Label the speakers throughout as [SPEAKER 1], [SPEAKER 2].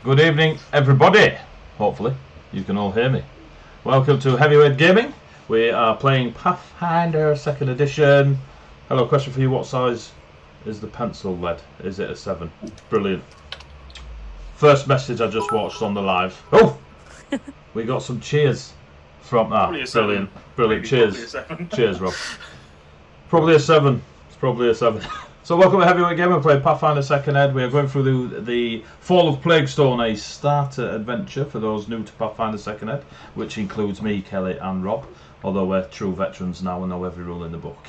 [SPEAKER 1] Good evening, everybody. Hopefully, you can all hear me. Welcome to Heavyweight Gaming. We are playing Pathfinder 2nd edition. Hello, question for you. What size is the pencil lead? Is it a 7? Brilliant. First message I just watched on the live. Oh! We got some cheers from... brilliant. Brilliant. Cheers. Cheers, Rob. Probably a 7. It's probably a 7. So welcome to Heavyweight Gaming. We're playing Pathfinder 2nd Ed. We are going through the Fall of Plaguestone, a starter adventure for those new to Pathfinder 2nd Ed, which includes me, Kelly and Rob, although we're true veterans now and know every rule in the book.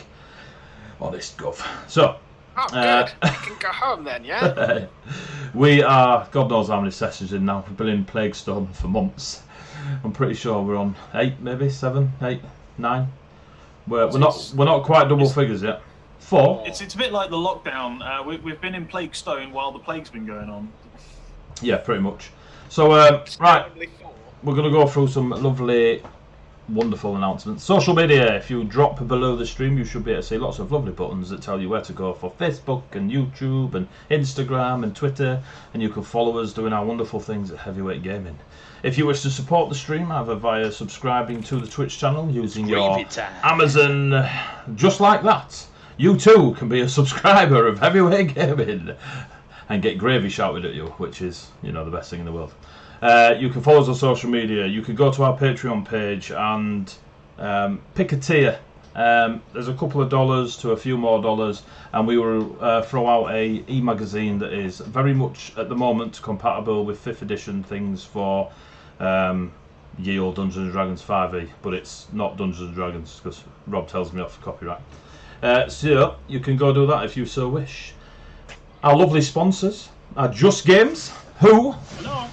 [SPEAKER 1] Honest gov. So...
[SPEAKER 2] Oh, good. I can go home then, yeah?
[SPEAKER 1] We are, God knows how many sessions in now. We've been in Plaguestone for months. I'm pretty sure we're on 8, maybe 7, 8, 9. We're not quite double figures yet. 4.
[SPEAKER 3] It's a bit like the lockdown. We've been in Plaguestone while the plague's been going on.
[SPEAKER 1] Yeah, pretty much. So right, we're going to go through some lovely, wonderful announcements. Social media. If you drop below the stream, you should be able to see lots of lovely buttons that tell you where to go for Facebook and YouTube and Instagram and Twitter, and you can follow us doing our wonderful things at Heavyweight Gaming. If you wish to support the stream, either via subscribing to the Twitch channel using your Amazon, just like that, you too can be a subscriber of Heavyweight Gaming and get gravy shouted at you, which is, you know, the best thing in the world. You can follow us on social media. You can go to our Patreon page and pick a tier. There's a couple of dollars to a few more dollars, and we will throw out a e-magazine that is very much at the moment compatible with 5th edition things for ye old Dungeons & Dragons 5e, but it's not Dungeons & Dragons because Rob tells me off for copyright. So you can go do that if you so wish. Our lovely sponsors are Just Games, who...
[SPEAKER 3] Hello.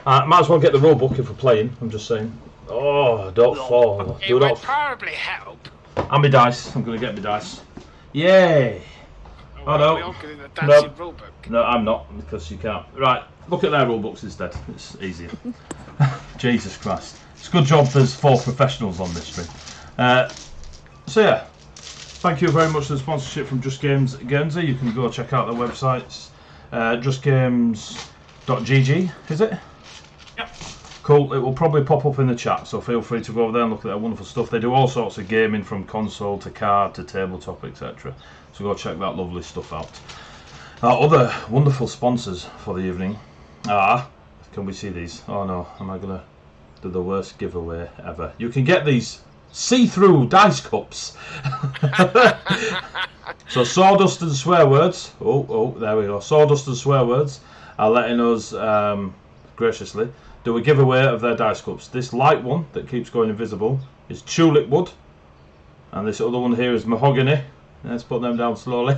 [SPEAKER 1] might as well get the rule book if we're playing, I'm just saying. Oh, don't fall.
[SPEAKER 2] It would probably help.
[SPEAKER 1] And my dice. I'm going to get my dice. Yay! Oh no.
[SPEAKER 2] We're all getting a dancing rule book.
[SPEAKER 1] No, I'm not, because you can't. Right, look at their rule books instead. It's easier. Jesus Christ. It's a good job there's 4 professionals on this stream. So yeah, thank you very much for the sponsorship from Just Games Guernsey. You can go check out their websites. justgames.gg, is it?
[SPEAKER 3] Yep.
[SPEAKER 1] Cool, it will probably pop up in the chat, so feel free to go over there and look at their wonderful stuff. They do all sorts of gaming, from console to card to tabletop, etc. So go check that lovely stuff out. Our other wonderful sponsors for the evening are... Can we see these? Oh no, am I going to do the worst giveaway ever? You can get these see-through dice cups. So Sawdustandswearwords, oh, there we go. Sawdustandswearwords are letting us graciously do a giveaway of their dice cups. This light one that keeps going invisible is tulip wood, and this other one here is mahogany. Let's put them down slowly.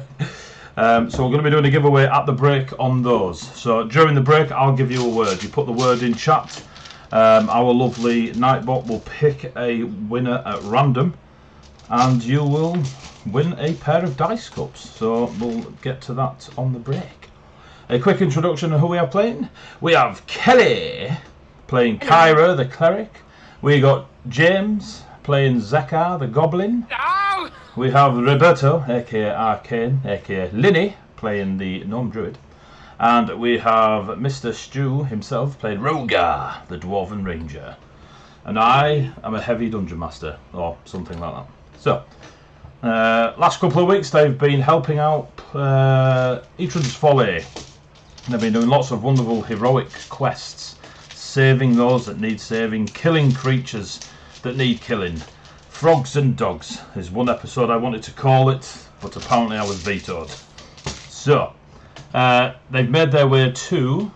[SPEAKER 1] So we're going to be doing a giveaway at the break on those. So during the break, I'll give you a word. You put the word in chat. Our lovely Nightbot will pick a winner at random, and you will win a pair of dice cups. So we'll get to that on the break. A quick introduction of who we are playing. We have Kelly playing Kyra the Cleric. We got James playing Zekar the Goblin.
[SPEAKER 2] No!
[SPEAKER 1] We have Roberto, aka Arcane, aka Linny, playing the Gnome Druid. And we have Mr. Stew himself playing Rogar, the Dwarven Ranger. And I am a heavy dungeon master, or something like that. So, last couple of weeks they've been helping out Etran's Folly. They've been doing lots of wonderful heroic quests, saving those that need saving, killing creatures that need killing. Frogs and Dogs is one episode I wanted to call it, but apparently I was vetoed. So, they've made their way to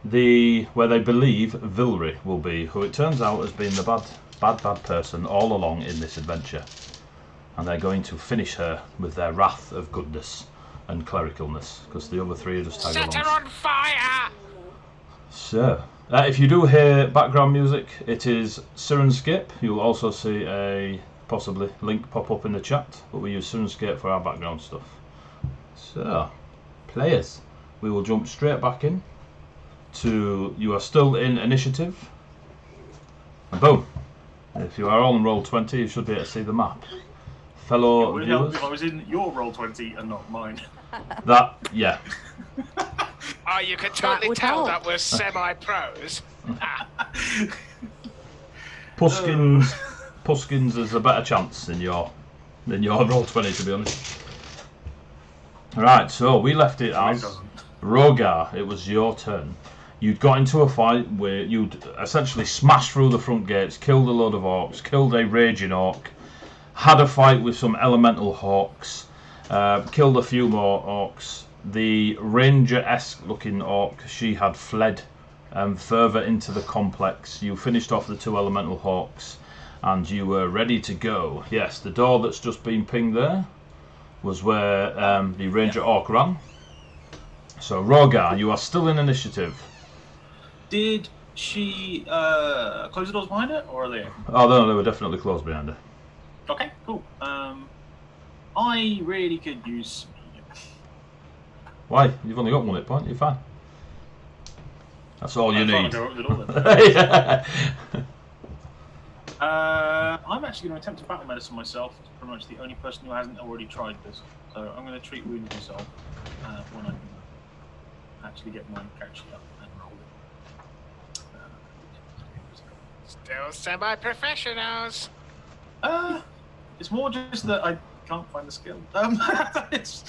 [SPEAKER 1] where they believe Vilry will be, who it turns out has been the bad person all along in this adventure. And they're going to finish her with their wrath of goodness and clericalness, because the other 3 are just tag
[SPEAKER 2] Set her on fire!
[SPEAKER 1] So, if you do hear background music, it is Sirenscape. You'll also see a possibly link pop up in the chat, but we use Sirenscape for our background stuff. So, players, we will jump straight back in to you are still in initiative, and boom, if you are on roll 20 you should be able to see the map. Fellow viewers,
[SPEAKER 3] if I was in your roll 20 and not mine.
[SPEAKER 1] that, yeah.
[SPEAKER 2] Oh, you can totally
[SPEAKER 4] would
[SPEAKER 2] tell
[SPEAKER 4] help.
[SPEAKER 2] that we're semi-pros.
[SPEAKER 1] Pusskins has a better chance than your Roll20, to be honest. Right, so we left it as Rogar. It was your turn. You'd got into a fight where you'd essentially smashed through the front gates, killed a load of orcs, killed a raging orc, had a fight with some elemental hawks, killed a few more orcs. The ranger-esque looking orc, she had fled further into the complex. You finished off the 2 elemental hawks and you were ready to go. Yes, the door that's just been pinged there was where the ranger orc ran. So Rogar, you are still in initiative.
[SPEAKER 3] Did she close the doors behind her, or are they open?
[SPEAKER 1] Oh no, they were definitely closed behind her.
[SPEAKER 3] Okay, cool. I really could use...
[SPEAKER 1] Why? You've only got 1 hit point, you're fine. That's all you need.
[SPEAKER 3] Go open the door then.
[SPEAKER 1] Yeah.
[SPEAKER 3] I'm actually going to attempt to battle medicine myself. It's pretty much the only person who hasn't already tried this. So I'm going to treat wounds myself when I can actually get my character up and roll it.
[SPEAKER 2] Still semi-professionals.
[SPEAKER 3] It's more just that I can't find the skill. It's...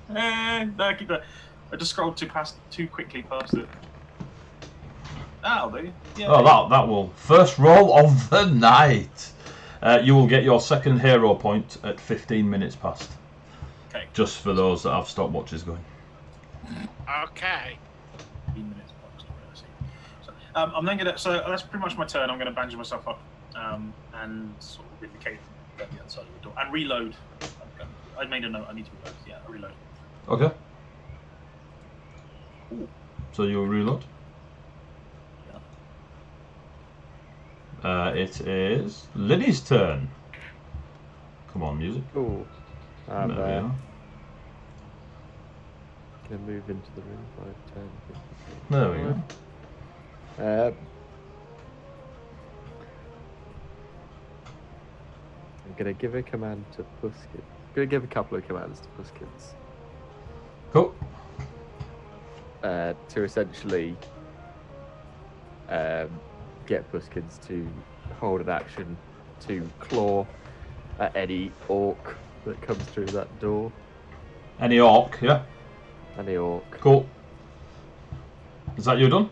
[SPEAKER 3] no, keep that. I just scrolled too quickly past it. That'll do. Yeah.
[SPEAKER 1] Oh, that will. First roll of the night. You will get your second hero point at 15 minutes past.
[SPEAKER 3] Okay.
[SPEAKER 1] Just for those that have stopwatches going.
[SPEAKER 2] Okay.
[SPEAKER 3] 15 minutes past. So, I'm then gonna. So that's pretty much my turn. I'm gonna bandage myself up and sort of indicate at the outside of the door and reload. I made a note. I need to reload. Yeah, I reload.
[SPEAKER 1] Okay.
[SPEAKER 3] Ooh.
[SPEAKER 1] So you will reload. It is Liddy's turn. Come on, music.
[SPEAKER 5] Cool. I'm
[SPEAKER 1] There we are.
[SPEAKER 5] gonna move into the room. 5, 10, 15.
[SPEAKER 1] There we go.
[SPEAKER 5] I'm gonna give a command to Pusskin. I'm gonna give a couple of commands to Pusskins.
[SPEAKER 1] Cool.
[SPEAKER 5] To essentially get Pusskins to hold an action to claw at any orc that comes through that door.
[SPEAKER 1] Any orc, yeah?
[SPEAKER 5] Any orc.
[SPEAKER 1] Cool. Is that you done?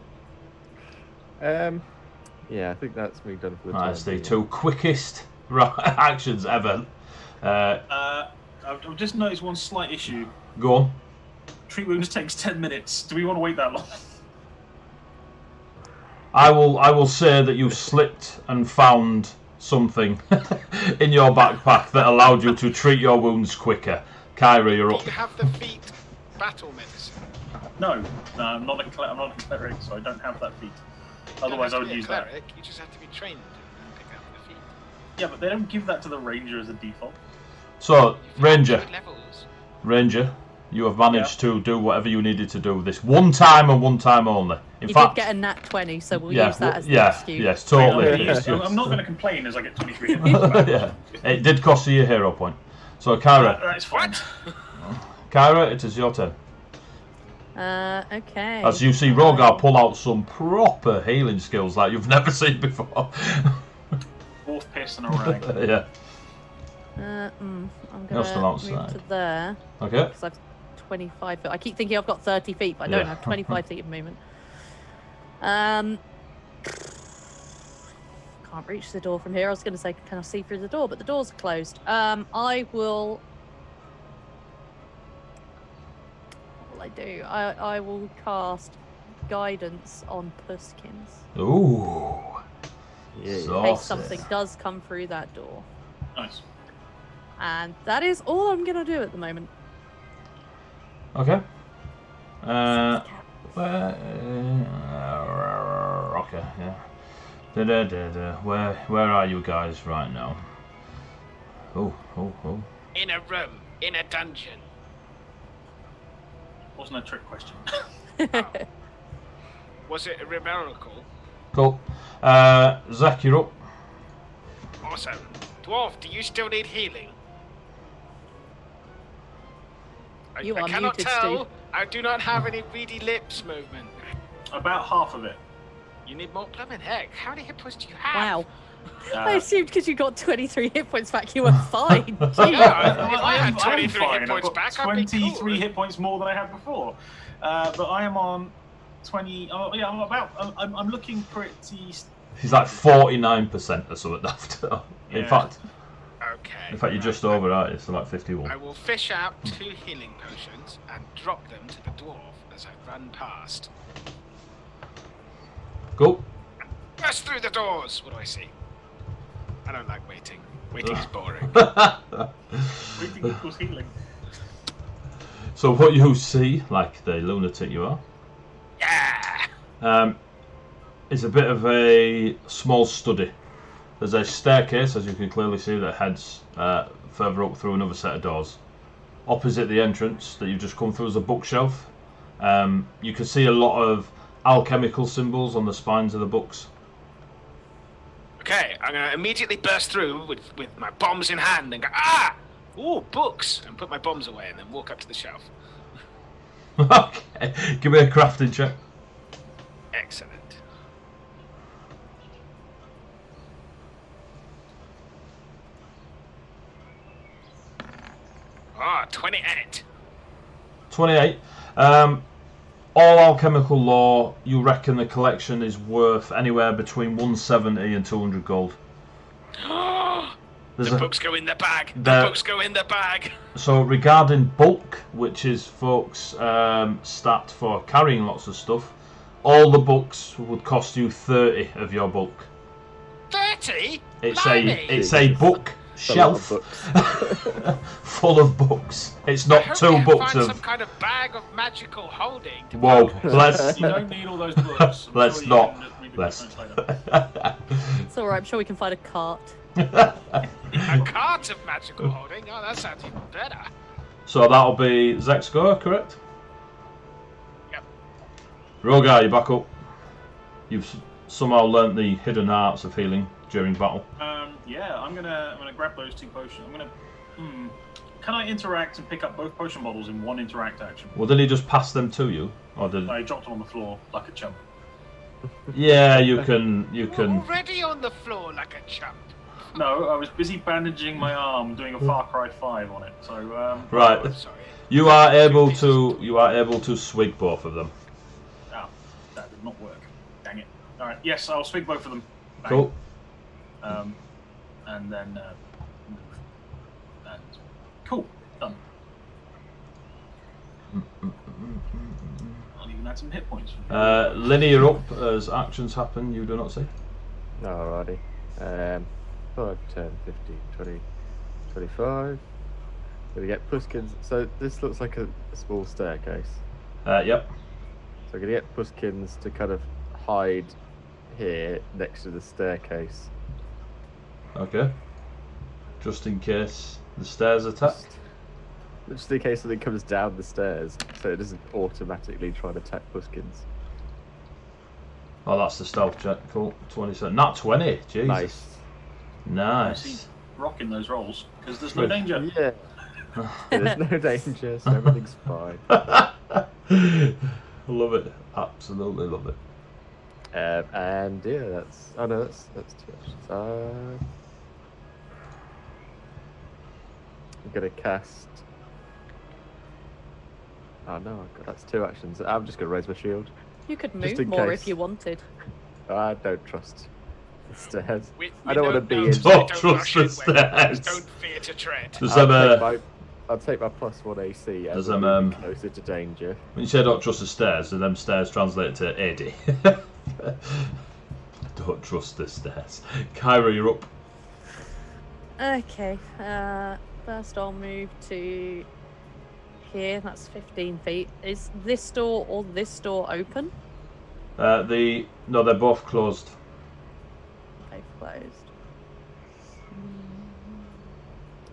[SPEAKER 5] Yeah, I think that's me done for the
[SPEAKER 1] That's
[SPEAKER 5] time
[SPEAKER 1] the
[SPEAKER 5] being.
[SPEAKER 1] 2 quickest actions ever.
[SPEAKER 3] I've just noticed one slight issue.
[SPEAKER 1] Go on.
[SPEAKER 3] Treat wounds takes 10 minutes. Do we want to wait that long?
[SPEAKER 1] I will say that you slipped and found something in your backpack that allowed you to treat your wounds quicker. Kyra, you're
[SPEAKER 2] Do
[SPEAKER 1] up.
[SPEAKER 2] you have the feet battle medicine?
[SPEAKER 3] No, I'm not a cleric, so I don't have that feat. Otherwise, I would use that.
[SPEAKER 2] You just have to be trained and pick up the feet.
[SPEAKER 3] Yeah, but they don't give that to the ranger as a default.
[SPEAKER 1] So,
[SPEAKER 2] You've
[SPEAKER 1] Ranger,
[SPEAKER 2] got levels.
[SPEAKER 1] you have managed to do whatever you needed to do this one time and one time only. In
[SPEAKER 4] You
[SPEAKER 1] fact,
[SPEAKER 4] did get a nat 20, so we'll
[SPEAKER 1] yeah,
[SPEAKER 4] use that as the
[SPEAKER 1] yeah,
[SPEAKER 4] excuse.
[SPEAKER 1] yes, totally.
[SPEAKER 3] I'm not going to complain as I get 23 hit.
[SPEAKER 1] Yeah, it did cost you a hero point. So, Kyra,
[SPEAKER 3] That's fine.
[SPEAKER 1] Kyra, it is your turn.
[SPEAKER 4] Okay.
[SPEAKER 1] As you see Rogar pull out some proper healing skills like you've never seen before.
[SPEAKER 3] Fourth piss and a rag.
[SPEAKER 1] Yeah.
[SPEAKER 4] I'm
[SPEAKER 1] That's from
[SPEAKER 4] gonna
[SPEAKER 1] outside.
[SPEAKER 4] move to there
[SPEAKER 1] Okay.
[SPEAKER 4] because I've 25 feet. I keep thinking I've got 30 feet, but I don't have 25 feet of movement. Can't reach the door from here. I was going to say, can I see through the door? But the door's closed. I will. What will I do? I will cast guidance on Pusskins
[SPEAKER 1] Ooh.
[SPEAKER 5] Yeah.
[SPEAKER 4] in
[SPEAKER 1] Saucy.
[SPEAKER 4] case something does come through that door.
[SPEAKER 3] Nice.
[SPEAKER 4] And that is all I'm going to do at the moment.
[SPEAKER 1] Okay. Okay, yeah. Where are you guys right now? Oh.
[SPEAKER 2] In a room, in a dungeon.
[SPEAKER 3] Wasn't a trick question.
[SPEAKER 2] Was it a miracle?
[SPEAKER 1] Cool. Zach, you're up.
[SPEAKER 2] Awesome. Dwarf, do you still need healing?
[SPEAKER 4] You
[SPEAKER 2] I
[SPEAKER 4] are
[SPEAKER 2] cannot
[SPEAKER 4] muted,
[SPEAKER 2] tell.
[SPEAKER 4] Steve.
[SPEAKER 2] I do not have any reedy lips movement.
[SPEAKER 3] About half of it.
[SPEAKER 2] You need more blooming heck. How many hit points do you have?
[SPEAKER 4] Wow. I
[SPEAKER 3] Uh,
[SPEAKER 4] assumed because you got 23 hit points back, you were fine.
[SPEAKER 2] Yeah,
[SPEAKER 4] Gee.
[SPEAKER 2] if I had 23
[SPEAKER 3] fine.
[SPEAKER 2] hit points
[SPEAKER 3] I've got
[SPEAKER 2] back, I'd be
[SPEAKER 3] 23
[SPEAKER 2] cool.
[SPEAKER 3] hit points more than I had before. But I am on 20. Oh, yeah, I'm looking pretty.
[SPEAKER 1] He's like 49% or something after. In
[SPEAKER 3] Yeah.
[SPEAKER 1] fact,
[SPEAKER 2] Okay.
[SPEAKER 1] you're just over, aren't you? So like 51.
[SPEAKER 2] I will fish out 2 healing potions and drop them to the dwarf as I run past.
[SPEAKER 1] Go.
[SPEAKER 2] Burst through the doors! What do I see? I don't like waiting. Waiting's boring.
[SPEAKER 3] Waiting equals healing.
[SPEAKER 1] So what you see, like the lunatic you are,
[SPEAKER 2] Yeah!
[SPEAKER 1] is a bit of a small study. There's a staircase, as you can clearly see, that heads further up through another set of doors. Opposite the entrance that you've just come through is a bookshelf. You can see a lot of alchemical symbols on the spines of the books.
[SPEAKER 2] Okay, I'm gonna immediately burst through with my bombs in hand and go, ah! Ooh, books! And put my bombs away and then walk up to the shelf.
[SPEAKER 1] Okay, give me a crafting check.
[SPEAKER 2] Excellent. Ah, 28.
[SPEAKER 1] 28. All alchemical lore, you reckon the collection is worth anywhere between 170 and 200 gold. There's
[SPEAKER 2] The
[SPEAKER 1] a-
[SPEAKER 2] books go in the bag. The
[SPEAKER 1] there-
[SPEAKER 2] books go in the bag.
[SPEAKER 1] So regarding bulk, which is folks' stat for carrying lots of stuff, all the books would cost you 30 of your bulk.
[SPEAKER 2] 30?
[SPEAKER 1] It's
[SPEAKER 2] Blimey.
[SPEAKER 1] a book
[SPEAKER 5] It's a lot of
[SPEAKER 1] shelf
[SPEAKER 5] books.
[SPEAKER 1] full of books. It's
[SPEAKER 2] I
[SPEAKER 1] not
[SPEAKER 2] hope
[SPEAKER 1] 2
[SPEAKER 2] you
[SPEAKER 1] books
[SPEAKER 2] find
[SPEAKER 1] of.
[SPEAKER 2] some kind of bag of magical holding. To
[SPEAKER 1] Whoa,
[SPEAKER 2] put-
[SPEAKER 1] let's
[SPEAKER 3] You don't need all those books. I'm
[SPEAKER 1] Let's
[SPEAKER 3] sure you
[SPEAKER 1] not.
[SPEAKER 3] can just read the
[SPEAKER 1] let's.
[SPEAKER 3] difference later.
[SPEAKER 4] It's alright, I'm sure we can find a cart.
[SPEAKER 2] A cart of magical holding? Oh, that sounds even better.
[SPEAKER 1] So that'll be Zek's go, correct?
[SPEAKER 2] Yep.
[SPEAKER 1] Rogar, you're back up. You've somehow learnt the hidden arts of healing during battle.
[SPEAKER 3] Yeah, I'm gonna grab those 2 potions. I'm gonna. Can I interact and pick up both potion bottles in one interact action?
[SPEAKER 1] Well, did he just pass them to you, or did?
[SPEAKER 3] I dropped them on the floor like a chump.
[SPEAKER 1] Yeah, you can. You
[SPEAKER 2] You're
[SPEAKER 1] can.
[SPEAKER 2] already on the floor like a chump.
[SPEAKER 3] No, I was busy bandaging my arm, doing a Far Cry 5 on it. So
[SPEAKER 1] Right.
[SPEAKER 2] Oh, sorry.
[SPEAKER 1] You are able to. You are able to swig both of them.
[SPEAKER 3] Oh, that did not work. Dang it. All right. Yes, I'll swig both of them. Bang.
[SPEAKER 1] Cool.
[SPEAKER 3] And then move. And cool. Done. I'll even add some hit points.
[SPEAKER 1] Linear up as actions happen. You do not see.
[SPEAKER 5] Alrighty. 5, 10, 15, 20, 25. Gonna get Pusskins. So this looks like a small staircase.
[SPEAKER 1] Yep.
[SPEAKER 5] So I'm gonna get Pusskins to kind of hide here next to the staircase.
[SPEAKER 1] Okay. Just in case the stairs attack.
[SPEAKER 5] Just in case something comes down the stairs, so it doesn't automatically try and attack Pusskins.
[SPEAKER 1] Oh, that's the stealth check. Cool. 27. Not 20. Jesus.
[SPEAKER 5] Nice.
[SPEAKER 1] Nice.
[SPEAKER 3] Rocking those rolls because there's no
[SPEAKER 1] Good.
[SPEAKER 3] danger.
[SPEAKER 5] Yeah. There's no danger, so everything's fine.
[SPEAKER 1] Love it. Absolutely love it.
[SPEAKER 5] And yeah, that's. Oh no, that's 2 actions. I'm gonna cast. Oh no, that's 2 actions. I'm just gonna raise my shield.
[SPEAKER 4] You could
[SPEAKER 5] Just
[SPEAKER 4] move
[SPEAKER 5] in
[SPEAKER 4] more
[SPEAKER 5] case.
[SPEAKER 4] if you wanted.
[SPEAKER 5] I don't trust the stairs.
[SPEAKER 2] We
[SPEAKER 5] I don't wanna be
[SPEAKER 2] know,
[SPEAKER 5] in-
[SPEAKER 2] so
[SPEAKER 1] Don't
[SPEAKER 2] don't
[SPEAKER 1] trust
[SPEAKER 2] rush
[SPEAKER 1] the
[SPEAKER 2] in where you
[SPEAKER 1] stairs.
[SPEAKER 2] Don't fear to tread.
[SPEAKER 1] Does them,
[SPEAKER 5] I'll take my +1 AC
[SPEAKER 1] Does
[SPEAKER 5] as
[SPEAKER 1] them,
[SPEAKER 5] I'm moving closer to danger.
[SPEAKER 1] when you say don't trust the stairs, do them stairs translate to AD? Don't trust the stairs. Kyra, you're up.
[SPEAKER 4] Okay, first I'll move to here, that's 15 feet. Is this door or this door open?
[SPEAKER 1] No, they're both closed.
[SPEAKER 4] Okay, closed.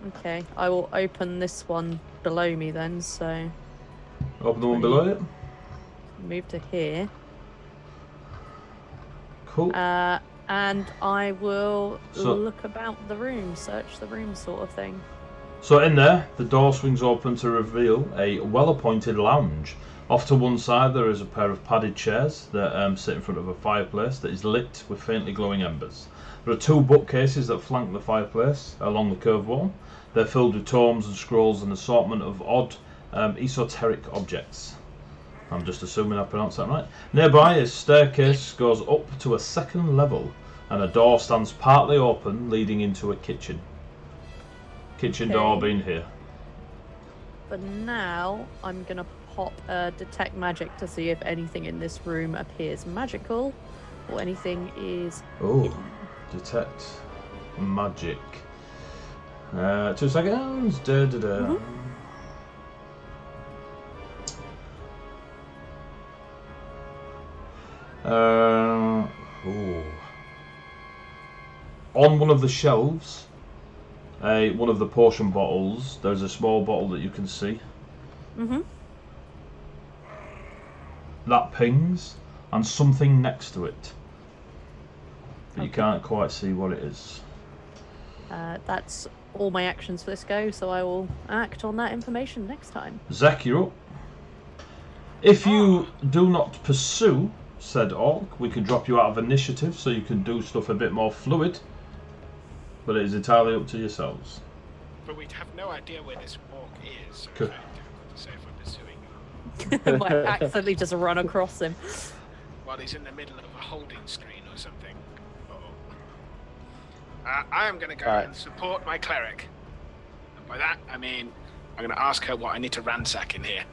[SPEAKER 4] Okay, I will open this one below me then, so
[SPEAKER 1] Open the one below it.
[SPEAKER 4] move to here.
[SPEAKER 1] Cool.
[SPEAKER 4] And I will
[SPEAKER 1] So-
[SPEAKER 4] look about the room, search the room sort of thing.
[SPEAKER 1] So in there, the door swings open to reveal a well-appointed lounge. Off to one side there is a pair of padded chairs that sit in front of a fireplace that is lit with faintly glowing embers. There are 2 bookcases that flank the fireplace along the curved wall. They're filled with tomes and scrolls and an assortment of odd esoteric objects. I'm just assuming I pronounced that right. Nearby, a staircase goes up to a 2nd level and a door stands partly open leading into a kitchen. Kitchen door being here.
[SPEAKER 4] For now, I'm going to pop detect magic to see if anything in this room appears magical or anything is hidden.
[SPEAKER 1] Detect magic. 2 seconds. On one of the shelves, one of the potion bottles, there's a small bottle that you can see. That pings, and something next to it. But you can't quite see what it is.
[SPEAKER 4] That's all my actions for this go, so I will act on that information next time.
[SPEAKER 1] Zek, you're up. If you do not pursue said orc, we can drop you out of initiative so you can do stuff a bit more fluid. But it is entirely up to yourselves.
[SPEAKER 2] But we'd have no idea where this orc is, so
[SPEAKER 1] Cool.
[SPEAKER 2] it's very difficult to say if we're pursuing him.
[SPEAKER 4] Might accidentally just run across him.
[SPEAKER 2] While he's in the middle of a holding screen or something. I am going to go and support my cleric. And by that, I mean, I'm going to ask her what I need to ransack in here.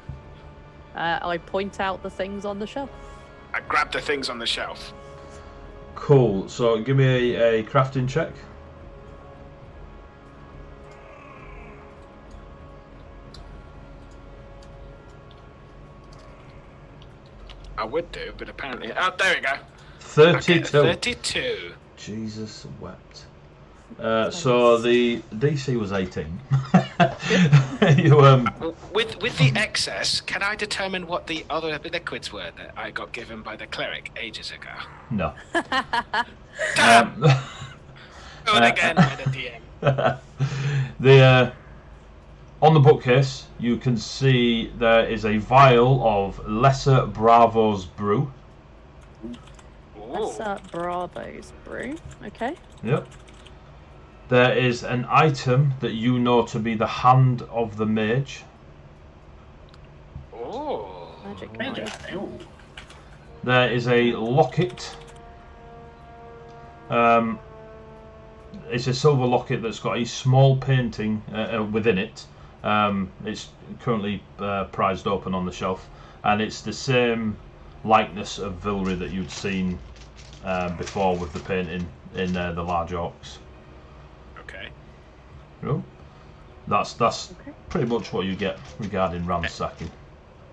[SPEAKER 4] I point out the things on the shelf.
[SPEAKER 2] I grab the things on the shelf.
[SPEAKER 1] Cool, so give me a crafting check.
[SPEAKER 2] I would do, but apparently... Oh, there we go.
[SPEAKER 1] 32.
[SPEAKER 2] Okay, 32.
[SPEAKER 1] Jesus wept. So the DC was 18. You
[SPEAKER 2] With the excess, can I determine what the other liquids were that I got given by the cleric ages ago?
[SPEAKER 1] No.
[SPEAKER 2] Damn! Again by the DM.
[SPEAKER 1] On the bookcase, you can see there is a vial of Lesser Bravo's brew.
[SPEAKER 4] That's Bravo's brew. Okay.
[SPEAKER 1] Yep. There is an item that you know to be the hand of the mage.
[SPEAKER 2] Oh.
[SPEAKER 4] Magic
[SPEAKER 3] Major.
[SPEAKER 4] knife.
[SPEAKER 3] Ooh.
[SPEAKER 1] There is a locket. It's a silver locket that's got a small painting within it. It's currently prized open on the shelf, and it's the same likeness of Vilry that you'd seen before with the painting in the large orcs.
[SPEAKER 2] Okay.
[SPEAKER 1] No? That's
[SPEAKER 4] Okay.
[SPEAKER 1] pretty much what you get regarding ransacking.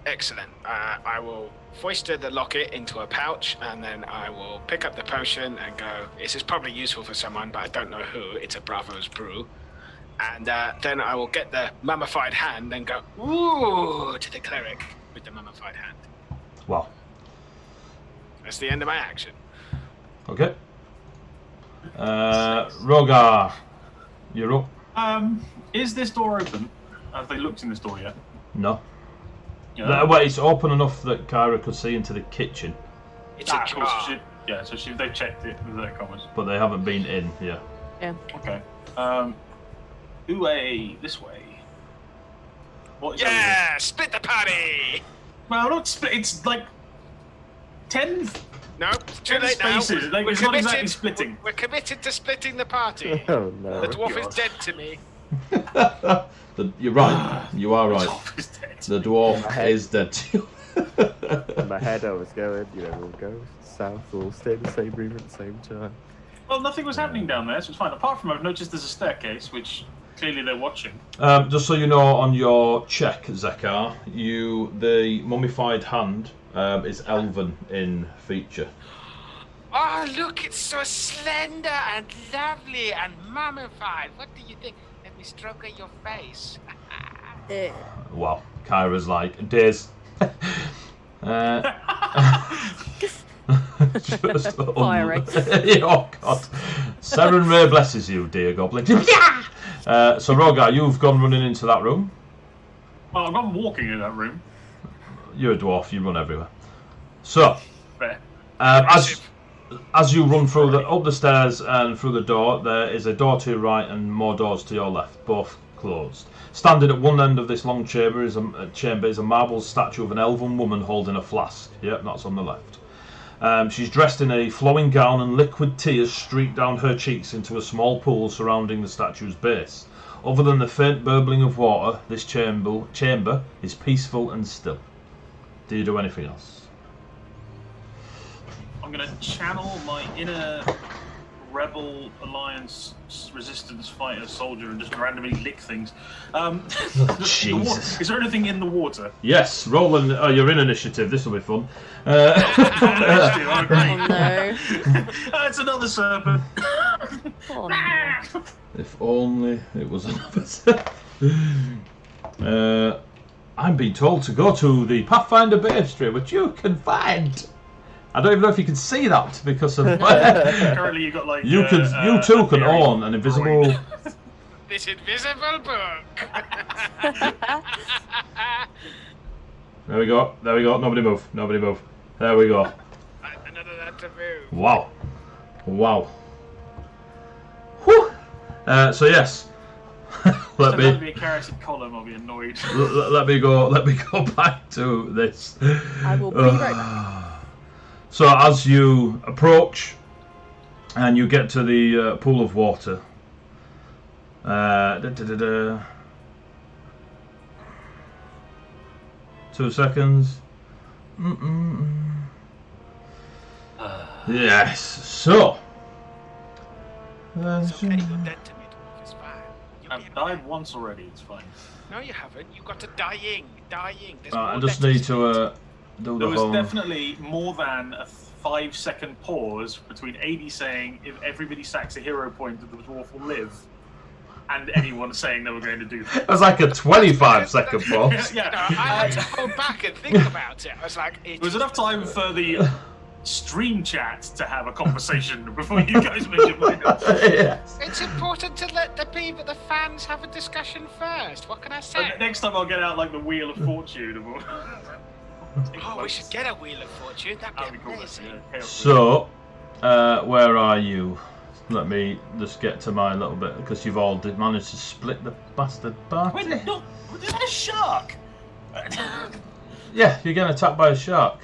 [SPEAKER 2] Excellent. I will foist the locket into a pouch, and then I will pick up the potion and go, this is probably useful for someone, but I don't know who. It's a Bravo's brew. And then I will get the mummified hand and go, ooh, to the cleric with the mummified hand.
[SPEAKER 1] Wow.
[SPEAKER 2] That's the end of my action.
[SPEAKER 1] Okay. Rogar, you're up.
[SPEAKER 3] Is this door open? Have they looked in this door yet?
[SPEAKER 1] No.
[SPEAKER 3] Yeah.
[SPEAKER 1] Well, it's open enough that Kyra could see into the kitchen,
[SPEAKER 2] It's a
[SPEAKER 3] Cool.
[SPEAKER 2] jar.
[SPEAKER 3] So they've checked it with their comments.
[SPEAKER 1] but they haven't been in. Yeah.
[SPEAKER 4] Yeah.
[SPEAKER 3] Okay. This way. What is over here?
[SPEAKER 2] Yeah, split the party.
[SPEAKER 3] Well, not split. It's like 10
[SPEAKER 2] No, it's too
[SPEAKER 3] 10
[SPEAKER 2] late now.
[SPEAKER 3] spaces. Like, it's not exactly splitting.
[SPEAKER 2] We're committed to splitting the party.
[SPEAKER 5] Oh no.
[SPEAKER 2] The dwarf is
[SPEAKER 3] God.
[SPEAKER 2] dead to me.
[SPEAKER 1] You're right. You are right.
[SPEAKER 3] Dwarf is dead.
[SPEAKER 1] The dwarf is dead to you.
[SPEAKER 5] In my head I was going, we'll go south, we'll stay in the same room at the same time.
[SPEAKER 3] Well, nothing was happening down there, so it's fine. Apart from I've noticed there's a staircase, which clearly they're watching.
[SPEAKER 1] Just so you know, on your check, Zekar, the mummified hand is elven in feature.
[SPEAKER 2] Oh, look, it's so slender and lovely and mummified. What do you think? Let me stroke at your face.
[SPEAKER 1] Well, Kyra's like, days. Just
[SPEAKER 4] Fiery.
[SPEAKER 1] Oh God. Seren Ray blesses you, dear goblin. So Rogar, you've gone running into that room.
[SPEAKER 3] Well, I'm not walking in that room.
[SPEAKER 1] You're a dwarf. You run everywhere. So,
[SPEAKER 3] Fair.
[SPEAKER 1] as you run through up the stairs and through the door, there is a door to your right and more doors to your left, both closed. Standing at one end of this long chamber is a marble statue of an elven woman holding a flask. Yep, that's on the left. She's dressed in a flowing gown and liquid tears streak down her cheeks into a small pool surrounding the statue's base. Other than the faint burbling of water, this chamber is peaceful and still. Do you do anything else?
[SPEAKER 3] I'm going to channel my inner Rebel Alliance resistance fighter soldier and just randomly lick things.
[SPEAKER 1] Jesus.
[SPEAKER 3] Is there anything in the water?
[SPEAKER 1] Yes, roll you're in initiative. This will be fun.
[SPEAKER 4] Oh no.
[SPEAKER 3] It's another serpent.
[SPEAKER 4] Oh, no.
[SPEAKER 1] If only it was another. I'm being told to go to the Pathfinder base, which you can find. I don't even know if you can see that because of.
[SPEAKER 3] Currently, you got like.
[SPEAKER 1] You too can own an invisible.
[SPEAKER 2] This invisible book.
[SPEAKER 1] There we go. Nobody move. There we go.
[SPEAKER 2] Another that to move.
[SPEAKER 1] Wow. Whew. So yes. Let
[SPEAKER 3] be a carroted column. I'll be annoyed.
[SPEAKER 1] let me go back to this.
[SPEAKER 4] I will be right back.
[SPEAKER 1] So as you approach and you get to the pool of water, 2 seconds. Yes. So.
[SPEAKER 2] It's okay, you're dead to me, dwarf. It's fine.
[SPEAKER 3] I've died once already. It's fine.
[SPEAKER 2] No, you haven't. You got to dying. There's
[SPEAKER 1] I just need to do
[SPEAKER 3] There
[SPEAKER 1] the
[SPEAKER 3] was
[SPEAKER 1] whole.
[SPEAKER 3] definitely more than a 5-second pause between AD saying if everybody sacks a hero point, the dwarf will live, and anyone saying they were going to do that.
[SPEAKER 1] It was like a 25-second pause.
[SPEAKER 3] Yeah.
[SPEAKER 2] I had to hold back and think about it. I was like,
[SPEAKER 3] There was enough time for the stream chat to have a conversation before you guys made your mind up.
[SPEAKER 1] Yes.
[SPEAKER 2] It's important to let the fans have a discussion first. What can I say?
[SPEAKER 3] Next time I'll get out like the Wheel of Fortune.
[SPEAKER 2] Oh, we should get a Wheel of Fortune. That'd be
[SPEAKER 3] cool.
[SPEAKER 2] amazing.
[SPEAKER 3] Yeah,
[SPEAKER 1] So, where are you? Let me just get to my little bit because you've all managed to split the bastard party.
[SPEAKER 3] Wait, no, is that a shark?
[SPEAKER 1] Yeah, you're getting attacked by a shark.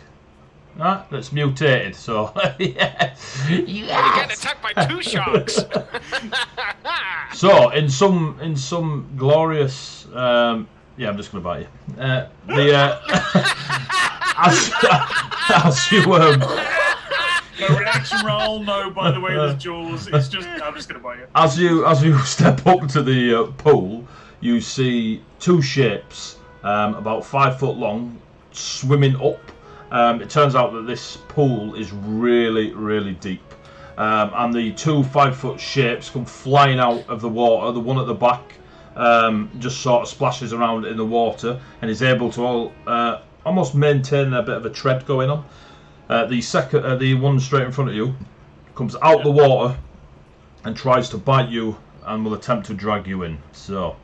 [SPEAKER 1] Right, that's mutated. So, yeah.
[SPEAKER 2] You're getting attacked by 2 sharks.
[SPEAKER 1] So, in some glorious, yeah, I'm just gonna bite you. As you
[SPEAKER 3] No reaction roll. No, by the way, there's jaws. It's just I'm just gonna bite you.
[SPEAKER 1] As you step up to the pool, you see 2 shapes, about 5 foot long, swimming up. It turns out that this pool is really, really deep. And the 2 5-foot shapes come flying out of the water. The one at the back just sort of splashes around in the water and is able to almost maintain a bit of a tread going on. The one straight in front of you comes out the water and tries to bite you and will attempt to drag you in. So,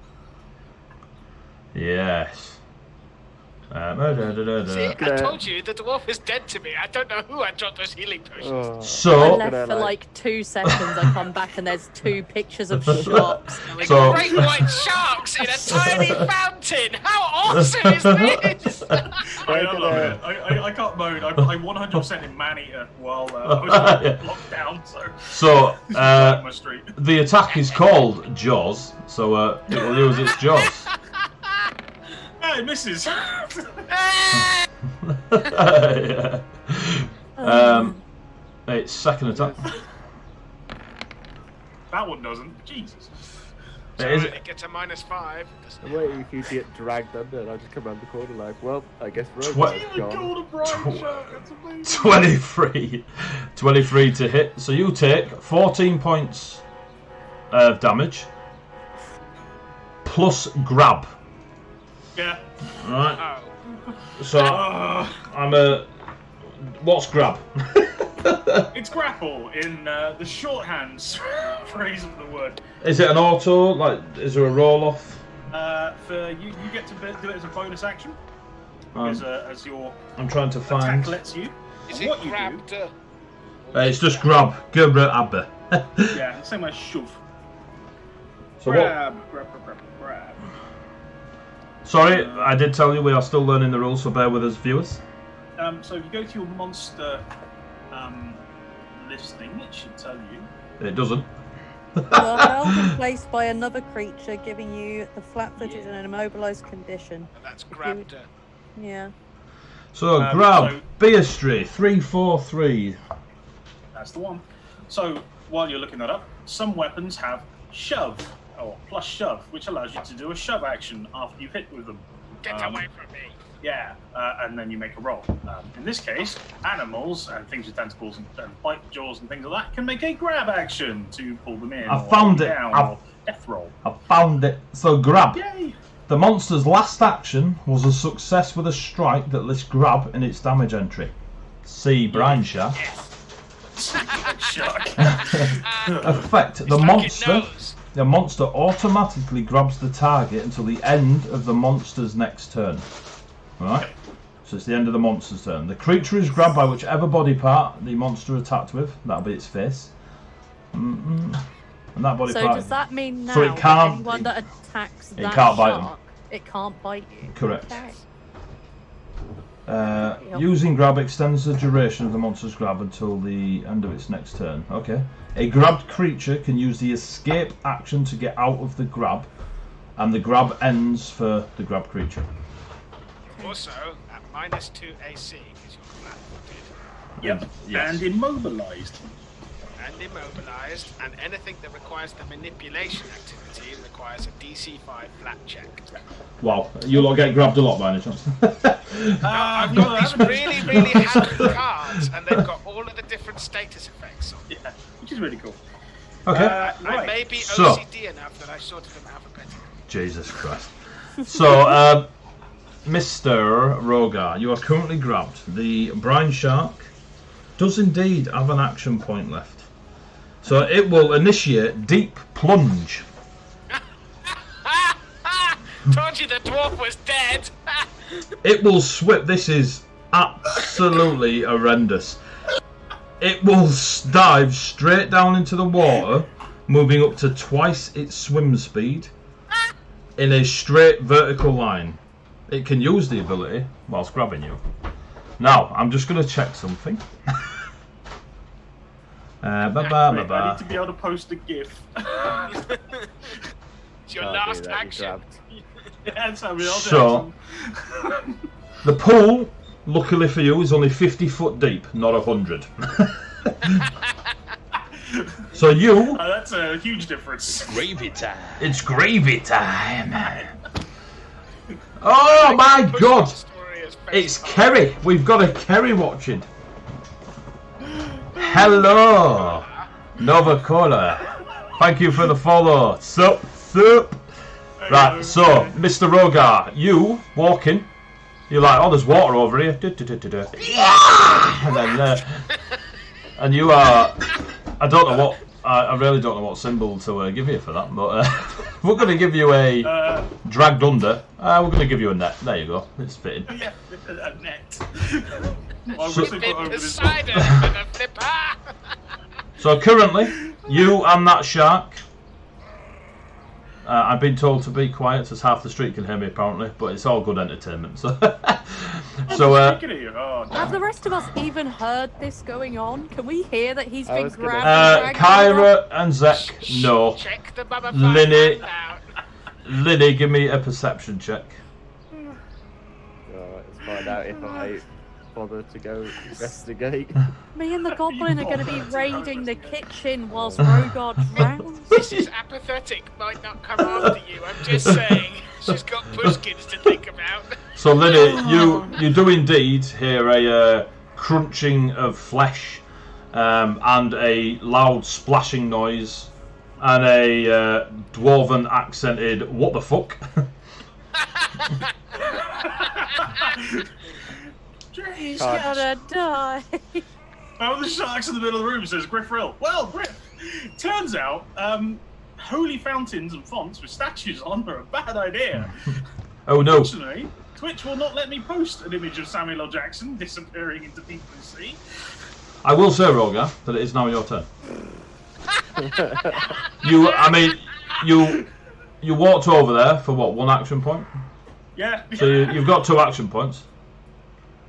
[SPEAKER 1] yes.
[SPEAKER 2] See, I told you the dwarf is dead to me. I don't know who I dropped those healing potions.
[SPEAKER 1] So,
[SPEAKER 4] I left for like 2 seconds. I come back and there's 2 pictures of shops.
[SPEAKER 1] So-
[SPEAKER 2] Great white sharks in a tiny fountain. How awesome is this?
[SPEAKER 3] I love it. I can't moan. I 100% in man-eater while I was locked down.
[SPEAKER 1] So
[SPEAKER 3] my street.
[SPEAKER 1] the attack is called Jaws. So it will use its Jaws.
[SPEAKER 3] Hey, misses.
[SPEAKER 1] Yeah. It's second attack.
[SPEAKER 3] That one doesn't. Jesus.
[SPEAKER 2] It gets a -5.
[SPEAKER 5] I'm waiting for you to get dragged under, and I just come around the corner like, well, I guess Rose's
[SPEAKER 3] Even
[SPEAKER 5] gone.
[SPEAKER 3] called a brine shark. That's amazing.
[SPEAKER 1] 23 to hit. So you take 14 points of damage plus grab.
[SPEAKER 3] Yeah.
[SPEAKER 1] Right.
[SPEAKER 2] Oh.
[SPEAKER 1] So I'm a. What's grab?
[SPEAKER 3] It's grapple in the shorthand phrase of the word.
[SPEAKER 1] Is it an auto? Like, is there a roll off?
[SPEAKER 3] For you get to do it as a bonus action. As your
[SPEAKER 1] I'm trying to
[SPEAKER 3] attack
[SPEAKER 1] find.
[SPEAKER 3] lets you.
[SPEAKER 2] Is
[SPEAKER 3] What
[SPEAKER 2] it
[SPEAKER 3] you
[SPEAKER 2] grabbed?
[SPEAKER 1] It's just grab. Abba.
[SPEAKER 3] Yeah, same as shove.
[SPEAKER 1] So
[SPEAKER 3] Grab.
[SPEAKER 1] Sorry, I did tell you we are still learning the rules, so bear with us, viewers.
[SPEAKER 3] So if you go to your monster listing, it should tell you.
[SPEAKER 1] It doesn't.
[SPEAKER 4] You are held in place by another creature, giving you the flat-footed and immobilized condition.
[SPEAKER 2] That's grabbed.
[SPEAKER 4] Yeah.
[SPEAKER 1] So grab. Beastry 343.
[SPEAKER 3] That's the one. So while you're looking that up, some weapons have shove or plus shove, which allows you to do a shove action after you hit with them.
[SPEAKER 2] Get away from me.
[SPEAKER 3] Yeah, and then you make a roll. In this case, animals and things with tentacles and bite jaws and things like that can make a grab action to pull them in.
[SPEAKER 1] I found it.
[SPEAKER 3] Down, or death roll.
[SPEAKER 1] I found it. So grab.
[SPEAKER 3] Yay!
[SPEAKER 1] The monster's last action was a success with a strike that lists grab in its damage entry. See Brine Shaft.
[SPEAKER 3] Shark.
[SPEAKER 1] Effect. The monster automatically grabs the target until the end of the monster's next turn. Right? So it's the end of the monster's turn. The creature is grabbed by whichever body part the monster attacked with. That'll be its face. And that body
[SPEAKER 4] So
[SPEAKER 1] part.
[SPEAKER 4] does that mean now
[SPEAKER 1] So it can't-
[SPEAKER 4] anyone that attacks that
[SPEAKER 1] can't bite them.
[SPEAKER 4] shark, it can't bite you?
[SPEAKER 1] Correct.
[SPEAKER 4] Okay.
[SPEAKER 1] Using grab extends the duration of the monster's grab until the end of its next turn. Okay. A grabbed creature can use the escape action to get out of the grab, and the grab ends for the grabbed creature.
[SPEAKER 2] Also, at -2 AC, because you're flat-footed.
[SPEAKER 3] Yep.
[SPEAKER 1] Yes.
[SPEAKER 3] And immobilized.
[SPEAKER 2] And immobilized, and anything that requires the manipulation activity requires a DC 5 flat check.
[SPEAKER 1] Wow, you lot get grabbed a lot by any chance?
[SPEAKER 2] I've got these really, really handy cards, and they've got all of the different status effects on them.
[SPEAKER 3] Yeah, which is really cool.
[SPEAKER 1] Okay.
[SPEAKER 2] I may be
[SPEAKER 1] So-
[SPEAKER 2] OCD enough that I sorted them alphabetically.
[SPEAKER 1] Jesus Christ. So, Mr. Rogar, you are currently grabbed. The brine shark does indeed have an action point left. So it will initiate Deep Plunge.
[SPEAKER 2] Told you the dwarf was dead!
[SPEAKER 1] It will swim. This is absolutely horrendous. It will dive straight down into the water, moving up to twice its swim speed in a straight vertical line. It can use the ability whilst grabbing you. Now, I'm just going to check something.
[SPEAKER 3] I need to be able to post a GIF.
[SPEAKER 2] It's your last
[SPEAKER 5] That you
[SPEAKER 2] action.
[SPEAKER 5] grabbed.
[SPEAKER 3] Yeah, Sammy, I'll do
[SPEAKER 1] So, the pool, luckily for you, is only 50 foot deep, not 100. So you...
[SPEAKER 3] that's a huge difference.
[SPEAKER 6] Gravy time.
[SPEAKER 1] It's gravy time. Oh my god! It's Kerry. We've got a Kerry watching. Hello, Nova Cola. Thank you for the follow. Sup. Right, so Mr. Rogar, you walking. You're like, oh, there's water over here. And then, and you are. I don't know what. I really don't know what symbol to give you for that, but we're going to give you a dragged under. We're going to give you a net. There you go. It's fitting.
[SPEAKER 3] Yeah, a net.
[SPEAKER 1] So currently, you and that shark. I've been told to be quiet, as half the street can hear me apparently, but it's all good entertainment. So,
[SPEAKER 4] have the rest of us even heard this going on? Can we hear that he's been grabbed?
[SPEAKER 1] Kyra and Zek, no.
[SPEAKER 2] Check the Bubba
[SPEAKER 1] Linny,
[SPEAKER 2] out.
[SPEAKER 1] Linny, give me a perception check.
[SPEAKER 5] Alright, let's find out if I bother to go investigate.
[SPEAKER 4] Me and the goblin are going to be raiding the kitchen whilst Rogar drowns.
[SPEAKER 2] This is apathetic. Might not come after you. I'm just saying. She's got Pusskins to think about.
[SPEAKER 1] So Linny, you do indeed hear a crunching of flesh and a loud splashing noise and a dwarven accented "what the fuck."
[SPEAKER 4] He's gonna die.
[SPEAKER 3] Oh, the shark's in the middle of the room, says Griffrill. Well, Griff, turns out holy fountains and fonts with statues on are a bad idea.
[SPEAKER 1] Oh no.
[SPEAKER 3] Unfortunately, Twitch will not let me post an image of Samuel L. Jackson disappearing into people's sea.
[SPEAKER 1] I will say, Roger, that it is now your turn. You walked over there for what, 1 action point?
[SPEAKER 3] Yeah.
[SPEAKER 1] So you've got 2 action points.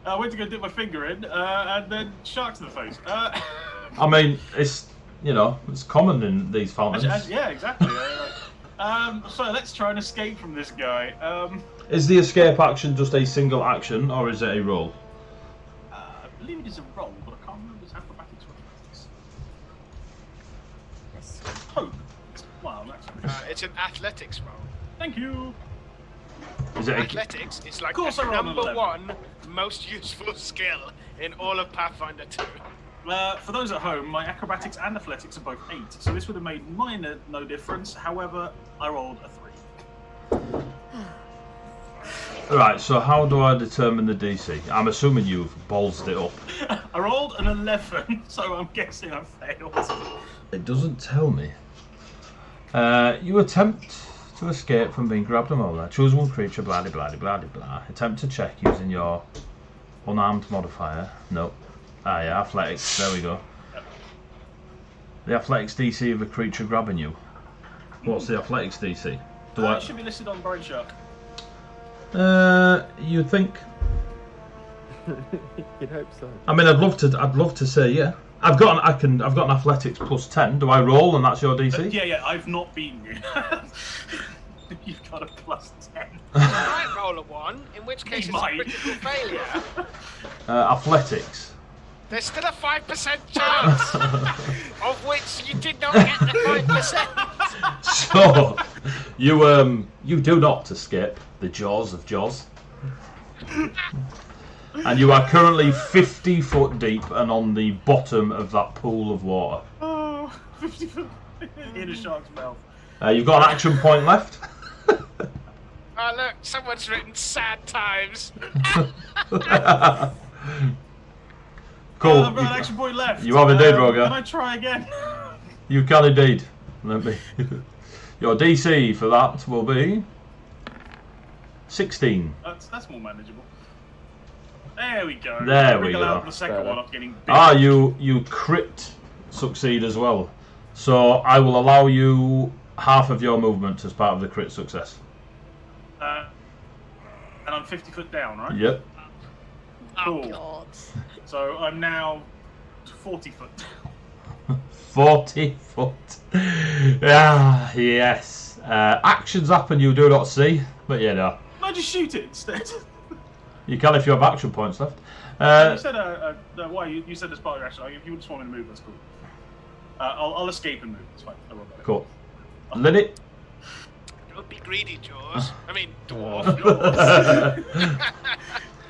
[SPEAKER 3] I went to go dip my finger in, and then shark to the face.
[SPEAKER 1] I mean, it's, you know, it's common in these fountains.
[SPEAKER 3] Yeah, exactly. So let's try and escape from this guy.
[SPEAKER 1] Is the escape action just a single action, or is it a roll?
[SPEAKER 3] I believe it is a roll, but I can't remember his acrobatics or athletics.
[SPEAKER 4] Yes.
[SPEAKER 3] Hope. Wow, that's
[SPEAKER 2] It's an athletics roll.
[SPEAKER 3] Thank you.
[SPEAKER 1] Is it a...
[SPEAKER 2] Athletics is like
[SPEAKER 3] Of course
[SPEAKER 2] the
[SPEAKER 3] I rolled an
[SPEAKER 2] number
[SPEAKER 3] 11.
[SPEAKER 2] 1 most useful skill in all of Pathfinder 2.
[SPEAKER 3] For those at home, my acrobatics and athletics are both 8, so this would have made minor no difference. However, I rolled a 3.
[SPEAKER 1] Right, so how do I determine the DC? I'm assuming you've ballsed it up.
[SPEAKER 3] I rolled an 11, so I'm guessing I failed.
[SPEAKER 1] It doesn't tell me. You attempt to escape from being grabbed and all that. Choose one creature, blah blah blah blah blah. Attempt to check using your unarmed modifier. Nope. Ah yeah, athletics. There we go. The athletics DC of a creature grabbing you. What's the athletics DC?
[SPEAKER 3] It should be listed on Brain Shark.
[SPEAKER 1] You'd think.
[SPEAKER 5] You'd hope so.
[SPEAKER 1] I mean, I'd love to say yeah. I've got an athletics plus 10. Do I roll and that's your DC?
[SPEAKER 3] Yeah, I've not beaten you. You've got a plus 10.
[SPEAKER 2] I might roll a 1, in which case
[SPEAKER 3] You
[SPEAKER 2] it's
[SPEAKER 3] might.
[SPEAKER 2] a critical failure.
[SPEAKER 1] Athletics.
[SPEAKER 2] There's still a 5% chance, of which you did not get the 5%.
[SPEAKER 1] So, you do not escape the jaws of Jaws. And you are currently 50 foot deep and on the bottom of that pool of water.
[SPEAKER 3] Oh, 50 foot in a shark's mouth.
[SPEAKER 1] You've got an action point left.
[SPEAKER 2] Oh look, someone's written sad times.
[SPEAKER 1] Cool.
[SPEAKER 3] I've got an action point left.
[SPEAKER 1] You have indeed, Roger.
[SPEAKER 3] Can I try again?
[SPEAKER 1] You can indeed. Let me. Your DC for that will be 16.
[SPEAKER 3] That's more manageable. There we go.
[SPEAKER 1] There we
[SPEAKER 3] Wriggle
[SPEAKER 1] go.
[SPEAKER 3] out the second one off getting big.
[SPEAKER 1] Ah, you crit succeed as well. So I will allow you half of your movement as part of the crit success.
[SPEAKER 3] And I'm 50 foot down, right?
[SPEAKER 1] Yep.
[SPEAKER 3] Cool.
[SPEAKER 4] God.
[SPEAKER 3] So I'm now 40 foot down.
[SPEAKER 1] 40 foot. Ah, yes. Actions happen you do not see, but you know.
[SPEAKER 3] I just shoot it instead.
[SPEAKER 1] You can if you have action points left.
[SPEAKER 3] You said why? You said as part of your action. If you just want me to move, that's cool. I'll escape and move. It's fine. I won't go.
[SPEAKER 1] Cool. Lily.
[SPEAKER 2] Don't be greedy, Jaws. I mean, dwarf.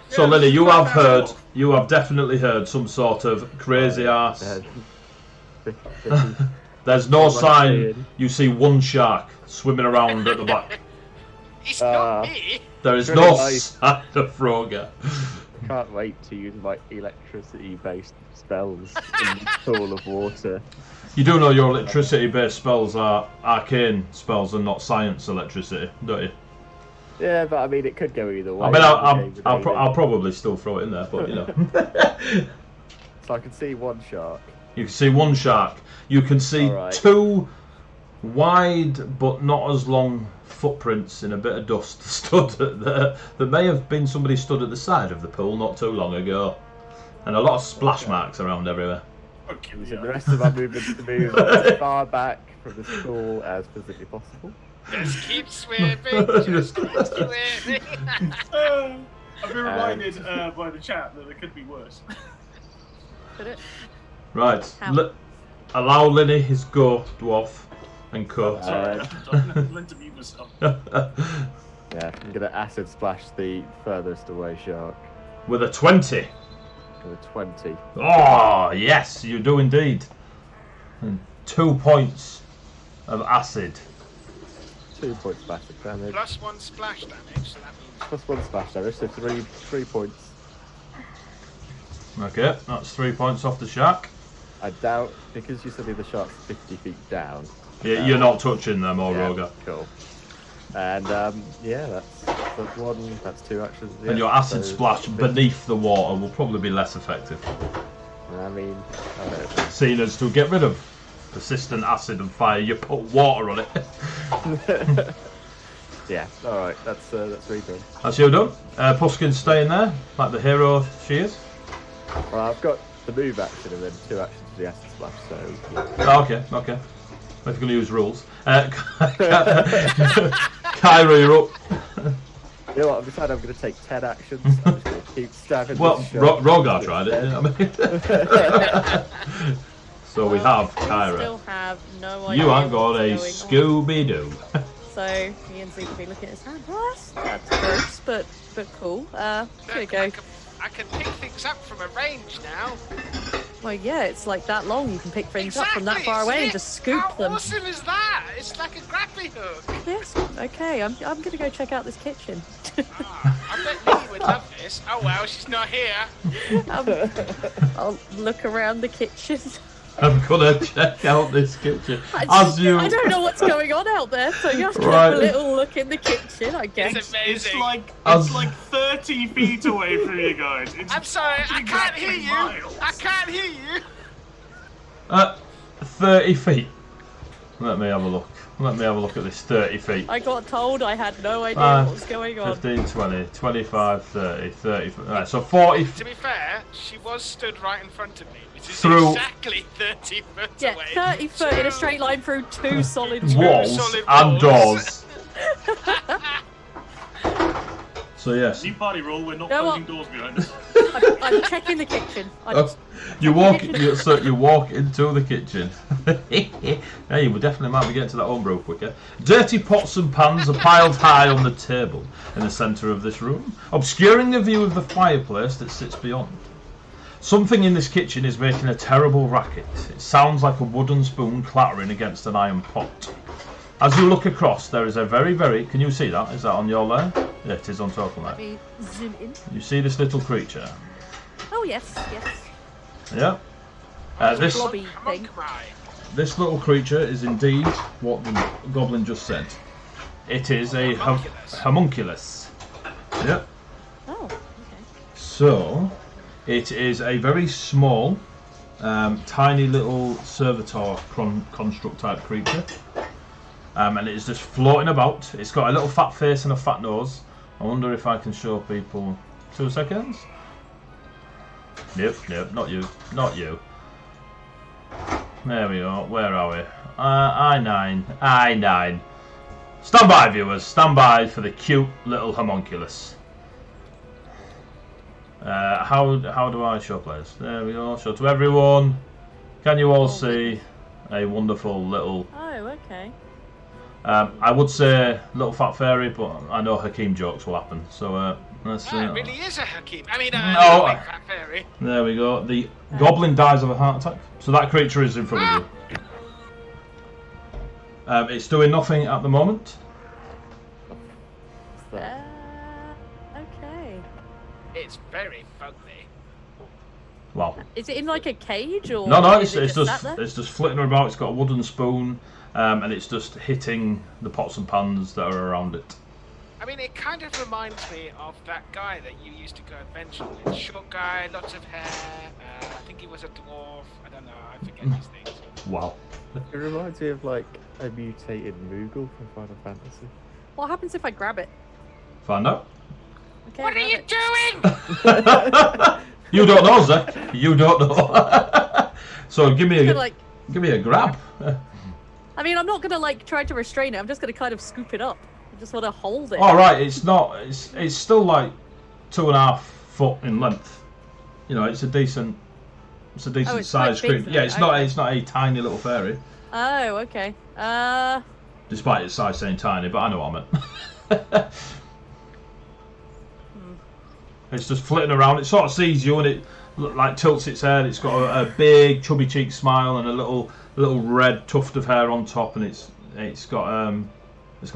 [SPEAKER 1] So Lily, you have definitely heard some sort of crazy ass. There's no sign. You see one shark swimming around at the back.
[SPEAKER 2] It's not me.
[SPEAKER 1] There is
[SPEAKER 5] Really
[SPEAKER 1] no
[SPEAKER 5] nice.
[SPEAKER 1] sign of Froger.
[SPEAKER 5] Can't wait to use my electricity-based spells in the pool of water.
[SPEAKER 1] You do know your electricity-based spells are arcane spells and not science electricity, don't you?
[SPEAKER 5] Yeah, but I mean, it could go either way.
[SPEAKER 1] I mean, I'll probably still throw it in there, but you know.
[SPEAKER 5] So I can see one shark.
[SPEAKER 1] You can see one shark. You can see
[SPEAKER 5] Alright.
[SPEAKER 1] 2 wide but not as long footprints in a bit of dust stood at there may have been somebody stood at the side of the pool not too long ago, and a lot of splash marks around everywhere.
[SPEAKER 3] Okay,
[SPEAKER 5] So
[SPEAKER 3] yeah.
[SPEAKER 5] the rest of my movement is to move as far back from the pool as physically possible.
[SPEAKER 2] Just keep swimming. Just keep swimming.
[SPEAKER 3] I've been reminded by the chat that it could be worse.
[SPEAKER 4] Could it?
[SPEAKER 1] Right.
[SPEAKER 4] How?
[SPEAKER 1] Allow Linny his go, dwarf, and co.
[SPEAKER 3] Sorry, I've learned to mute myself.
[SPEAKER 5] Yeah, I'm gonna acid splash the furthest away shark
[SPEAKER 1] With a 20.
[SPEAKER 5] with a 20.
[SPEAKER 1] Oh, yes, you do indeed. And 2 points of acid.
[SPEAKER 5] 2 points of acid damage.
[SPEAKER 2] +1 splash damage, so that means
[SPEAKER 5] Plus 1 splash damage, so three points.
[SPEAKER 1] Okay, that's 3 points off the shark.
[SPEAKER 5] I doubt, because you said the shark's 50 feet down.
[SPEAKER 1] Yeah, you're not touching them, or Roger.
[SPEAKER 5] Cool. And yeah, that's one. That's 2 actions. Yeah,
[SPEAKER 1] And your acid
[SPEAKER 5] so
[SPEAKER 1] splash beneath the water will probably be less effective.
[SPEAKER 5] I mean, I don't know.
[SPEAKER 1] Seen as to get rid of persistent acid and fire, you put water on it.
[SPEAKER 5] Yeah, alright, that's 3 done.
[SPEAKER 1] That's you done. Puskins staying there, like the hero she is.
[SPEAKER 5] Well, I've got the move action and then 2 actions for the acid splash, so. Yeah.
[SPEAKER 1] Oh, okay. If you're going to use rules. Kyra, you're up.
[SPEAKER 5] You know what, I've decided I'm going to take 10 actions. I'm just going to keep stabbing.
[SPEAKER 1] Well, Rogar tried it, you know what I mean? So we have
[SPEAKER 4] I
[SPEAKER 1] Kyra.
[SPEAKER 4] still have no idea.
[SPEAKER 1] You ain't got a
[SPEAKER 4] what's going on.
[SPEAKER 1] Scooby-Doo.
[SPEAKER 4] So me and Zeke will be looking at his hand. Well, that's gross, but cool. Here we go.
[SPEAKER 2] I can pick things up from a range now.
[SPEAKER 4] Well, yeah, it's like that long. You can pick things up from that
[SPEAKER 2] Exactly,
[SPEAKER 4] far away
[SPEAKER 2] see
[SPEAKER 4] and
[SPEAKER 2] it?
[SPEAKER 4] just scoop
[SPEAKER 2] How
[SPEAKER 4] them.
[SPEAKER 2] awesome is that? It's like a grappling hook.
[SPEAKER 4] Yes. Okay. I'm gonna go check out this kitchen.
[SPEAKER 2] I bet Lee would love this. Oh well, she's not here.
[SPEAKER 4] I'll look around the kitchen.
[SPEAKER 1] I'm gonna check out this kitchen.
[SPEAKER 4] I don't know what's going on out there, so you have to have a little look in the kitchen, I guess.
[SPEAKER 2] It's amazing.
[SPEAKER 3] It's like 30 feet away from you guys. It's
[SPEAKER 2] I'm sorry, I can't hear
[SPEAKER 3] exactly
[SPEAKER 2] you.
[SPEAKER 3] miles.
[SPEAKER 2] I can't hear you.
[SPEAKER 1] 30 feet. Let me have a look. Let me have a look at this 30 feet.
[SPEAKER 4] I got told I had no idea what was going on.
[SPEAKER 1] 15, 20, 25, 30, 30. Right, so 40.
[SPEAKER 2] To be fair, she was stood right in front of me, which is
[SPEAKER 1] Through-
[SPEAKER 2] exactly 30 foot
[SPEAKER 4] Yeah,
[SPEAKER 2] away.
[SPEAKER 4] 30 foot in a straight line through 2 solid
[SPEAKER 1] Walls
[SPEAKER 2] solid
[SPEAKER 1] and
[SPEAKER 2] walls.
[SPEAKER 1] doors. So yes,
[SPEAKER 3] New party rule, we're not
[SPEAKER 4] No,
[SPEAKER 3] closing doors behind us.
[SPEAKER 4] I'm checking the kitchen.
[SPEAKER 1] you walk into the kitchen. Hey, we definitely might be getting to that homebrew quicker. Dirty pots and pans are piled high on the table in the centre of this room, obscuring the view of the fireplace that sits beyond. Something in this kitchen is making a terrible racket. It sounds like a wooden spoon clattering against an iron pot. As you look across, there is a very, very... Can you see that? Is that on your layer? Yeah, it is on total
[SPEAKER 4] Let
[SPEAKER 1] layer.
[SPEAKER 4] me zoom in.
[SPEAKER 1] You see this little creature?
[SPEAKER 4] Oh, yes.
[SPEAKER 1] Yeah. This
[SPEAKER 4] Blobby thing.
[SPEAKER 1] This little creature is indeed what the goblin just said. It is a homunculus. Yep.
[SPEAKER 4] Oh, okay.
[SPEAKER 1] So, it is a very small, tiny little servitor construct type creature. And it is just floating about. It's got a little fat face and a fat nose. I wonder if I can show people. 2 seconds? Nope, not you. There we go. Where are we? I9. Stand by, viewers. Stand by for the cute little homunculus. How do I show players? There we go. Show to everyone. Can you all see a wonderful little...
[SPEAKER 4] Oh, okay.
[SPEAKER 1] I would say little fat fairy, but I know Hakeem jokes will happen. So let's see.
[SPEAKER 2] It really is a Hakeem. I mean,
[SPEAKER 1] No.
[SPEAKER 2] big fat fairy.
[SPEAKER 1] There we go. The goblin dies of a heart attack. So that creature is in front of you. It's doing nothing at the moment.
[SPEAKER 4] Okay.
[SPEAKER 2] It's very fugly.
[SPEAKER 1] Wow.
[SPEAKER 4] Is it in like a cage or?
[SPEAKER 1] No,
[SPEAKER 4] is it
[SPEAKER 1] it's
[SPEAKER 4] sat there?
[SPEAKER 1] just flitting about. It's got a wooden spoon, and it's just hitting the pots and pans that are around it.
[SPEAKER 2] I mean, it kind of reminds me of that guy that you used to go adventure with. Short guy, lots of hair. I think he was a dwarf. I don't know. I forget these things.
[SPEAKER 1] Wow.
[SPEAKER 5] It reminds me of like a mutated Moogle from Final Fantasy.
[SPEAKER 4] What happens if I grab it?
[SPEAKER 1] Find out.
[SPEAKER 4] Okay,
[SPEAKER 2] What are
[SPEAKER 4] grab
[SPEAKER 2] you
[SPEAKER 4] it.
[SPEAKER 2] doing?
[SPEAKER 1] You don't know, Zach. You don't know. So give me a grab.
[SPEAKER 4] I mean, I'm not gonna like try to restrain it. I'm just gonna kind of scoop it up. I just want to hold it.
[SPEAKER 1] All right, it's not. It's still like 2.5 foot in length. You know, it's a decent
[SPEAKER 4] it's
[SPEAKER 1] sized
[SPEAKER 4] quite big
[SPEAKER 1] creature.
[SPEAKER 4] for
[SPEAKER 1] Yeah,
[SPEAKER 4] that,
[SPEAKER 1] it's not.
[SPEAKER 4] okay.
[SPEAKER 1] It's not a tiny little fairy.
[SPEAKER 4] Oh, okay.
[SPEAKER 1] Despite its size saying tiny, but I know what I meant. It's just flitting around. It sort of sees you and it like tilts its head. It's got a big chubby cheek smile and a little red tuft of hair on top, and it's got a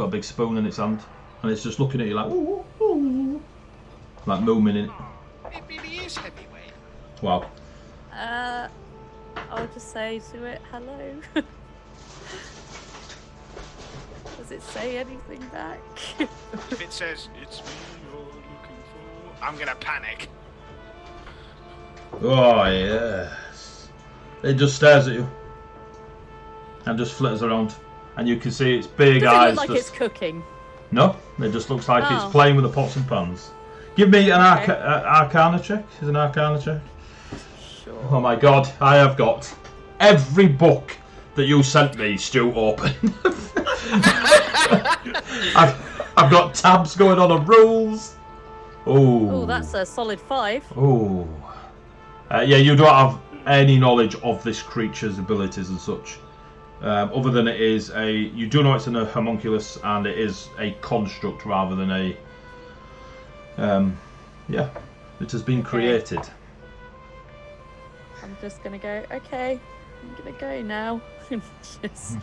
[SPEAKER 1] big spoon in its hand, and it's just looking at you like ooh, ooh, like mooming in it.
[SPEAKER 2] It really is heavyweight.
[SPEAKER 1] Wow.
[SPEAKER 4] I'll just say to it, hello. Does it say anything back?
[SPEAKER 2] If it says, it's me you're looking for, I'm gonna panic.
[SPEAKER 1] Oh, yes. It just stares at you. And just flitters around. And you can see its big
[SPEAKER 4] Does
[SPEAKER 1] eyes.
[SPEAKER 4] it look like
[SPEAKER 1] just...
[SPEAKER 4] it's cooking?
[SPEAKER 1] No, it just looks like it's
[SPEAKER 4] Oh.
[SPEAKER 1] playing with the pots and pans. Give me an
[SPEAKER 4] Okay.
[SPEAKER 1] Arcana check. Is an Arcana check?
[SPEAKER 4] Sure.
[SPEAKER 1] Oh my god, I have got every book that you sent me, Stu, open. I've got tabs going on of rules.
[SPEAKER 4] Oh, that's a solid 5.
[SPEAKER 1] Oh. Yeah, you don't have any knowledge of this creature's abilities and such. Other than it is a... You do know it's a homunculus and it is a construct rather than a... yeah, it has been created.
[SPEAKER 4] I'm just gonna go, okay, I'm gonna go now. Just...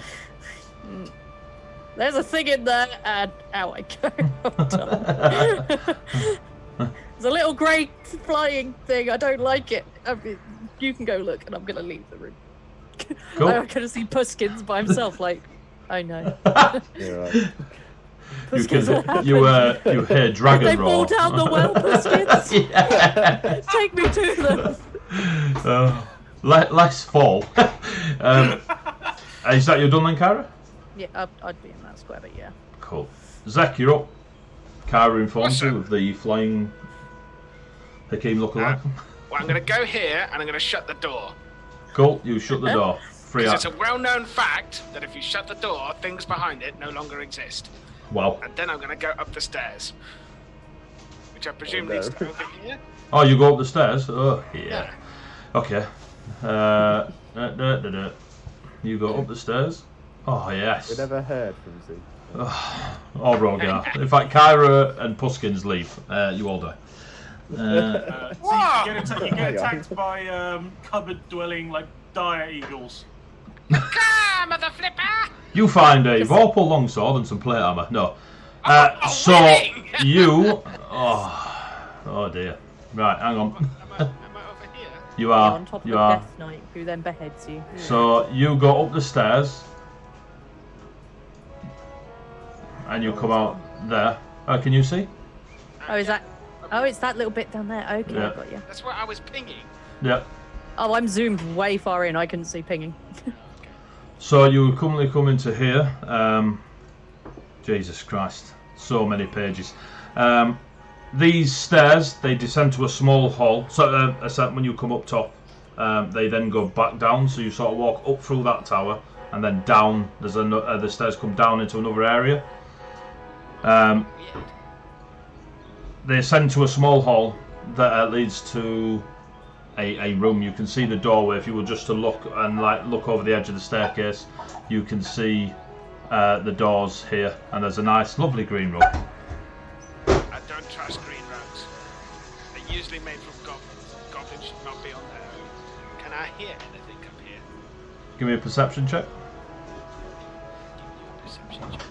[SPEAKER 4] There's a thing in there, and out I go. I'm done. There's a little grey flying thing, I don't like it. I mean, you can go look, and I'm gonna leave the room.
[SPEAKER 1] Cool.
[SPEAKER 4] I'm gonna see Pusskins by himself, like, I know.
[SPEAKER 5] You're right.
[SPEAKER 4] Pusskins, what happened?
[SPEAKER 1] You hear dragon
[SPEAKER 4] They
[SPEAKER 1] roar.
[SPEAKER 4] fall down the well, Pusskins.
[SPEAKER 1] Yeah.
[SPEAKER 4] Take me to them.
[SPEAKER 1] Let's fall. Is that your done then, Kyra?
[SPEAKER 4] Yeah, I'd be in that square, but yeah.
[SPEAKER 1] Cool. Zek, you're up. Kyra informs
[SPEAKER 2] What's
[SPEAKER 1] you
[SPEAKER 2] up?
[SPEAKER 1] of the flying Hakeem lookalike.
[SPEAKER 2] Well, I'm gonna go here and I'm gonna shut the door.
[SPEAKER 1] Cool, you shut the door. Free
[SPEAKER 2] Because
[SPEAKER 1] out.
[SPEAKER 2] it's a well-known fact that if you shut the door, things behind it no longer exist.
[SPEAKER 1] Wow.
[SPEAKER 2] And then I'm gonna go up the stairs. Which I presume
[SPEAKER 5] no.
[SPEAKER 2] leads to over here.
[SPEAKER 1] Oh, you go up the stairs? Oh, yeah.
[SPEAKER 2] Yeah.
[SPEAKER 1] Okay. You go up the stairs? Oh, yes.
[SPEAKER 5] We never heard from Z.
[SPEAKER 1] Oh, Rogar. In fact, Kyra and Pusskins leave. You all die.
[SPEAKER 3] So you get attacked by cupboard-dwelling, like, dire eagles.
[SPEAKER 2] Ah, mother flipper!
[SPEAKER 1] You find a Vorpal longsword and some plate armor. No. So
[SPEAKER 2] winning!
[SPEAKER 1] you. Oh dear. Right, hang on.
[SPEAKER 2] Am I over here?
[SPEAKER 1] You
[SPEAKER 4] You're
[SPEAKER 1] are.
[SPEAKER 4] on top of
[SPEAKER 1] You
[SPEAKER 4] a
[SPEAKER 1] are.
[SPEAKER 4] Death Knight, who then beheads you.
[SPEAKER 1] So you go up the stairs, and you come out there. Can you see?
[SPEAKER 4] Oh, is that? Oh, it's that little bit down there. Okay,
[SPEAKER 1] Yeah.
[SPEAKER 4] I got you.
[SPEAKER 2] That's what I was pinging.
[SPEAKER 1] Yeah.
[SPEAKER 4] Oh, I'm zoomed way far in. I couldn't see pinging.
[SPEAKER 1] So you currently come into here. Jesus Christ, so many pages. These stairs, they descend to a small hall. So when you come up top, they then go back down. So you sort of walk up through that tower and then down. There's the stairs come down into another area.
[SPEAKER 2] Weird.
[SPEAKER 1] They ascend to a small hall that leads to a room. You can see the doorway. If you were just to look over the edge of the staircase, you can see the doors here, and there's a nice, lovely green rug.
[SPEAKER 2] I don't trust green rugs. They're usually made from goblins. Goblins should not be on their own. Can I hear anything up here?
[SPEAKER 1] Give me a perception check.
[SPEAKER 2] Perception check.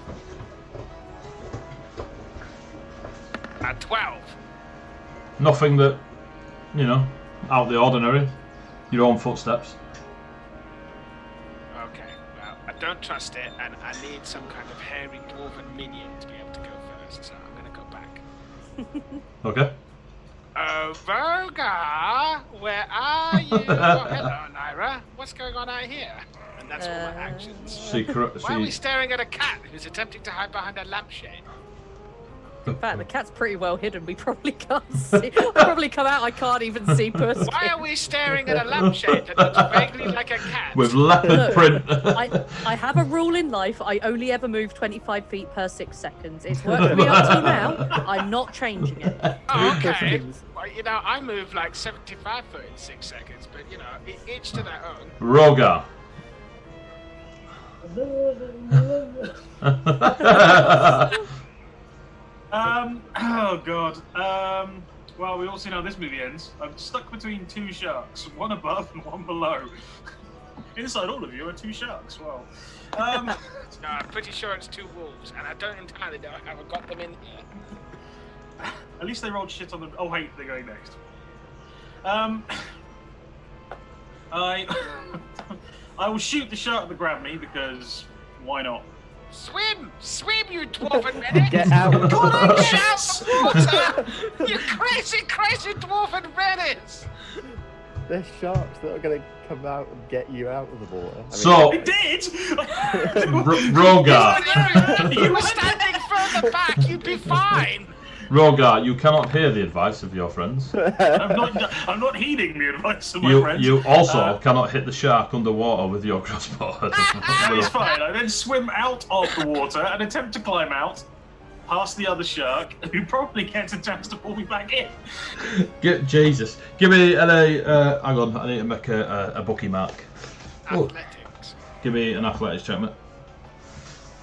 [SPEAKER 2] At 12.
[SPEAKER 1] Nothing that, out of the ordinary. Your own footsteps.
[SPEAKER 2] Okay, well, I don't trust it, and I need some kind of hairy dwarven minion to be able to go first, so I'm gonna go back.
[SPEAKER 1] Okay.
[SPEAKER 2] Oh, Voga! Where are you? Oh, hello, Naira. What's going on out here? And that's all my actions. Why are we staring at a cat who's attempting to hide behind a lampshade?
[SPEAKER 4] In fact, the cat's pretty well hidden. We probably can't see. I probably come out. I can't even see Puss.
[SPEAKER 2] Why are we staring at a lampshade that looks vaguely like a cat?
[SPEAKER 1] With leopard
[SPEAKER 4] Look,
[SPEAKER 1] print.
[SPEAKER 4] I have a rule in life. I only ever move 25 feet per 6 seconds. It's worked for me up till now. I'm not changing it.
[SPEAKER 2] Oh, okay. Well, I move like 75 foot in 6 seconds, but each to their own.
[SPEAKER 1] Rogar.
[SPEAKER 3] Oh god. Well, we all seen how this movie ends. I'm stuck between 2 sharks, one above and one below. Inside all of you are 2 sharks. Well,
[SPEAKER 2] No, I'm pretty sure it's 2 wolves, and I don't entirely know how I got them in here.
[SPEAKER 3] at least they rolled shit on them. Oh wait, they're going next. I will shoot the shark that grabbed me because why not?
[SPEAKER 2] Swim! Swim, you dwarven medic!
[SPEAKER 5] Get out of the
[SPEAKER 2] Come on,
[SPEAKER 5] water!
[SPEAKER 2] get out the water! You crazy, crazy dwarven medics!
[SPEAKER 5] There's sharks that are going to come out and get you out of the water.
[SPEAKER 1] So-
[SPEAKER 3] It did!
[SPEAKER 1] Rogar.
[SPEAKER 2] You were standing further back, you'd be fine!
[SPEAKER 1] Rogar, you cannot hear the advice of your friends.
[SPEAKER 3] I'm not heeding the advice of my friends.
[SPEAKER 1] You also cannot hit the shark underwater with your crossbow.
[SPEAKER 3] That is fine. I then swim out of the water and attempt to climb out past the other shark, who probably gets a chance to pull me back in.
[SPEAKER 1] Jesus. Give me hang on, I need to make a bookie mark. Oh.
[SPEAKER 2] Athletics.
[SPEAKER 1] Give me an athletics check, mate.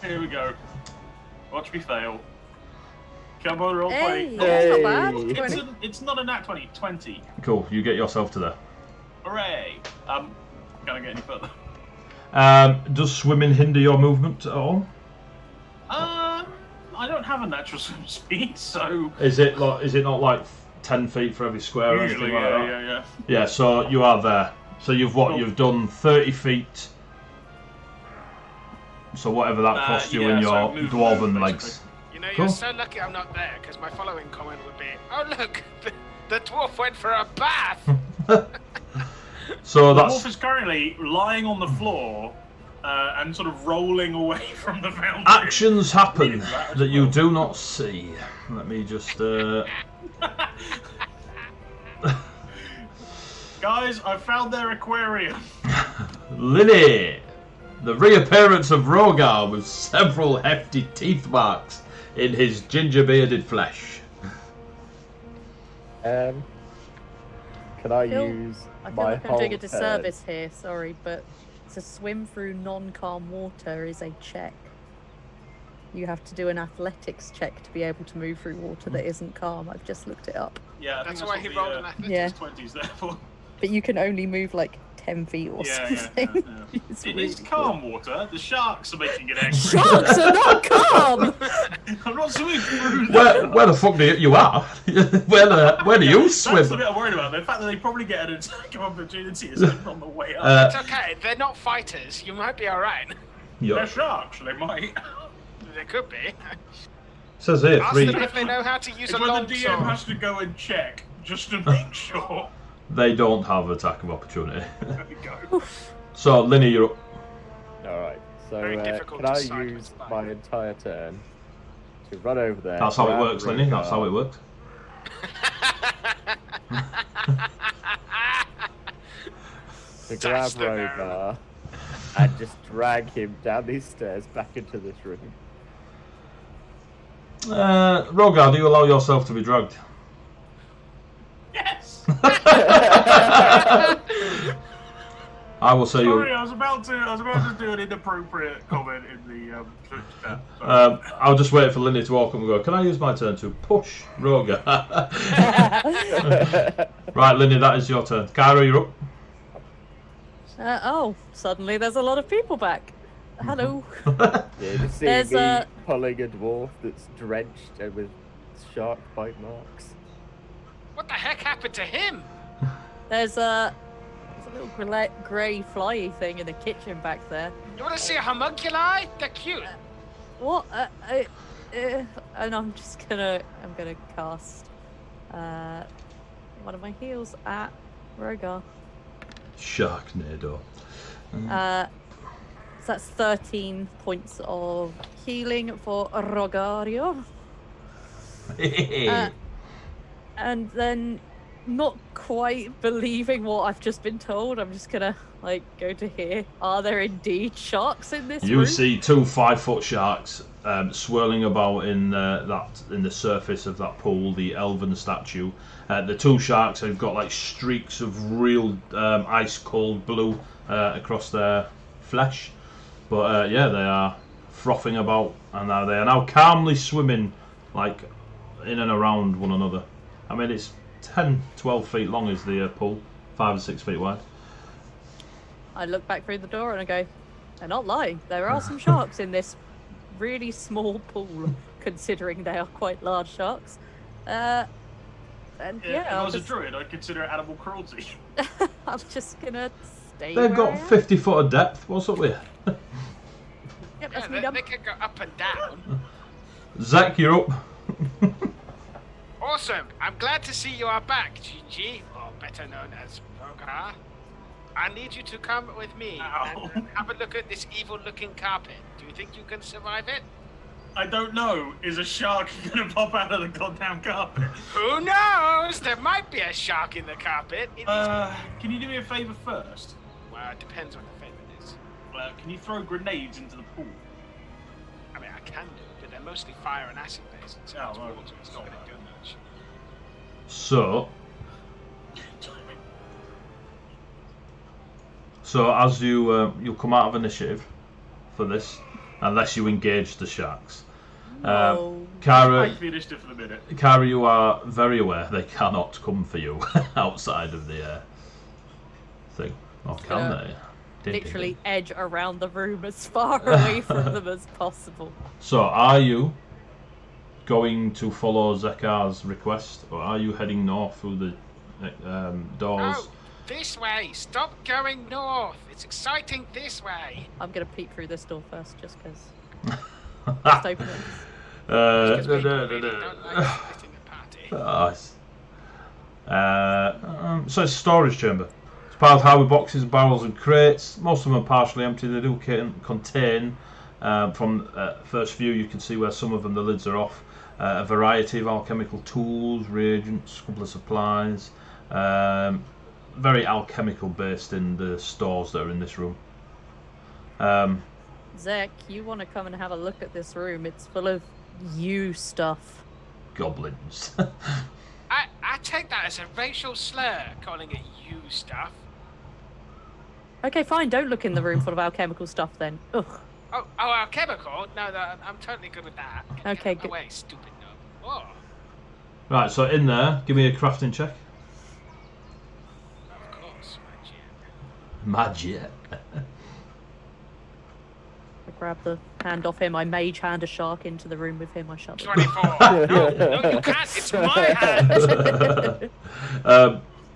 [SPEAKER 3] Here we go. Watch me fail. Come on, roll 20.
[SPEAKER 4] Hey, that's not bad.
[SPEAKER 5] Hey.
[SPEAKER 4] 20.
[SPEAKER 3] It's not a nat 20, 20.
[SPEAKER 1] Cool, you get yourself to there.
[SPEAKER 3] Hooray. Can I get any further?
[SPEAKER 1] Does swimming hinder your movement at all?
[SPEAKER 3] I don't have a natural swim speed, so...
[SPEAKER 1] Is it not like 10 feet for every square or
[SPEAKER 3] Usually,
[SPEAKER 1] anything like that?
[SPEAKER 3] yeah.
[SPEAKER 1] Yeah, so you are there. So you've done 30 feet. So whatever that cost you in your dwarven legs.
[SPEAKER 2] You know,
[SPEAKER 1] Cool.
[SPEAKER 2] you're so lucky I'm not there, because my following comment would be, oh look, the dwarf went for a bath!
[SPEAKER 1] So
[SPEAKER 3] The
[SPEAKER 1] that's
[SPEAKER 3] dwarf is currently lying on the floor and sort of rolling away from the fountain.
[SPEAKER 1] actions happen
[SPEAKER 3] Needed that as
[SPEAKER 1] that you
[SPEAKER 3] well.
[SPEAKER 1] do not see. Let me just
[SPEAKER 3] Guys, I found their aquarium.
[SPEAKER 1] Linny! The reappearance of Rogar with several hefty teeth marks in his ginger-bearded flesh.
[SPEAKER 5] Can I
[SPEAKER 4] Phil,
[SPEAKER 5] use
[SPEAKER 4] I feel
[SPEAKER 5] my
[SPEAKER 4] like I'm
[SPEAKER 5] whole
[SPEAKER 4] doing a
[SPEAKER 5] turn?
[SPEAKER 4] disservice here, sorry, but to swim through non-calm water is a check. You have to do an athletics check to be able to move through water that isn't calm. I've just looked it up.
[SPEAKER 3] Yeah, I
[SPEAKER 2] That's
[SPEAKER 3] think
[SPEAKER 2] why he
[SPEAKER 3] what
[SPEAKER 2] rolled
[SPEAKER 3] the,
[SPEAKER 2] an athletics.
[SPEAKER 4] Yeah.
[SPEAKER 3] 20s there for.
[SPEAKER 4] But you can only move like 10 feet or something. It's
[SPEAKER 3] It
[SPEAKER 4] really
[SPEAKER 3] is calm water. The sharks are making it angry.
[SPEAKER 4] Sharks are not calm!
[SPEAKER 3] I'm not swimming through
[SPEAKER 1] Where the fuck do you are? where do you
[SPEAKER 3] That's the
[SPEAKER 1] swim?
[SPEAKER 3] bit I'm worried about. The fact that they probably get an attack of opportunity is on the way up.
[SPEAKER 2] It's okay, they're not fighters, you might be alright.
[SPEAKER 1] Yeah.
[SPEAKER 3] They're sharks, they might.
[SPEAKER 2] They could be.
[SPEAKER 1] Says here
[SPEAKER 2] Ask
[SPEAKER 1] 3.
[SPEAKER 2] them if they know how to use
[SPEAKER 3] It's
[SPEAKER 2] a
[SPEAKER 3] when
[SPEAKER 2] long
[SPEAKER 3] the DM
[SPEAKER 2] sword.
[SPEAKER 3] has to go and check just to make sure.
[SPEAKER 1] They don't have attack of opportunity.
[SPEAKER 3] There we go.
[SPEAKER 1] So Linny, you're up.
[SPEAKER 5] Alright, so
[SPEAKER 2] Very difficult
[SPEAKER 5] can
[SPEAKER 2] to
[SPEAKER 5] I
[SPEAKER 2] decide
[SPEAKER 5] use
[SPEAKER 2] what's
[SPEAKER 5] my
[SPEAKER 2] fine.
[SPEAKER 5] entire turn to run over there?
[SPEAKER 1] That's how it
[SPEAKER 5] grab
[SPEAKER 1] works, Linny. That's how it
[SPEAKER 5] Rogar,
[SPEAKER 1] works.
[SPEAKER 5] to grab
[SPEAKER 2] That's the
[SPEAKER 5] Rogar and just drag him down these stairs back into this room.
[SPEAKER 1] Rogar, do you allow yourself to be dragged?
[SPEAKER 3] Yes!
[SPEAKER 1] I will say
[SPEAKER 3] Sorry,
[SPEAKER 1] you.
[SPEAKER 3] I was about to do an inappropriate comment in the chat.
[SPEAKER 1] I'll just wait for Linny to walk up and go, can I use my turn to push Rogar? Right, Linny, that is your turn. Kyra, you're up.
[SPEAKER 4] Oh, suddenly there's a lot of people back. Hello.
[SPEAKER 5] Yeah, you see
[SPEAKER 4] There's
[SPEAKER 5] me
[SPEAKER 4] a-
[SPEAKER 5] pulling a dwarf that's drenched and with shark bite marks.
[SPEAKER 2] What the heck happened to him?
[SPEAKER 4] There's a little grey flyy thing in the kitchen back there.
[SPEAKER 2] You want to see a homunculi? They're cute.
[SPEAKER 4] What? And I'm gonna cast one of my heals at Rogar.
[SPEAKER 1] Sharknado.
[SPEAKER 4] So that's 13 points of healing for Rogario. And then, not quite believing what I've just been told, I'm just gonna go to here. Are there indeed sharks in this
[SPEAKER 1] You
[SPEAKER 4] room?
[SPEAKER 1] see 2 5-foot sharks swirling about in the surface of that pool, the elven statue. The 2 sharks have got like streaks of real ice cold blue across their flesh, but yeah, they are frothing about, and they are now calmly swimming like in and around one another. I mean, it's 10-12 feet long is the pool, 5 or 6 feet wide.
[SPEAKER 4] I look back through the door and I go, they're not lying. There are some sharks in this really small pool, considering they are quite large sharks. And
[SPEAKER 3] If I
[SPEAKER 4] yeah,
[SPEAKER 3] was a druid, I'd consider it animal cruelty.
[SPEAKER 4] I'm just gonna stay
[SPEAKER 1] They've
[SPEAKER 4] where I
[SPEAKER 1] got
[SPEAKER 4] am.
[SPEAKER 1] 50 foot of depth. What's up with you?
[SPEAKER 4] Yep,
[SPEAKER 2] Yeah,
[SPEAKER 4] that's me done.
[SPEAKER 2] they can go up and down.
[SPEAKER 1] Zach, you're up.
[SPEAKER 2] Awesome. I'm glad to see you are back, Gigi, or better known as Rogar. I need you to come with me
[SPEAKER 3] Ow.
[SPEAKER 2] and have a look at this evil-looking carpet. Do you think you can survive it?
[SPEAKER 3] I don't know. Is a shark gonna pop out of the goddamn carpet?
[SPEAKER 2] Who knows? There might be a shark in the carpet. It is...
[SPEAKER 3] Can you do me a favour first?
[SPEAKER 2] Well, it depends what the favour is.
[SPEAKER 3] Can you throw grenades into the pool?
[SPEAKER 2] I mean, I can do, but they're mostly fire and acid based. So
[SPEAKER 3] Oh,
[SPEAKER 2] it's
[SPEAKER 3] well,
[SPEAKER 2] water. It's not going to do much.
[SPEAKER 1] So as you'll come out of initiative for this, unless you engage the sharks.
[SPEAKER 4] No.
[SPEAKER 1] Kara,
[SPEAKER 3] Take the initiative for the minute.
[SPEAKER 1] Kara, you are very aware they cannot come for you outside of the thing. Or can
[SPEAKER 4] Yeah.
[SPEAKER 1] they? Ding, ding,
[SPEAKER 4] Literally
[SPEAKER 1] ding.
[SPEAKER 4] edge around the room as far away from them as possible.
[SPEAKER 1] So are you going to follow Zekar's request, or are you heading north through the doors?
[SPEAKER 2] Oh, this way. Stop going north. It's exciting this way.
[SPEAKER 4] I'm gonna peek through this door first, just because.
[SPEAKER 1] Oh.
[SPEAKER 4] Just open it.
[SPEAKER 2] Because people really don't like splitting the party.
[SPEAKER 1] So it's a storage chamber. It's piled high with boxes, barrels and crates. Most of them are partially empty. They do contain, from first view you can see where some of them the lids are off, a variety of alchemical tools, reagents, a couple of supplies. Very alchemical based in the stores that are in this room.
[SPEAKER 4] Zek, you want to come and have a look at this room? It's full of you stuff.
[SPEAKER 1] Goblins.
[SPEAKER 2] I take that as a racial slur, calling it you stuff.
[SPEAKER 4] Okay, fine. Don't look in the room full of alchemical stuff then. Ugh.
[SPEAKER 2] Oh, alchemical? No, I'm totally good with that.
[SPEAKER 4] Okay,
[SPEAKER 2] Get
[SPEAKER 4] good.
[SPEAKER 2] away, stupid knob. Oh,
[SPEAKER 1] Right, so in there, give me a crafting check.
[SPEAKER 2] of course, my GM.
[SPEAKER 1] Magic.
[SPEAKER 4] I grab the hand off him. I mage hand a shark into the room with him. I shut the
[SPEAKER 2] 24. No, you can't. It's my hand.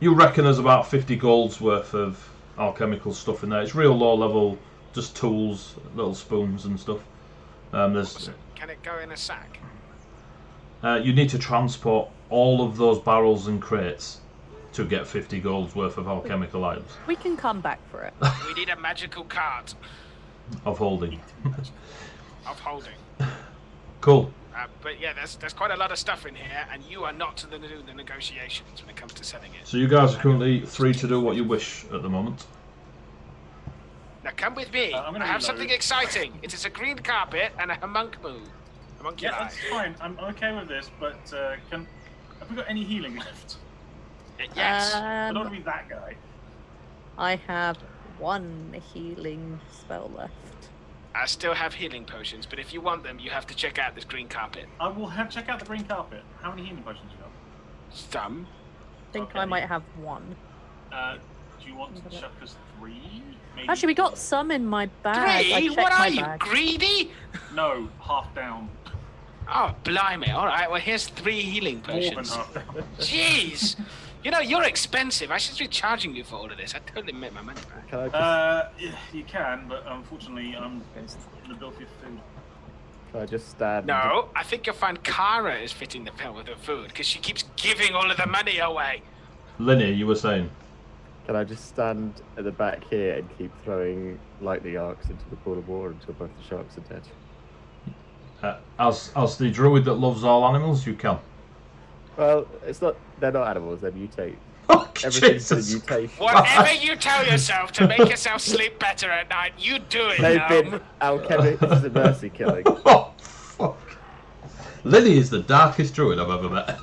[SPEAKER 1] You reckon there's about 50 gold's worth of alchemical stuff in there. It's real low level, just tools, little spoons and stuff. There's
[SPEAKER 2] Can it go in a sack?
[SPEAKER 1] you need to transport all of those barrels and crates to get 50 gold's worth of alchemical items
[SPEAKER 4] We can come back for it.
[SPEAKER 2] We need a magical cart
[SPEAKER 1] of holding.
[SPEAKER 2] of holding.
[SPEAKER 1] Cool.
[SPEAKER 2] But yeah, there's quite a lot of stuff in here, and you are not to do the negotiations when it comes to selling it.
[SPEAKER 1] So you guys are currently free to do what you wish at the moment.
[SPEAKER 2] Now come with me.
[SPEAKER 3] I'm gonna
[SPEAKER 2] I have
[SPEAKER 3] reload.
[SPEAKER 2] something exciting. It is a green carpet and a homuncule.
[SPEAKER 3] Yeah, that's fine. I'm okay with this, but have we got any healing left?
[SPEAKER 2] Yes.
[SPEAKER 3] I don't want to be that guy.
[SPEAKER 4] I have one healing spell left.
[SPEAKER 2] I still have healing potions, but if you want them, you have to check out this green carpet.
[SPEAKER 3] I will check out the green carpet. How many healing potions you got?
[SPEAKER 2] Some.
[SPEAKER 4] I think I
[SPEAKER 3] Okay.
[SPEAKER 4] might have one.
[SPEAKER 3] Do you want to chuck us 3? Maybe
[SPEAKER 4] Actually, we got
[SPEAKER 3] 4?
[SPEAKER 4] some in my bag. I
[SPEAKER 2] Three?
[SPEAKER 4] checked
[SPEAKER 2] What
[SPEAKER 4] my
[SPEAKER 2] are you,
[SPEAKER 4] bag.
[SPEAKER 2] greedy?
[SPEAKER 3] No, half down.
[SPEAKER 2] Oh, blimey. All right, well, here's 3 healing
[SPEAKER 3] More than
[SPEAKER 2] potions.
[SPEAKER 3] half down.
[SPEAKER 2] Jeez. You know, you're expensive. I should be charging you for all of this. I totally make my money back.
[SPEAKER 5] Can I just,
[SPEAKER 3] Yeah, you can, but unfortunately, I'm in the bill for your food.
[SPEAKER 5] can I just stand?
[SPEAKER 2] No, I think you'll find Kara is fitting the bill with her food, because she keeps giving all of the money away.
[SPEAKER 1] Linny, you were saying?
[SPEAKER 5] Can I just stand at the back here and keep throwing lightning arcs into the pool of water until both the sharks are dead?
[SPEAKER 1] As the druid that loves all animals, you can.
[SPEAKER 5] Well, it's not. They're not animals. They mutate.
[SPEAKER 1] Oh,
[SPEAKER 5] Everything's
[SPEAKER 1] Jesus.
[SPEAKER 5] a mutation.
[SPEAKER 2] Whatever you tell yourself to make yourself sleep better at night, you do it,
[SPEAKER 5] They've
[SPEAKER 2] Gnome.
[SPEAKER 5] been alchemic. This is a mercy killing.
[SPEAKER 1] Oh, fuck. Linny is the darkest druid I've ever met.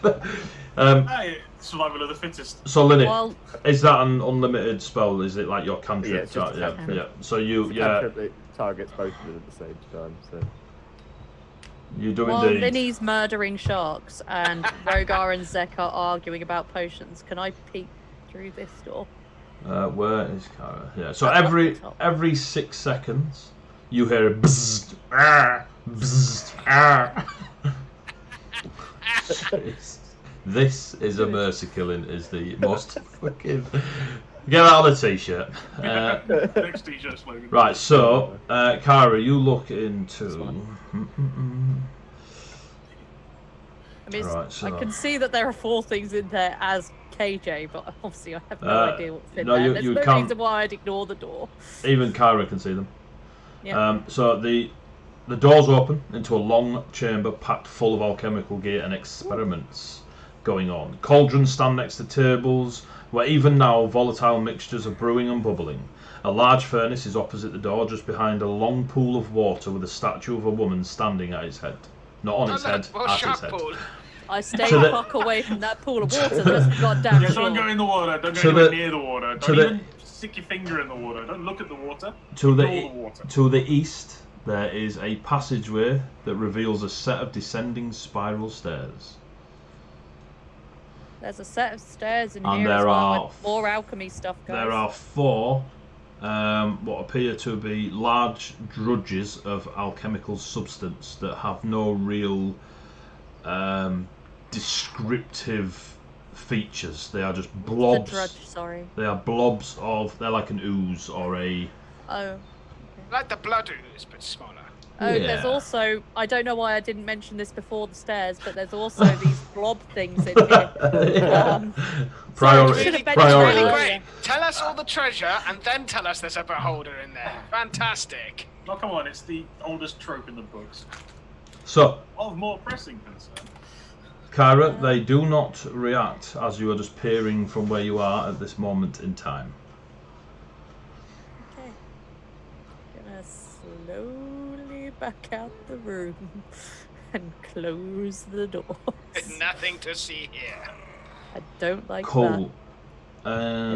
[SPEAKER 3] Hey, survival of the fittest.
[SPEAKER 1] So, Linny,
[SPEAKER 4] Well,
[SPEAKER 1] is that an unlimited spell? Is it like your cantrip?
[SPEAKER 5] Yeah, it's just a
[SPEAKER 1] yeah,
[SPEAKER 5] cantrip.
[SPEAKER 1] yeah. So you,
[SPEAKER 5] It targets both of them at the same time. So
[SPEAKER 1] you do
[SPEAKER 4] while
[SPEAKER 1] indeed.
[SPEAKER 4] Vinny's murdering sharks and Rogar and Zek are arguing about potions, can I peek through this door?
[SPEAKER 1] Where is Kara? Yeah. So
[SPEAKER 4] Up at
[SPEAKER 1] every
[SPEAKER 4] the top.
[SPEAKER 1] 6 seconds, you hear a bzzzt, ah, bzzzt, ah. Jeez. This is a mercy killing. Is the most fucking Get out of the t-shirt.
[SPEAKER 3] Next t-shirt slogan.
[SPEAKER 1] Right, so, Kyra, you look into...
[SPEAKER 4] I mean,
[SPEAKER 1] Right, so-
[SPEAKER 4] I can see that there are 4 things in there as KJ, but obviously I have no idea what's in there. There's no
[SPEAKER 1] can't-
[SPEAKER 4] reason why I'd ignore the door.
[SPEAKER 1] Even Kyra can see them.
[SPEAKER 4] Yeah.
[SPEAKER 1] So the doors open into a long chamber packed full of alchemical gear and experiments going on. Cauldrons stand next to tables, where even now volatile mixtures are brewing and bubbling. A large furnace is opposite the door, just behind a long pool of water with a statue of a woman standing at its head. Not on its head, at its head.
[SPEAKER 4] I stay
[SPEAKER 1] To
[SPEAKER 4] the
[SPEAKER 1] the-
[SPEAKER 4] fuck away from that pool of water. That's goddamn
[SPEAKER 3] Yeah,
[SPEAKER 4] sure.
[SPEAKER 3] don't go in the water. Don't
[SPEAKER 1] To
[SPEAKER 3] go anywhere
[SPEAKER 1] the-
[SPEAKER 3] near the water.
[SPEAKER 1] to
[SPEAKER 3] Don't
[SPEAKER 1] the-
[SPEAKER 3] even stick your finger in the water. Don't look at the water.
[SPEAKER 1] To
[SPEAKER 3] Ignore
[SPEAKER 1] the
[SPEAKER 3] the water.
[SPEAKER 1] to the east, there is a passageway that reveals a set of descending spiral stairs.
[SPEAKER 4] There's a set of stairs in
[SPEAKER 1] And
[SPEAKER 4] here
[SPEAKER 1] there
[SPEAKER 4] as well
[SPEAKER 1] are-
[SPEAKER 4] with more alchemy stuff, guys.
[SPEAKER 1] There are 4 what appear to be large drudges of alchemical substance that have no real descriptive features. They are just
[SPEAKER 4] The
[SPEAKER 1] blobs.
[SPEAKER 4] drudge, sorry.
[SPEAKER 1] They are blobs of. They're like an ooze or a.
[SPEAKER 4] Oh.
[SPEAKER 2] Like the blood ooze, but smaller.
[SPEAKER 4] Oh, there's
[SPEAKER 1] Yeah.
[SPEAKER 4] also, I don't know why I didn't mention this before the stairs, but there's also these blob things in here.
[SPEAKER 1] Priority.
[SPEAKER 4] should have mentioned
[SPEAKER 1] Priority.
[SPEAKER 2] Really
[SPEAKER 4] that.
[SPEAKER 2] great. Tell us all the treasure and then tell us there's a beholder in there. Fantastic.
[SPEAKER 3] Oh, come on. It's the oldest trope in the books.
[SPEAKER 1] So,
[SPEAKER 3] Of more pressing concern.
[SPEAKER 1] Kyra, they do not react as you are just peering from where you are at this moment in time.
[SPEAKER 4] Okay. Gonna slowly back out the room and close the door.
[SPEAKER 2] Nothing to see here.
[SPEAKER 4] I don't like that.
[SPEAKER 1] Cool.
[SPEAKER 4] They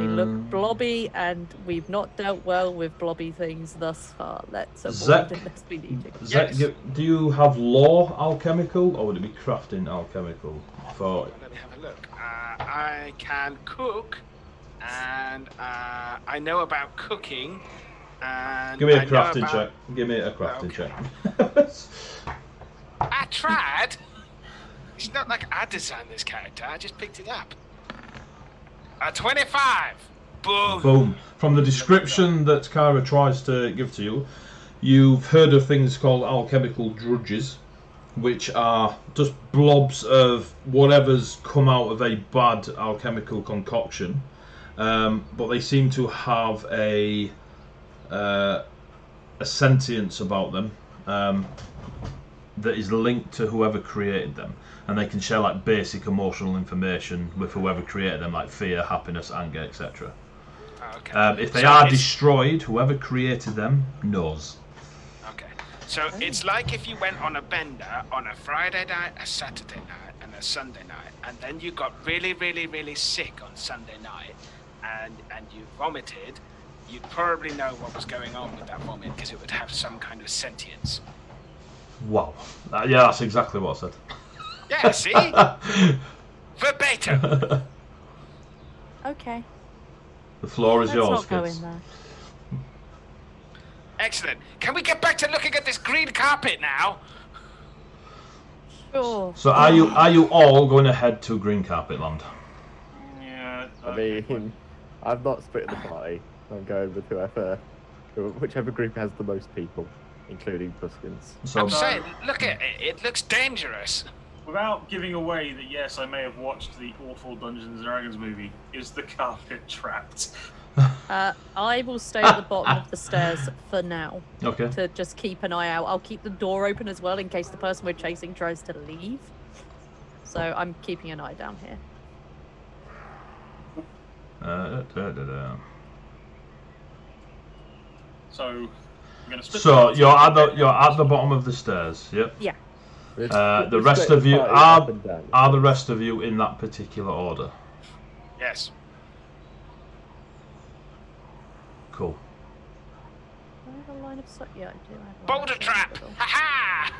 [SPEAKER 4] look blobby, and we've not dealt well with blobby things thus far. Let's avoid
[SPEAKER 1] Zach?
[SPEAKER 4] unless we need to.
[SPEAKER 1] Zach,
[SPEAKER 2] Yes.
[SPEAKER 1] do you have law alchemical, or would it be crafting alchemical? For
[SPEAKER 2] Let me have a look. I can cook, and I know about cooking. And
[SPEAKER 1] give me a
[SPEAKER 2] I know
[SPEAKER 1] crafting
[SPEAKER 2] about-
[SPEAKER 1] check. Give me a crafting
[SPEAKER 2] Okay.
[SPEAKER 1] check.
[SPEAKER 2] I tried. It's not like I designed this character. I just picked it up. 25. Boom.
[SPEAKER 1] Boom. From the description that Kyra tries to give to you, you've heard of things called alchemical drudges, which are just blobs of whatever's come out of a bad alchemical concoction, but they seem to have a sentience about them that is linked to whoever created them, and they can share like basic emotional information with whoever created them, like fear, happiness, anger, etc.
[SPEAKER 2] Okay.
[SPEAKER 1] If they
[SPEAKER 2] So
[SPEAKER 1] are
[SPEAKER 2] it's-
[SPEAKER 1] destroyed, whoever created them knows.
[SPEAKER 2] Okay. So it's like if you went on a bender on a Friday night, a Saturday night, and a Sunday night, and then you got really, really, really sick on Sunday night, and you vomited. You'd probably know what was going on with that vomit because it would have some kind of sentience.
[SPEAKER 1] Wow. Yeah, that's exactly what I said.
[SPEAKER 2] Yeah, see? Verbatim.
[SPEAKER 4] Okay.
[SPEAKER 1] The floor is
[SPEAKER 4] Let's
[SPEAKER 1] yours,
[SPEAKER 4] not go
[SPEAKER 1] kids.
[SPEAKER 4] in there.
[SPEAKER 2] Excellent. Can we get back to looking at this green carpet now?
[SPEAKER 4] Sure.
[SPEAKER 1] So are you all going to head to Green Carpet Land?
[SPEAKER 3] Yeah.
[SPEAKER 5] I mean, I've not split the party. I'm going with whichever group has the most people, including Pusskins.
[SPEAKER 1] So
[SPEAKER 2] I'm saying, look at it. It looks dangerous.
[SPEAKER 3] Without giving away that, yes, I may have watched the awful Dungeons and Dragons movie, is the carpet trapped?
[SPEAKER 4] I will stay at the bottom of the stairs for now
[SPEAKER 1] okay.
[SPEAKER 4] to just keep an eye out. I'll keep the door open as well in case the person we're chasing tries to leave. So I'm keeping an eye down here.
[SPEAKER 3] So, we're gonna split
[SPEAKER 1] So
[SPEAKER 3] the-
[SPEAKER 1] you're at the bottom of the stairs. Yep.
[SPEAKER 4] Yeah.
[SPEAKER 1] The rest of you are the rest of you in that particular order.
[SPEAKER 2] Yes.
[SPEAKER 1] Cool.
[SPEAKER 4] Do I have a line of sight? Yeah, I do. I have a line of
[SPEAKER 2] Boulder
[SPEAKER 4] sight.
[SPEAKER 2] trap. Ha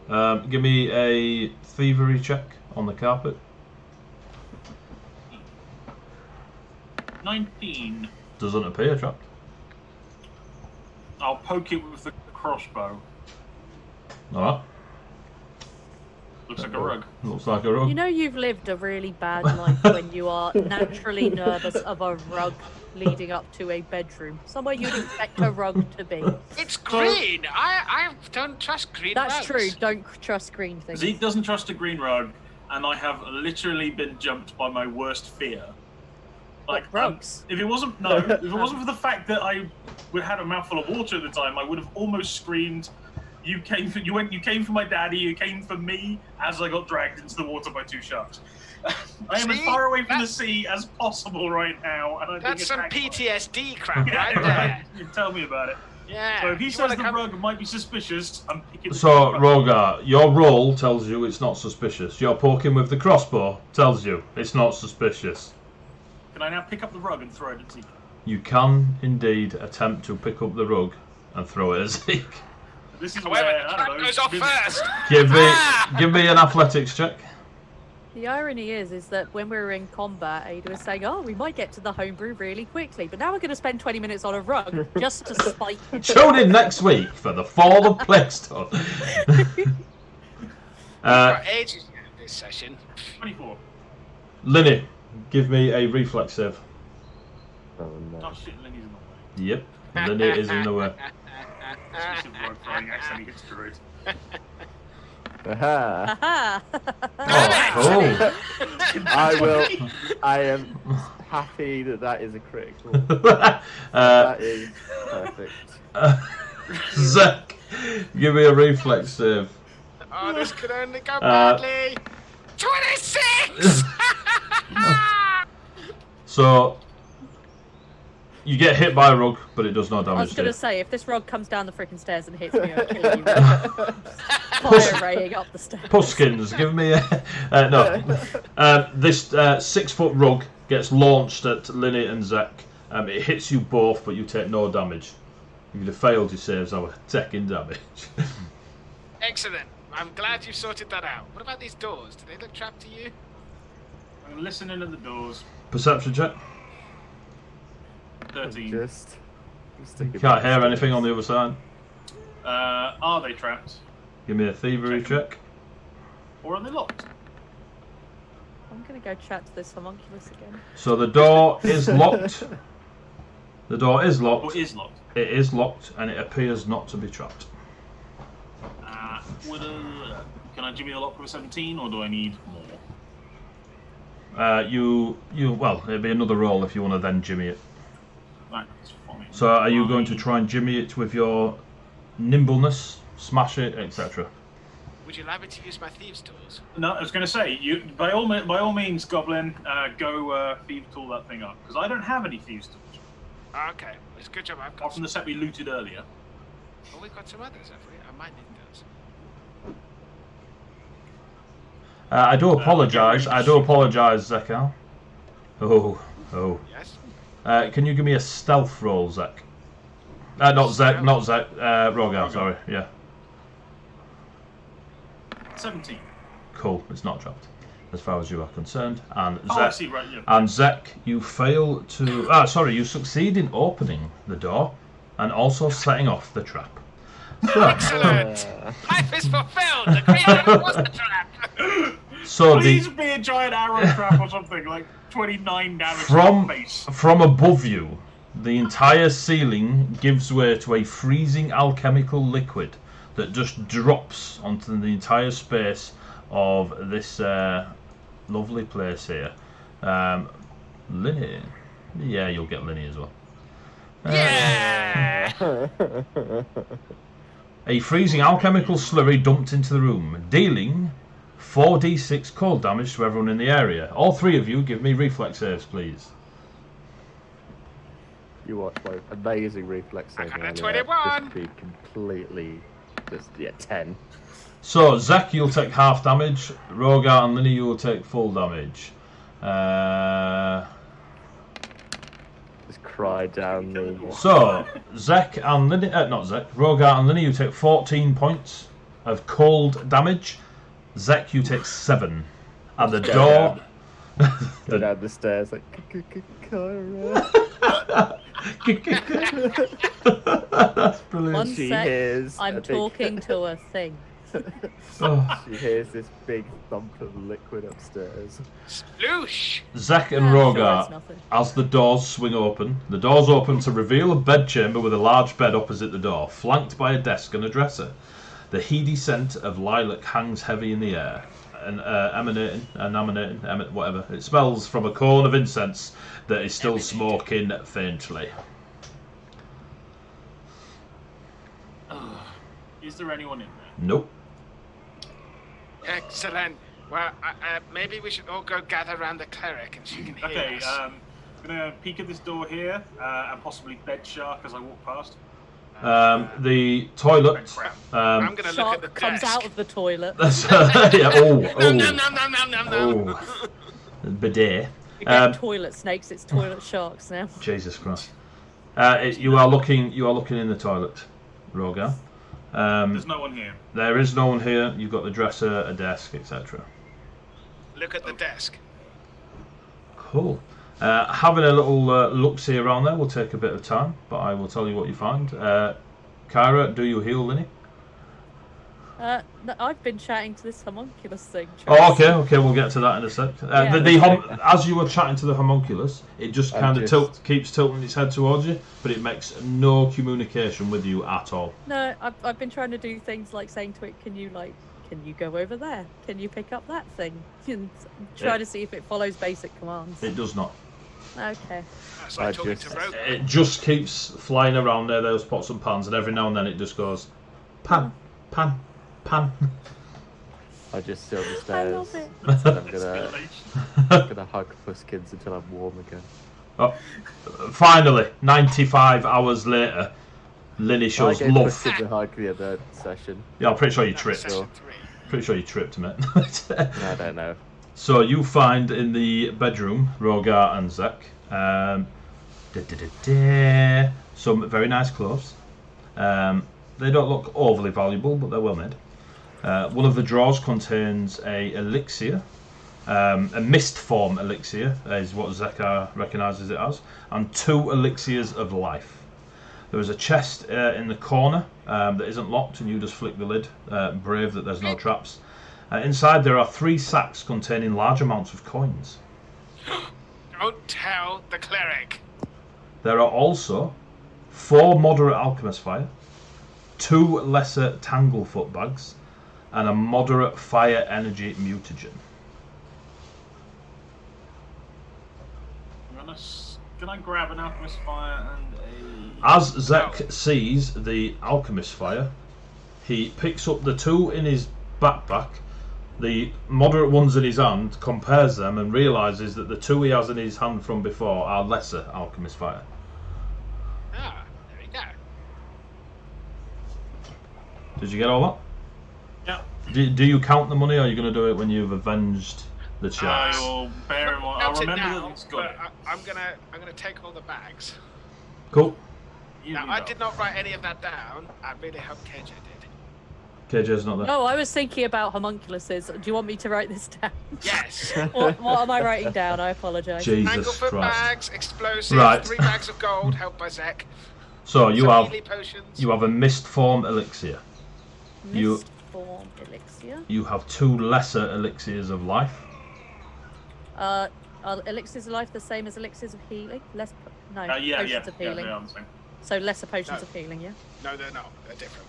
[SPEAKER 2] ha!
[SPEAKER 1] Give me a thievery check on the carpet.
[SPEAKER 3] 19.
[SPEAKER 1] Doesn't appear trapped.
[SPEAKER 3] I'll poke it with the crossbow.
[SPEAKER 1] Alright.
[SPEAKER 3] Looks like a rug.
[SPEAKER 1] Looks like a rug.
[SPEAKER 4] You know you've lived a really bad life when you are naturally nervous of a rug leading up to a bedroom, somewhere you'd expect a rug to be.
[SPEAKER 2] It's green. I don't trust green
[SPEAKER 4] That's
[SPEAKER 2] rugs.
[SPEAKER 4] true. Don't trust green things.
[SPEAKER 3] Zeke doesn't trust a green rug, and I have literally been jumped by my worst fear. Like
[SPEAKER 4] rugs.
[SPEAKER 3] If it wasn't for the fact that we had a mouthful of water at the time, I would have almost screamed. You came for my daddy. You came for me as I got dragged into the water by 2 sharks. I am as far away from the sea as possible right now, and I'm
[SPEAKER 2] That's some
[SPEAKER 3] being attacked
[SPEAKER 2] PTSD crap right there.
[SPEAKER 3] right. You tell me about it.
[SPEAKER 2] Yeah.
[SPEAKER 3] So if he says the rug might be suspicious, I'm picking.
[SPEAKER 1] So, Rogar, your roll tells you it's not suspicious. Your poking with the crossbow tells you it's not suspicious.
[SPEAKER 3] Can I now pick up the rug and throw it at Zeke?
[SPEAKER 1] You can indeed attempt to pick up the rug and throw it at Zeke.
[SPEAKER 3] This is
[SPEAKER 2] However,
[SPEAKER 3] where,
[SPEAKER 2] the
[SPEAKER 3] I
[SPEAKER 2] trap
[SPEAKER 3] don't know,
[SPEAKER 2] goes off first.
[SPEAKER 1] Give me an athletics check.
[SPEAKER 4] The irony is that when we were in combat, Ada was saying, "Oh, we might get to the homebrew really quickly, but now we're going to spend 20 minutes on a rug just to spite him."
[SPEAKER 1] Tune in next week for the fall of Plaguestone.
[SPEAKER 2] Got ages yet in this session.
[SPEAKER 3] 24.
[SPEAKER 1] Linny, give me a reflex save.
[SPEAKER 5] Oh no.
[SPEAKER 3] Oh shit, Lenny's in the way.
[SPEAKER 1] Yep, Linny is in the way.
[SPEAKER 3] Especially if rug throwing accidentally hits Druid.
[SPEAKER 5] Aha!
[SPEAKER 4] Aha!
[SPEAKER 1] Oh.
[SPEAKER 5] I am happy that is a critical. That is perfect.
[SPEAKER 1] Zach, give me a reflex save.
[SPEAKER 2] Oh, this could only go badly. 26!
[SPEAKER 1] So, you get hit by a rug, but it does no damage.
[SPEAKER 4] I was going
[SPEAKER 1] to
[SPEAKER 4] to say, if this rug comes down the freaking stairs and hits me, I'll kill you. Fire raying up the stairs.
[SPEAKER 1] Pusskins, give me a... no. This 6-foot rug gets launched at Linny and Zach. It hits you both, but you take no damage. If you'd have failed your saves, I would taking damage.
[SPEAKER 2] Excellent. I'm glad you've sorted that out. What about these doors? Do they look trapped to you?
[SPEAKER 3] I'm listening at the doors.
[SPEAKER 1] Perception check.
[SPEAKER 3] 13.
[SPEAKER 5] Just
[SPEAKER 1] You can't hear anything on the other side.
[SPEAKER 3] Are they trapped?
[SPEAKER 1] Give me a thievery check.
[SPEAKER 3] Or are they locked?
[SPEAKER 4] I'm going to go chat to this homunculus again.
[SPEAKER 1] So the door is locked. The door is locked.
[SPEAKER 3] Or is locked?
[SPEAKER 1] It is locked, and it appears not to be trapped.
[SPEAKER 3] Can I jimmy the lock with a 17, or do I need more?
[SPEAKER 1] Well, it'd be another roll if you want to then jimmy it.
[SPEAKER 3] Right, that's fine.
[SPEAKER 1] So are you going to try and jimmy it with your nimbleness, smash it, etc.?
[SPEAKER 2] Would you allow me to use my thieves' tools?
[SPEAKER 3] No, I was going to say, you by all means, Goblin, go thieves tool that thing up, because I don't have any thieves tools.
[SPEAKER 2] Okay, it's a good job I've got
[SPEAKER 3] Apart from the set we looted earlier.
[SPEAKER 2] Oh, we've got some others, have we? I might need those.
[SPEAKER 1] I do apologise. Zekal. Oh.
[SPEAKER 2] Yes?
[SPEAKER 1] Can you give me a stealth roll, Zek? Not Zek. Rogar, sorry. Yeah.
[SPEAKER 3] 17.
[SPEAKER 1] Cool. It's not trapped, as far as you are concerned. And Zek,
[SPEAKER 3] I see, right, yeah.
[SPEAKER 1] And Zek, you fail to. You succeed in opening the door, and also setting off the trap. So,
[SPEAKER 2] Excellent! Life is fulfilled! The creature was the trap!
[SPEAKER 1] so
[SPEAKER 3] Please be a giant arrow trap or something, like 29 damage to
[SPEAKER 1] from
[SPEAKER 3] the face.
[SPEAKER 1] from above you, the entire ceiling gives way to a freezing alchemical liquid that just drops onto the entire space of this lovely place here. Linny, yeah, you'll get Linny as well.
[SPEAKER 2] Yeah!
[SPEAKER 1] A freezing alchemical slurry dumped into the room, dealing 4d6 cold damage to everyone in the area. All three of you give me reflex saves, please.
[SPEAKER 5] You watch my amazing reflex
[SPEAKER 2] I
[SPEAKER 5] saving
[SPEAKER 2] got a
[SPEAKER 5] earlier
[SPEAKER 2] 21.
[SPEAKER 5] just be completely 10.
[SPEAKER 1] So, Zach, you'll take half damage. Rogar and Linny, you will take full damage.
[SPEAKER 5] Just cry down the.
[SPEAKER 1] So, Zach and Linny, Rogar and Linny, you take 14 points of cold damage. Zach, you take 7. And the door.
[SPEAKER 5] Go down the stairs like.
[SPEAKER 1] That's brilliant.
[SPEAKER 4] One
[SPEAKER 5] She
[SPEAKER 4] sec,
[SPEAKER 5] hears
[SPEAKER 4] I'm
[SPEAKER 5] a big-
[SPEAKER 4] talking to a thing.
[SPEAKER 1] Oh.
[SPEAKER 5] She hears this big thump of liquid upstairs.
[SPEAKER 2] Sploosh!
[SPEAKER 1] Zek and
[SPEAKER 4] I'm sure
[SPEAKER 1] Rogar,
[SPEAKER 4] it's nothing.
[SPEAKER 1] as the doors swing open, the doors open to reveal a bedchamber with a large bed opposite the door, flanked by a desk and a dresser. The heady scent of lilac hangs heavy in the air, and whatever. It smells from a cone of incense that is still smoking faintly.
[SPEAKER 3] Is there anyone in there?
[SPEAKER 1] Nope.
[SPEAKER 2] Excellent. Well, maybe we should all go gather around the cleric and she can hear
[SPEAKER 3] Okay,
[SPEAKER 2] us.
[SPEAKER 3] I'm gonna peek at this door here and possibly bed shark as I walk past.
[SPEAKER 1] The toilet.
[SPEAKER 2] I'm gonna look at the
[SPEAKER 4] Shark comes
[SPEAKER 2] desk.
[SPEAKER 4] out of the toilet.
[SPEAKER 1] Yeah. Oh.
[SPEAKER 2] Nom, nom, nom, nom, nom, nom, nom.
[SPEAKER 1] Oh. Bidet.
[SPEAKER 4] You get toilet snakes, it's toilet sharks now.
[SPEAKER 1] Jesus Christ. You are looking in the toilet, Rogar.
[SPEAKER 3] There's no one here.
[SPEAKER 1] There is no one here. You've got the dresser, a desk, etc.
[SPEAKER 2] Look at the desk.
[SPEAKER 1] Cool. Having a little look-see around there will take a bit of time, but I will tell you what you find. Kyra, do you heal Linny?
[SPEAKER 4] No, I've been chatting to this homunculus thing.
[SPEAKER 1] Oh, okay, we'll get to that in a sec.
[SPEAKER 4] Yeah,
[SPEAKER 1] as you were chatting to the homunculus, it just kind of keeps tilting its head towards you, but it makes no communication with you at all.
[SPEAKER 4] No, I've been trying to do things like saying to it, can you go over there? Can you pick up that thing? And try to see if it follows basic commands.
[SPEAKER 1] It does not.
[SPEAKER 4] Okay.
[SPEAKER 2] That's like talking to Rogue.
[SPEAKER 1] It just keeps flying around there, those pots and pans, and every now and then it just goes, pan, pan, pan.
[SPEAKER 5] I just sit on the
[SPEAKER 4] I
[SPEAKER 5] stairs.
[SPEAKER 4] love it.
[SPEAKER 5] I'm gonna hug Pusskins until I'm warm again.
[SPEAKER 1] Oh, finally, 95 hours later, Linny shows
[SPEAKER 5] I gave
[SPEAKER 1] love.
[SPEAKER 5] Pusskins a hug the other session.
[SPEAKER 1] Yeah, I'm pretty sure you
[SPEAKER 2] That was
[SPEAKER 1] tripped.
[SPEAKER 2] session 3.
[SPEAKER 1] Pretty sure you tripped, mate.
[SPEAKER 5] I don't know.
[SPEAKER 1] So you find in the bedroom, Rogar and Zek, some very nice clothes. They don't look overly valuable, but they're well made. One of the drawers contains a elixir, a mist form elixir is what Zekar recognises it as, and 2 elixirs of life. There is a chest in the corner that isn't locked, and you just flick the lid, brave that there's no traps. Inside there are 3 sacks containing large amounts of coins.
[SPEAKER 2] Don't tell the cleric.
[SPEAKER 1] There are also 4 moderate alchemist fire, 2 lesser tanglefoot bags, and a moderate fire energy mutagen.
[SPEAKER 3] Can I grab an alchemist fire and a...
[SPEAKER 1] As Zek sees the alchemist fire, he picks up the 2 in his backpack, the moderate ones in his hand, compares them, and realises that the 2 he has in his hand from before are lesser alchemist fire.
[SPEAKER 2] Ah, there we go.
[SPEAKER 1] Did you get all
[SPEAKER 3] Yeah.
[SPEAKER 1] that? Do you count the money, or are you going to do it when you've avenged the
[SPEAKER 3] I
[SPEAKER 1] sharks?
[SPEAKER 3] will bear in mind.
[SPEAKER 2] Count
[SPEAKER 3] I'll
[SPEAKER 2] it
[SPEAKER 3] remember
[SPEAKER 2] now,
[SPEAKER 3] that it's got it.
[SPEAKER 2] but I'm gonna take all the bags.
[SPEAKER 1] Cool.
[SPEAKER 2] Now, I did not write any of that down. I really hope KJ did.
[SPEAKER 1] KJ's not there.
[SPEAKER 4] No, I was thinking about homunculuses. Do you want me to write this down?
[SPEAKER 2] Yes.
[SPEAKER 4] what am I writing down? I apologise.
[SPEAKER 1] Jesus
[SPEAKER 2] Tanglefoot
[SPEAKER 1] Christ.
[SPEAKER 2] bags, explosives,
[SPEAKER 1] Right.
[SPEAKER 2] 3 bags of gold, helped by Zek.
[SPEAKER 1] So you
[SPEAKER 2] Some
[SPEAKER 1] have
[SPEAKER 2] melee potions.
[SPEAKER 1] you have a mist form elixir. You-
[SPEAKER 4] Mist form elixir.
[SPEAKER 1] You have 2 lesser elixirs of life.
[SPEAKER 4] Are elixirs of life the same as elixirs of healing? Potions of healing.
[SPEAKER 3] they're on the same.
[SPEAKER 4] So lesser potions
[SPEAKER 2] No.
[SPEAKER 4] of healing, yeah?
[SPEAKER 2] No, they're not. They're different.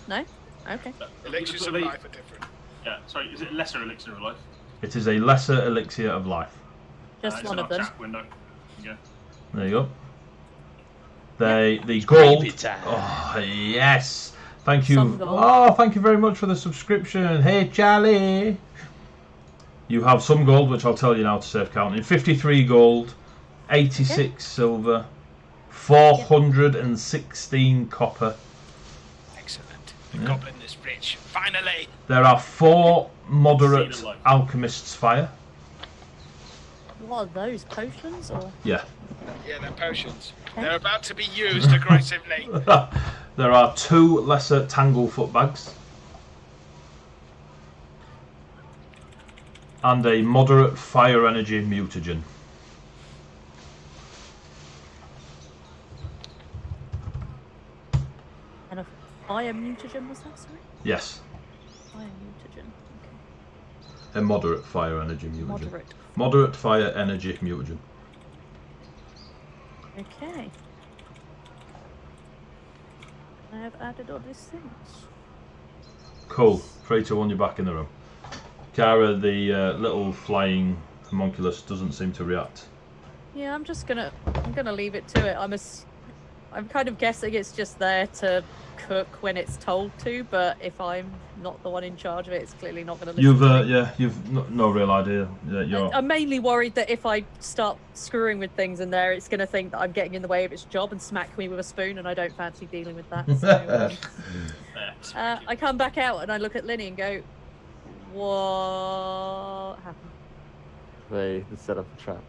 [SPEAKER 4] No? Okay.
[SPEAKER 2] Elixirs of life are different.
[SPEAKER 3] Yeah, sorry, is it lesser elixir of life?
[SPEAKER 1] It is a lesser elixir of life.
[SPEAKER 4] Just
[SPEAKER 3] It's
[SPEAKER 4] one
[SPEAKER 3] in
[SPEAKER 4] of
[SPEAKER 3] our
[SPEAKER 4] them.
[SPEAKER 3] chat window. Yeah.
[SPEAKER 1] There you go. The gold.
[SPEAKER 6] Gravy time.
[SPEAKER 1] Oh yes. Thank you.
[SPEAKER 4] Some gold.
[SPEAKER 1] Oh, thank you very much for the subscription. Hey Charlie. You have some gold, which I'll tell you now to save counting. 53 gold, 86 silver, 416 copper.
[SPEAKER 2] Excellent. The goblin is rich. Finally.
[SPEAKER 1] There are 4 moderate
[SPEAKER 3] Seed of life.
[SPEAKER 1] alchemist's fire.
[SPEAKER 4] What are those? Potions or?
[SPEAKER 1] Yeah.
[SPEAKER 2] Yeah, they're potions. They're about to be used aggressively.
[SPEAKER 1] There are 2 lesser tanglefoot bags. And a moderate fire energy mutagen.
[SPEAKER 4] And a fire mutagen was that, sorry?
[SPEAKER 1] Yes.
[SPEAKER 4] Fire Fire mutagen.
[SPEAKER 1] A moderate fire energy mutagen.
[SPEAKER 4] Moderate.
[SPEAKER 1] Moderate fire energy mutagen.
[SPEAKER 4] Okay. I have added all these things.
[SPEAKER 1] Cool. 3, 2, 1, you're back in the room. Kara, the little flying homunculus, doesn't seem to react.
[SPEAKER 4] Yeah, I'm gonna leave it to it. I'm kind of guessing it's just there to cook when it's told to, but if I'm not the one in charge of it, it's clearly not going to listen to me.
[SPEAKER 1] Yeah, you've no real idea. Yeah,
[SPEAKER 4] I'm mainly worried that if I start screwing with things in there, it's going to think that I'm getting in the way of its job and smack me with a spoon, and I don't fancy dealing with that. So, I come back out and I look at Linny and go, what happened?
[SPEAKER 5] They set up a trap.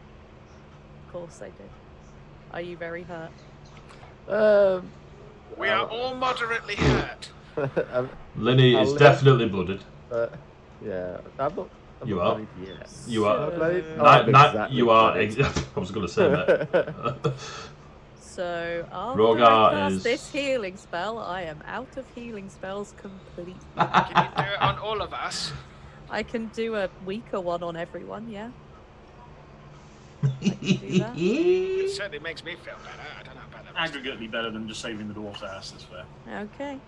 [SPEAKER 4] Of course they did. Are you very hurt?
[SPEAKER 2] We are all moderately hurt.
[SPEAKER 1] Linny is definitely blooded.
[SPEAKER 5] Yeah, I'm not.
[SPEAKER 1] You are.
[SPEAKER 5] Yes.
[SPEAKER 1] You are.
[SPEAKER 5] Exactly
[SPEAKER 1] you are.
[SPEAKER 5] blooded.
[SPEAKER 1] I was going to say that.
[SPEAKER 4] So after
[SPEAKER 1] Rogar
[SPEAKER 4] I cast
[SPEAKER 1] is-
[SPEAKER 4] this healing spell, I am out of healing spells completely.
[SPEAKER 2] Can you do it on all of us?
[SPEAKER 4] I can do a weaker one on everyone, yeah. I can do that.
[SPEAKER 2] It certainly makes me feel better. I don't know about the rest.
[SPEAKER 3] Aggregately better than just saving the dwarf's ass, that's fair.
[SPEAKER 4] Okay.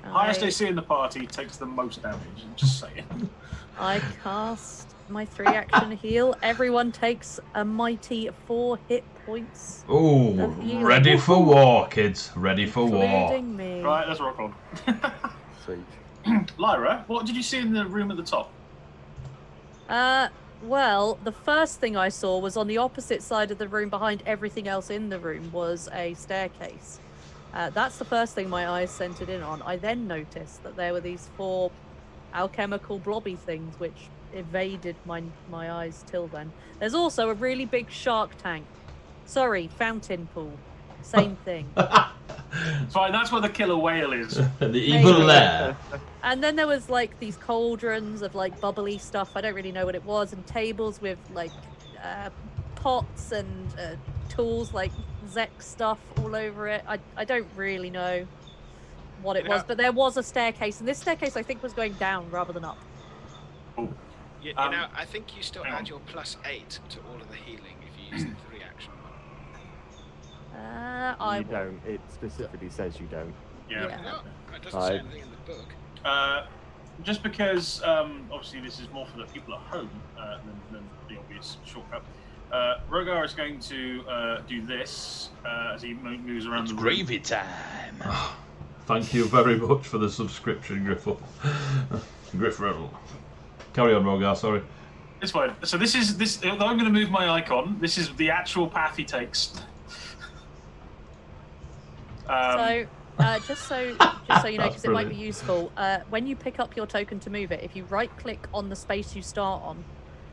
[SPEAKER 3] Highest AC in the party takes the most damage, just saying.
[SPEAKER 4] I cast my 3-action heal. Everyone takes a mighty 4 hit points.
[SPEAKER 1] Oh,
[SPEAKER 4] Of healing.
[SPEAKER 1] ready for war, kids. Ready for war.
[SPEAKER 4] Including me.
[SPEAKER 3] Right, let's rock on.
[SPEAKER 5] Sweet.
[SPEAKER 3] Lyra, what did you see in the room at the top?
[SPEAKER 4] Well, the first thing I saw was on the opposite side of the room, behind everything else in the room, was a staircase. That's the first thing my eyes centered in on. I then noticed that there were these 4 alchemical blobby things which evaded my eyes till then. There's also a really big shark tank. Sorry, fountain pool. Same thing.
[SPEAKER 3] Fine, that's where the killer whale is.
[SPEAKER 1] The evil
[SPEAKER 4] Maybe.
[SPEAKER 1] lair.
[SPEAKER 4] And then there was like these cauldrons of like bubbly stuff. I don't really know what it was, and tables with like pots and tools like Zek stuff all over it. I don't really know what it was, but there was a staircase, and this staircase I think was going down rather than up.
[SPEAKER 3] Oh.
[SPEAKER 2] You know, I think you still add your +8 to all of the healing if you use the 3-action one.
[SPEAKER 4] I
[SPEAKER 5] You
[SPEAKER 4] will.
[SPEAKER 5] don't. It specifically says you don't.
[SPEAKER 3] Yeah.
[SPEAKER 4] Yeah.
[SPEAKER 2] No, it doesn't say anything in the book.
[SPEAKER 3] Just because, obviously, this is more for the people at home than the obvious shortcut. Rogar is going to do this as he moves around the room.
[SPEAKER 6] Gravy time.
[SPEAKER 1] Thank you very much for the subscription, Griffle. Griffle. Carry on, Rogar, sorry.
[SPEAKER 3] It's fine. So this is this. Although I'm going to move my icon, this is the actual path he takes.
[SPEAKER 4] Just so you know, because it might be
[SPEAKER 1] brilliant.
[SPEAKER 4] useful, when you pick up your token to move it, if you right-click on the space you start on,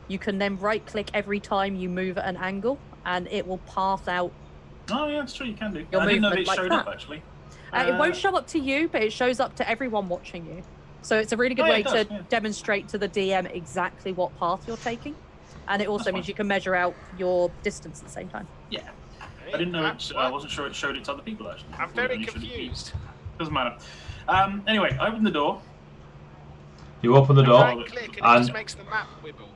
[SPEAKER 4] you can then right-click every time you move at an angle, and it will path out.
[SPEAKER 3] Oh yeah, that's true. You can do.
[SPEAKER 4] Your
[SPEAKER 3] I didn't know that it
[SPEAKER 4] movement like
[SPEAKER 3] showed up
[SPEAKER 4] that.
[SPEAKER 3] actually.
[SPEAKER 4] It won't show up to you, but it shows up to everyone watching you. So it's a really good
[SPEAKER 3] Oh, yeah,
[SPEAKER 4] way
[SPEAKER 3] it does,
[SPEAKER 4] to
[SPEAKER 3] yeah.
[SPEAKER 4] demonstrate to the DM exactly what path you're taking, and it also
[SPEAKER 3] That's
[SPEAKER 4] means
[SPEAKER 3] fine.
[SPEAKER 4] you can measure out your distance at the same time.
[SPEAKER 3] Yeah. I didn't know it. I wasn't sure it showed it to other people actually.
[SPEAKER 2] I'm
[SPEAKER 3] Thought it
[SPEAKER 2] very
[SPEAKER 3] only showed it to you.
[SPEAKER 2] confused.
[SPEAKER 3] Doesn't matter. Anyway, I open the door.
[SPEAKER 1] You open the door,
[SPEAKER 2] Right click and it
[SPEAKER 1] and
[SPEAKER 2] just makes the map wibble.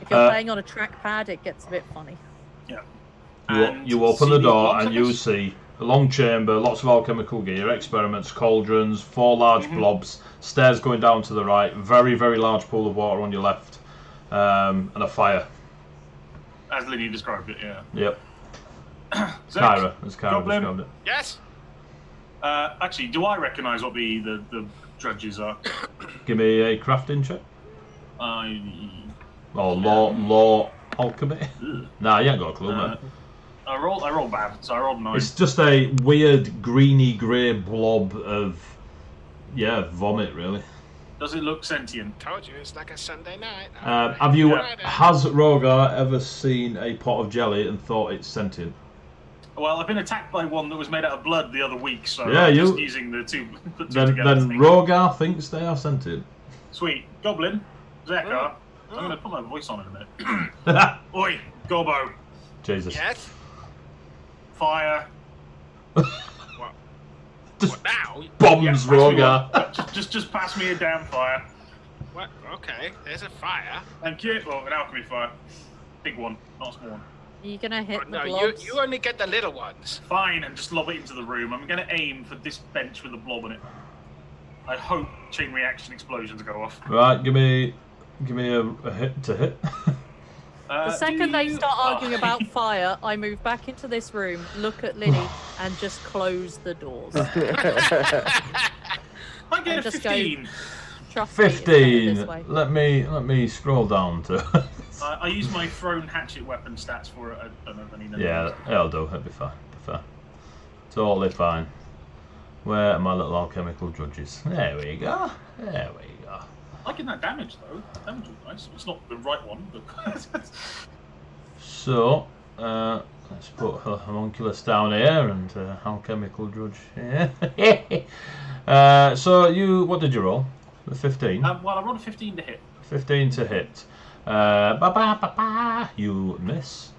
[SPEAKER 4] If you're playing on a trackpad, it gets a bit funny.
[SPEAKER 3] Yeah.
[SPEAKER 1] you open the door
[SPEAKER 3] blocks,
[SPEAKER 1] and
[SPEAKER 3] I
[SPEAKER 1] you
[SPEAKER 3] guess?
[SPEAKER 1] see a long chamber, lots of alchemical gear, experiments, cauldrons, 4 large blobs, stairs going down to the right, very, very large pool of water on your left, and a fire.
[SPEAKER 3] As Lydia described it, yeah.
[SPEAKER 1] Yep.
[SPEAKER 3] Zek,
[SPEAKER 1] Kyra, as Kyra
[SPEAKER 3] Goblin.
[SPEAKER 1] described it.
[SPEAKER 2] Yes?
[SPEAKER 3] Actually, do I recognise what the drudges are?
[SPEAKER 1] Give me a crafting check. Or law alchemy.
[SPEAKER 3] Ugh.
[SPEAKER 1] Nah, you ain't got a clue, mate.
[SPEAKER 3] I rolled bad, so I rolled 9.
[SPEAKER 1] It's just a weird greeny grey blob of, vomit, really.
[SPEAKER 3] Does it look sentient?
[SPEAKER 2] Told you, it's like a Sunday night.
[SPEAKER 1] Have you?
[SPEAKER 2] Friday.
[SPEAKER 1] Has Rogar ever seen a pot of jelly and thought it's sentient?
[SPEAKER 3] Well, I've been attacked by one that was made out of blood the other week, so
[SPEAKER 1] Yeah,
[SPEAKER 3] I'm
[SPEAKER 1] you-
[SPEAKER 3] just using the two put two
[SPEAKER 1] Then
[SPEAKER 3] together. thing.
[SPEAKER 1] Rogar thinks they are sentient.
[SPEAKER 3] Sweet. Goblin, Zekar. I'm going to put my voice on in a minute. Oi, Gobbo,
[SPEAKER 1] Jesus.
[SPEAKER 2] Yes?
[SPEAKER 3] fire.
[SPEAKER 2] What? What now?
[SPEAKER 1] Bombs,
[SPEAKER 3] Yeah,
[SPEAKER 1] Rogar.
[SPEAKER 3] just pass me a damn fire.
[SPEAKER 2] What? Okay, there's a fire.
[SPEAKER 3] Thank you. Well, an alchemy fire. Big one, not a small one.
[SPEAKER 4] Are you gonna hit
[SPEAKER 2] Oh,
[SPEAKER 4] the
[SPEAKER 2] no,
[SPEAKER 4] blobs?
[SPEAKER 2] you only get the little ones.
[SPEAKER 3] Fine, and just lob it into the room. I'm going to aim for this bench with a blob on it. I hope chain reaction explosions go off.
[SPEAKER 1] Right, give me a hit to hit.
[SPEAKER 4] The second they start arguing about fire, I move back into this room, look at Lily, and just close the doors.
[SPEAKER 3] I get a
[SPEAKER 4] just
[SPEAKER 3] 15.
[SPEAKER 4] Trust me, it's better
[SPEAKER 1] 15.
[SPEAKER 4] this way.
[SPEAKER 1] Let me scroll down to.
[SPEAKER 3] I use my thrown hatchet weapon stats for it. I don't know if I need any.
[SPEAKER 1] Yeah, it'll do. It'll be fine. Totally fine. Where are my little alchemical drudges? There we go. There we go.
[SPEAKER 3] Liking that damage though. That damage was nice. It's not the right one, but.
[SPEAKER 1] So, let's put a homunculus down here and alchemical drudge here. So what did you roll? The 15?
[SPEAKER 3] Well, I rolled a 15 to hit.
[SPEAKER 1] 15 to hit. You miss.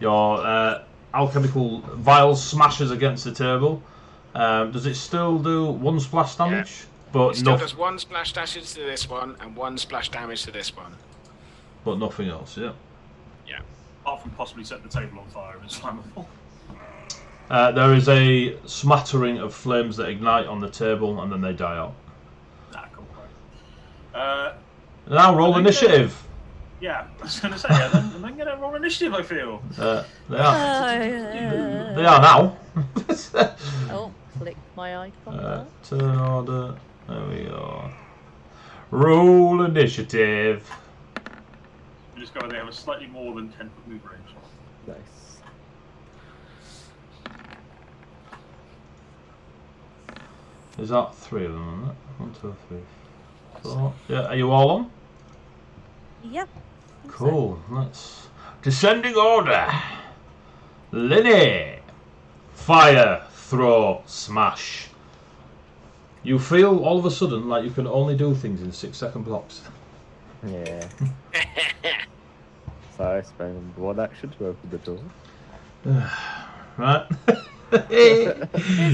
[SPEAKER 1] Your alchemical vial smashes against the table. Does it still do 1 splash damage?
[SPEAKER 2] Yeah.
[SPEAKER 1] But
[SPEAKER 2] It still does 1 splash damage to this one and 1 splash damage to this one.
[SPEAKER 1] But nothing else, yeah.
[SPEAKER 2] Yeah.
[SPEAKER 3] Apart from possibly set the table on fire and flammable.
[SPEAKER 1] There is a smattering of flames that ignite on the table and then they die out.
[SPEAKER 3] Ah, cool. Right.
[SPEAKER 1] Now roll initiative.
[SPEAKER 3] Yeah, I was going to say, I'm then going to roll initiative, I feel.
[SPEAKER 1] They are. They are now.
[SPEAKER 4] Oh, click my icon there.
[SPEAKER 1] Turn order. There we go. Roll initiative.
[SPEAKER 3] You just go, they have a slightly more than 10-foot move range.
[SPEAKER 5] Nice.
[SPEAKER 1] Is that 3 of them? Isn't it? 1, 2, 3, 4. Yeah, are you all on?
[SPEAKER 4] Yep.
[SPEAKER 1] Cool. Let's descending order. Linny, fire, throw, smash. You feel all of a sudden like you can only do things in 6-second blocks.
[SPEAKER 5] Yeah. So I spend 1 action to open the door.
[SPEAKER 1] Right.
[SPEAKER 4] Is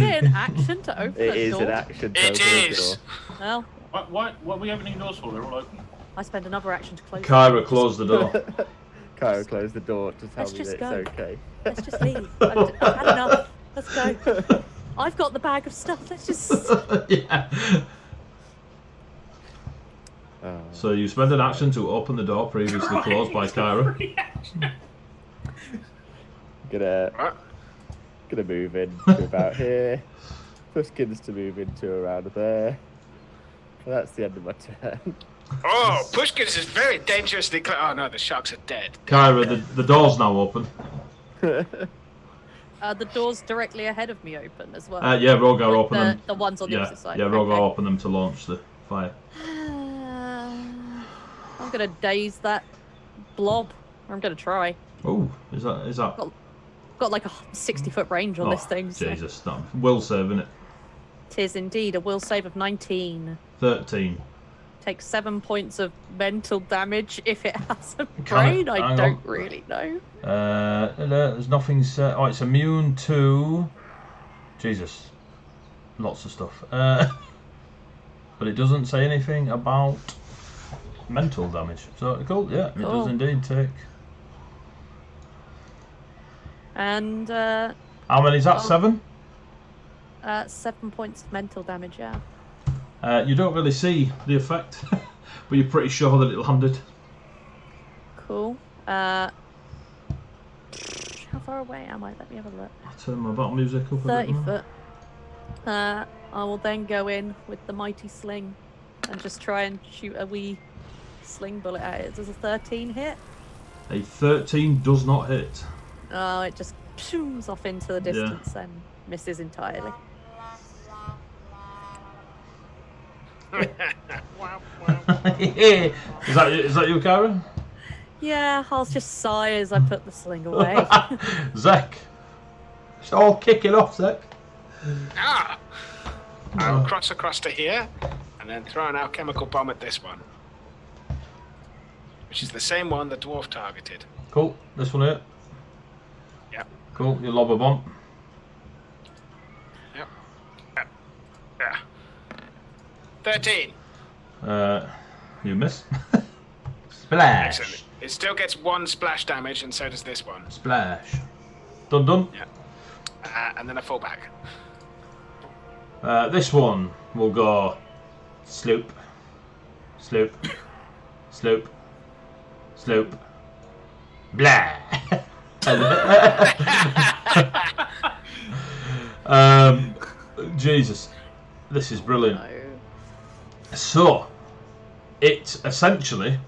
[SPEAKER 4] it an action to open
[SPEAKER 5] It
[SPEAKER 4] the
[SPEAKER 5] is
[SPEAKER 4] door?
[SPEAKER 5] an action to
[SPEAKER 2] It
[SPEAKER 5] open the
[SPEAKER 2] is.
[SPEAKER 5] door.
[SPEAKER 4] Well,
[SPEAKER 3] What are we opening doors for? They're all open.
[SPEAKER 4] I spend another action to close.
[SPEAKER 1] Kyra, close the door.
[SPEAKER 5] Kyra closed the door to tell
[SPEAKER 4] Let's
[SPEAKER 5] me
[SPEAKER 4] just
[SPEAKER 5] that it's
[SPEAKER 4] go.
[SPEAKER 5] okay.
[SPEAKER 4] Let's just leave. I've had enough. Let's go. I've got the bag of stuff. Let's just.
[SPEAKER 1] Yeah. So you spend an action to open the door previously closed by Kyra.
[SPEAKER 5] Gonna move in to about here. Pusskins to move into around there. And that's the end of my turn.
[SPEAKER 2] Oh, Pushkins is very dangerously close. Oh no, the sharks are dead.
[SPEAKER 1] Kyra, the door's now open.
[SPEAKER 4] The doors directly ahead of me open as well.
[SPEAKER 1] Yeah, Rogar open them.
[SPEAKER 4] The ones on the opposite side.
[SPEAKER 1] Yeah, Rogar
[SPEAKER 4] Okay.
[SPEAKER 1] open them to launch the fire.
[SPEAKER 4] I'm gonna daze that blob. Or I'm gonna try.
[SPEAKER 1] Oh, is that?
[SPEAKER 4] Got like a 60-foot range on this thing. So.
[SPEAKER 1] Jesus, that will save, innit?
[SPEAKER 4] Tis indeed a will save of 19.
[SPEAKER 1] 13.
[SPEAKER 4] Takes 7 points of mental damage if it has a
[SPEAKER 1] Can
[SPEAKER 4] brain.
[SPEAKER 1] it?
[SPEAKER 4] I
[SPEAKER 1] Hang
[SPEAKER 4] don't
[SPEAKER 1] on.
[SPEAKER 4] really know.
[SPEAKER 1] There's nothing set. Oh, it's immune to. Jesus, lots of stuff. But it doesn't say anything about mental damage. So cool, yeah, it does indeed take.
[SPEAKER 4] And
[SPEAKER 1] How many is that? 7?
[SPEAKER 4] 7 points of mental damage. Yeah.
[SPEAKER 1] You don't really see the effect, but you're pretty sure that it landed.
[SPEAKER 4] Cool. How far away am I? Let me have a look.
[SPEAKER 1] I'll turn my battle music up a
[SPEAKER 4] 30
[SPEAKER 1] bit more.
[SPEAKER 4] foot. I will then go in with the mighty sling and just try and shoot a wee sling bullet at it. Does a 13 hit?
[SPEAKER 1] A 13 does not hit.
[SPEAKER 4] Oh, it just zooms off into the distance and misses entirely.
[SPEAKER 1] Is that you, Karen?
[SPEAKER 4] Yeah, I'll just sigh as I put the sling away.
[SPEAKER 1] Zek. It's all kicking off, Zek.
[SPEAKER 2] I'll cross across to here and then throw an alchemical bomb at this one. Which is the same one the dwarf targeted.
[SPEAKER 1] Cool. This one here.
[SPEAKER 2] Yep.
[SPEAKER 1] Cool. You lob a bomb.
[SPEAKER 2] Yep. 13.
[SPEAKER 1] You miss. Splash.
[SPEAKER 2] Excellent. It still gets 1 splash damage, and so does this one.
[SPEAKER 1] Splash. Done.
[SPEAKER 2] Yeah. And then I fall back.
[SPEAKER 1] This one will go sloop, sloop, sloop, sloop, blah. Jesus, this is brilliant. So, it essentially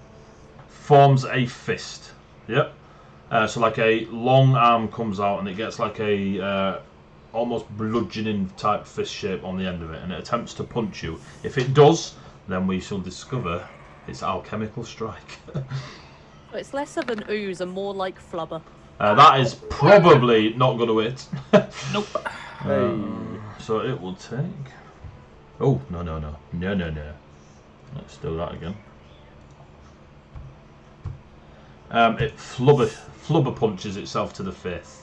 [SPEAKER 1] forms a fist. Yep. So like a long arm comes out and it gets like a almost bludgeoning type fist shape on the end of it, and it attempts to punch you. If it does, then we shall discover its alchemical strike.
[SPEAKER 4] It's less of an ooze and more like flubber.
[SPEAKER 1] That is probably not going to hit.
[SPEAKER 3] Nope.
[SPEAKER 1] So it will take... Oh, no. Let's do that again. It flubber punches itself to the face.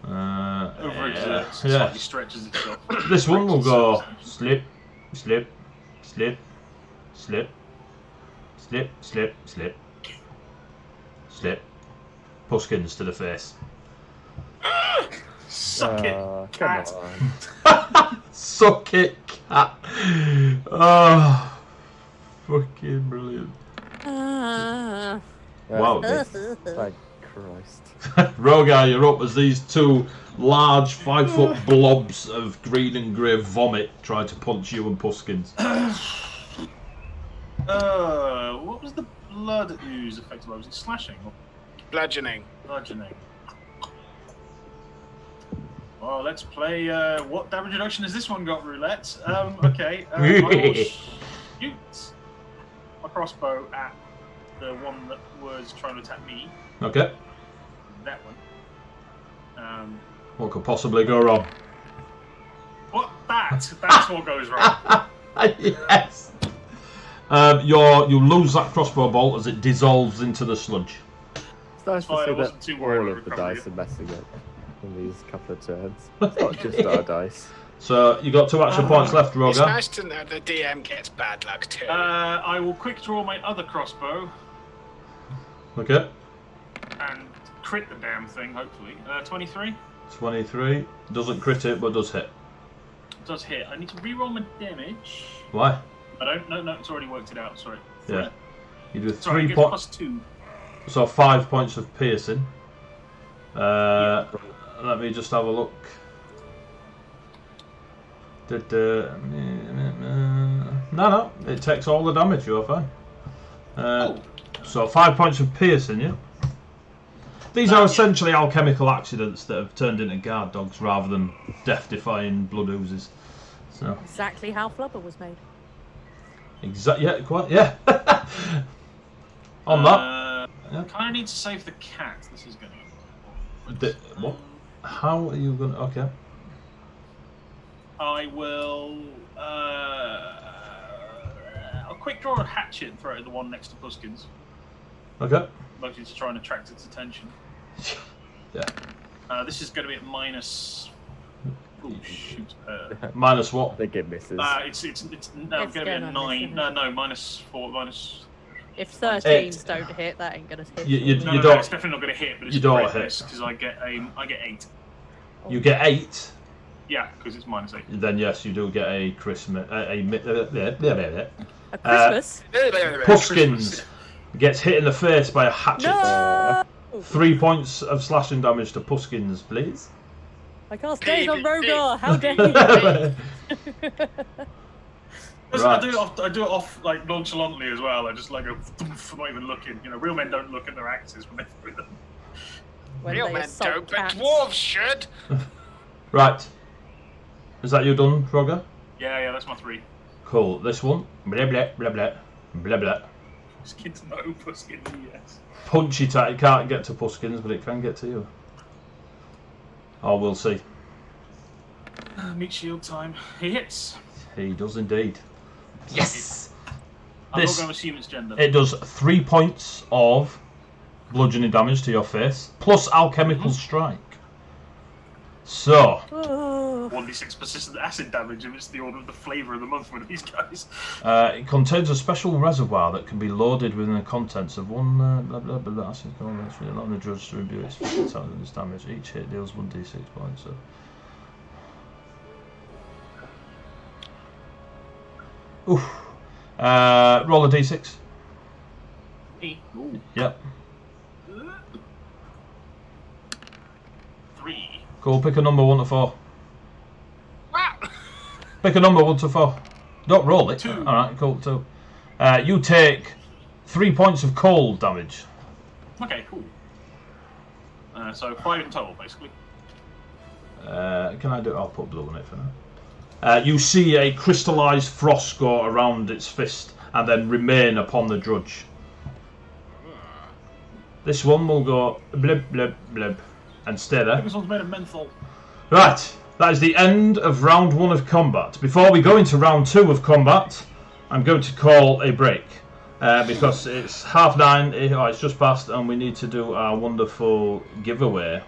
[SPEAKER 3] Slightly stretches itself.
[SPEAKER 1] This one will go slip, slip, slip, slip, slip, slip, slip, slip. Pusskins to the face.
[SPEAKER 3] Suck it, cat.
[SPEAKER 5] Come on.
[SPEAKER 1] Suck it, cat. Oh, fucking brilliant. Wow.
[SPEAKER 5] Thank Christ.
[SPEAKER 1] Rogar, you're up as these two large 5-foot blobs of green and grey vomit try to punch you and Pusskins.
[SPEAKER 3] What was the blood ooze effect? Was it slashing or
[SPEAKER 2] Bludgeoning.
[SPEAKER 3] bludgeoning? Well, let's play. What damage reduction has this one got, roulette? Okay. I will shoot my crossbow at the one that was trying to attack me.
[SPEAKER 1] Okay.
[SPEAKER 3] That one.
[SPEAKER 1] What could possibly go wrong?
[SPEAKER 3] What? That's what goes wrong.
[SPEAKER 1] Yes. You lose that crossbow bolt as it dissolves into the sludge.
[SPEAKER 5] It's nice
[SPEAKER 3] Fine, I
[SPEAKER 5] to
[SPEAKER 3] wasn't
[SPEAKER 5] see
[SPEAKER 3] too
[SPEAKER 5] that
[SPEAKER 3] worried
[SPEAKER 5] all
[SPEAKER 3] about
[SPEAKER 5] of the
[SPEAKER 3] recovery.
[SPEAKER 5] dice are messing up in these couple of turns. It's not just our dice.
[SPEAKER 1] So you got 2 action points left,
[SPEAKER 2] It's
[SPEAKER 1] Rogar.
[SPEAKER 2] nice to know the DM gets bad luck too.
[SPEAKER 3] I will quick draw my other crossbow
[SPEAKER 1] Okay.
[SPEAKER 3] and crit the damn thing. Hopefully, 23
[SPEAKER 1] 23 doesn't crit it, but does hit.
[SPEAKER 3] does hit. I need to reroll my damage.
[SPEAKER 1] Why?
[SPEAKER 3] I don't. No, it's already worked it out. Sorry.
[SPEAKER 1] Yeah. You do
[SPEAKER 3] Sorry,
[SPEAKER 1] 3
[SPEAKER 3] it
[SPEAKER 1] points.
[SPEAKER 3] gets +2.
[SPEAKER 1] So 5 points of piercing. Let me just have a look. No, it takes all the damage. You're fine. So 5 points of piercing, yeah. These are essentially alchemical accidents that have turned into guard dogs rather than death-defying blood oozes. So
[SPEAKER 4] Exactly how flubber was made.
[SPEAKER 1] yeah, quite yeah. On that. Yeah.
[SPEAKER 3] Kind of need to save the cat. This is going to.
[SPEAKER 1] What? How are you going to... Okay.
[SPEAKER 3] I will. I'll quick draw a hatchet and throw it at the one next to Pusskins.
[SPEAKER 1] Okay.
[SPEAKER 3] Mostly to try and attract its attention.
[SPEAKER 1] Yeah.
[SPEAKER 3] This is going to be at minus. Oh shoot!
[SPEAKER 1] Minus what?
[SPEAKER 5] I think it misses.
[SPEAKER 3] It's going to be a 9. No, -4. Minus.
[SPEAKER 4] If 13s don't hit, that ain't gonna hit.
[SPEAKER 1] You
[SPEAKER 3] No,
[SPEAKER 1] don't.
[SPEAKER 3] it's definitely not going to hit. But it's
[SPEAKER 1] you don't
[SPEAKER 3] a great
[SPEAKER 1] hit.
[SPEAKER 3] because I get 8.
[SPEAKER 1] You get 8.
[SPEAKER 3] Yeah, because it's -8.
[SPEAKER 1] Then yes, you do get a Christmas.
[SPEAKER 4] A Christmas?
[SPEAKER 1] Pusskins gets hit in the face by a hatchet.
[SPEAKER 4] No!
[SPEAKER 1] 3 points of slashing damage to Pusskins, please.
[SPEAKER 4] I cast Days on Rogar. How dare you?
[SPEAKER 1] Right.
[SPEAKER 3] I do it off like nonchalantly as well. I just like go, not even looking. You know, real men don't look at their axes when they throw them.
[SPEAKER 4] When
[SPEAKER 2] Real
[SPEAKER 4] they
[SPEAKER 2] men
[SPEAKER 4] assault
[SPEAKER 2] don't, but
[SPEAKER 4] cats.
[SPEAKER 2] dwarves should.
[SPEAKER 1] Right. Is that you done, Roger?
[SPEAKER 3] Yeah, that's my 3.
[SPEAKER 1] Cool. This one. Blah blah blah blah blah blah.
[SPEAKER 3] Pusskins no, Pusskins yes.
[SPEAKER 1] Punchy attack. It can't get to Pusskins, but it can get to you. Oh, we'll see.
[SPEAKER 3] Meat shield time. He hits.
[SPEAKER 1] He does indeed. Yes.
[SPEAKER 3] I'm
[SPEAKER 1] This-
[SPEAKER 3] not going to assume it's gender.
[SPEAKER 1] It does 3 points of bludgeoning damage to your face, plus alchemical strike. So,
[SPEAKER 4] Oh.
[SPEAKER 3] 1d6 persistent acid damage if it's the order of the flavour of the month with these guys.
[SPEAKER 1] It contains a special reservoir that can be loaded within the contents of one blah blah blah acid components, allowing the judge to imbue its this damage. Each hit deals 1d6 points. So. Oof. Roll a d6.
[SPEAKER 3] Ooh.
[SPEAKER 1] Yep.
[SPEAKER 3] 3.
[SPEAKER 1] Cool. Pick a number 1 to 4.
[SPEAKER 2] Wow.
[SPEAKER 1] Pick a number 1 to 4. Don't roll it.
[SPEAKER 3] 2.
[SPEAKER 1] All right. Cool. 2. You take 3 points of cold damage.
[SPEAKER 3] Okay, cool. So 5 in total, basically.
[SPEAKER 1] Can I do? I'll put blue on it for now. You see a crystallised frost go around its fist and then remain upon the drudge. This one will go blib blib blib and stay there.
[SPEAKER 3] This one's made of menthol.
[SPEAKER 1] Right, that is the end of round 1 of combat. Before we go into round 2 of combat, I'm going to call a break because it's 9:30. Oh, it's just past, and we need to do our wonderful giveaway.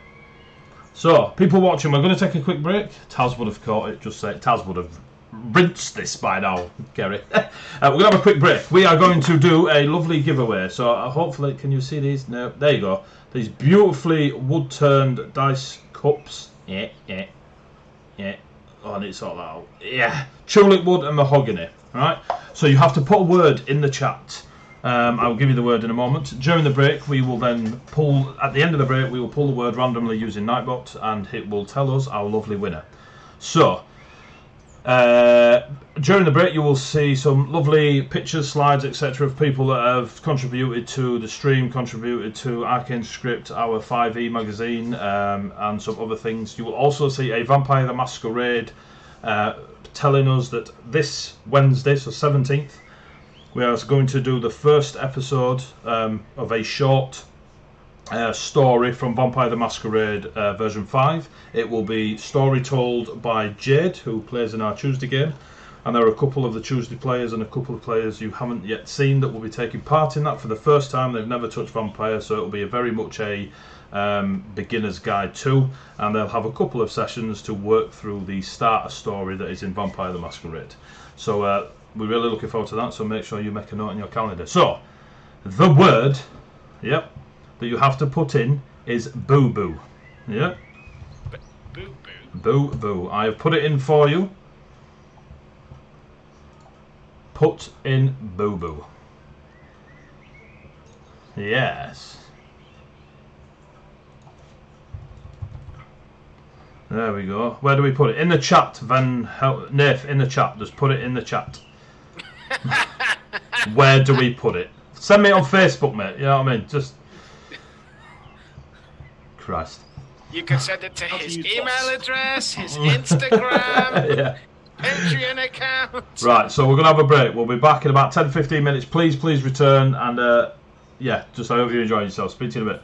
[SPEAKER 1] So, people watching, we're going to take a quick break. Taz would have caught it, just say Taz would have rinsed this by now, Kerry. We're going to have a quick break. We are going to do a lovely giveaway. So, hopefully, can you see these? No, there you go. These beautifully wood-turned dice cups. Yeah. Oh, I need to sort that out. Yeah. Tulip wood and mahogany. Alright? So, you have to put a word in the chat. I'll give you the word in a moment. During the break, we will then pull, at the end of the break, we will pull the word randomly using Nightbot, and it will tell us our lovely winner. So, during the break, you will see some lovely pictures, slides, etc. of people that have contributed to the stream, contributed to Arcane Script, our 5e magazine, and some other things. You will also see a Vampire the Masquerade telling us that this Wednesday, so 17th, we are going to do the first episode of a short story from Vampire the Masquerade version 5. It will be story told by Jade, who plays in our Tuesday game. And there are a couple of the Tuesday players and a couple of players you haven't yet seen that will be taking part in that for the first time. They've never touched Vampire, so it will be very much a beginner's guide too. And they'll have a couple of sessions to work through the starter story that is in Vampire the Masquerade. So we're really looking forward to that, so make sure you make a note in your calendar. So, the word, that you have to put in is boo-boo. Yep.
[SPEAKER 2] Boo-boo.
[SPEAKER 1] Boo-boo. I have put it in for you. Put in boo-boo. Yes. There we go. Where do we put it? In the chat, Nath, in the chat. Just put it in the chat. Where do we put it? Send me it on Facebook, mate. You know what I mean? Just... Christ.
[SPEAKER 2] You can send it to his email address, his Instagram, Patreon account.
[SPEAKER 1] Right, so we're going to have a break. We'll be back in about 10-15 minutes. Please return. And, just I hope you enjoy yourself. Speak to you in a bit.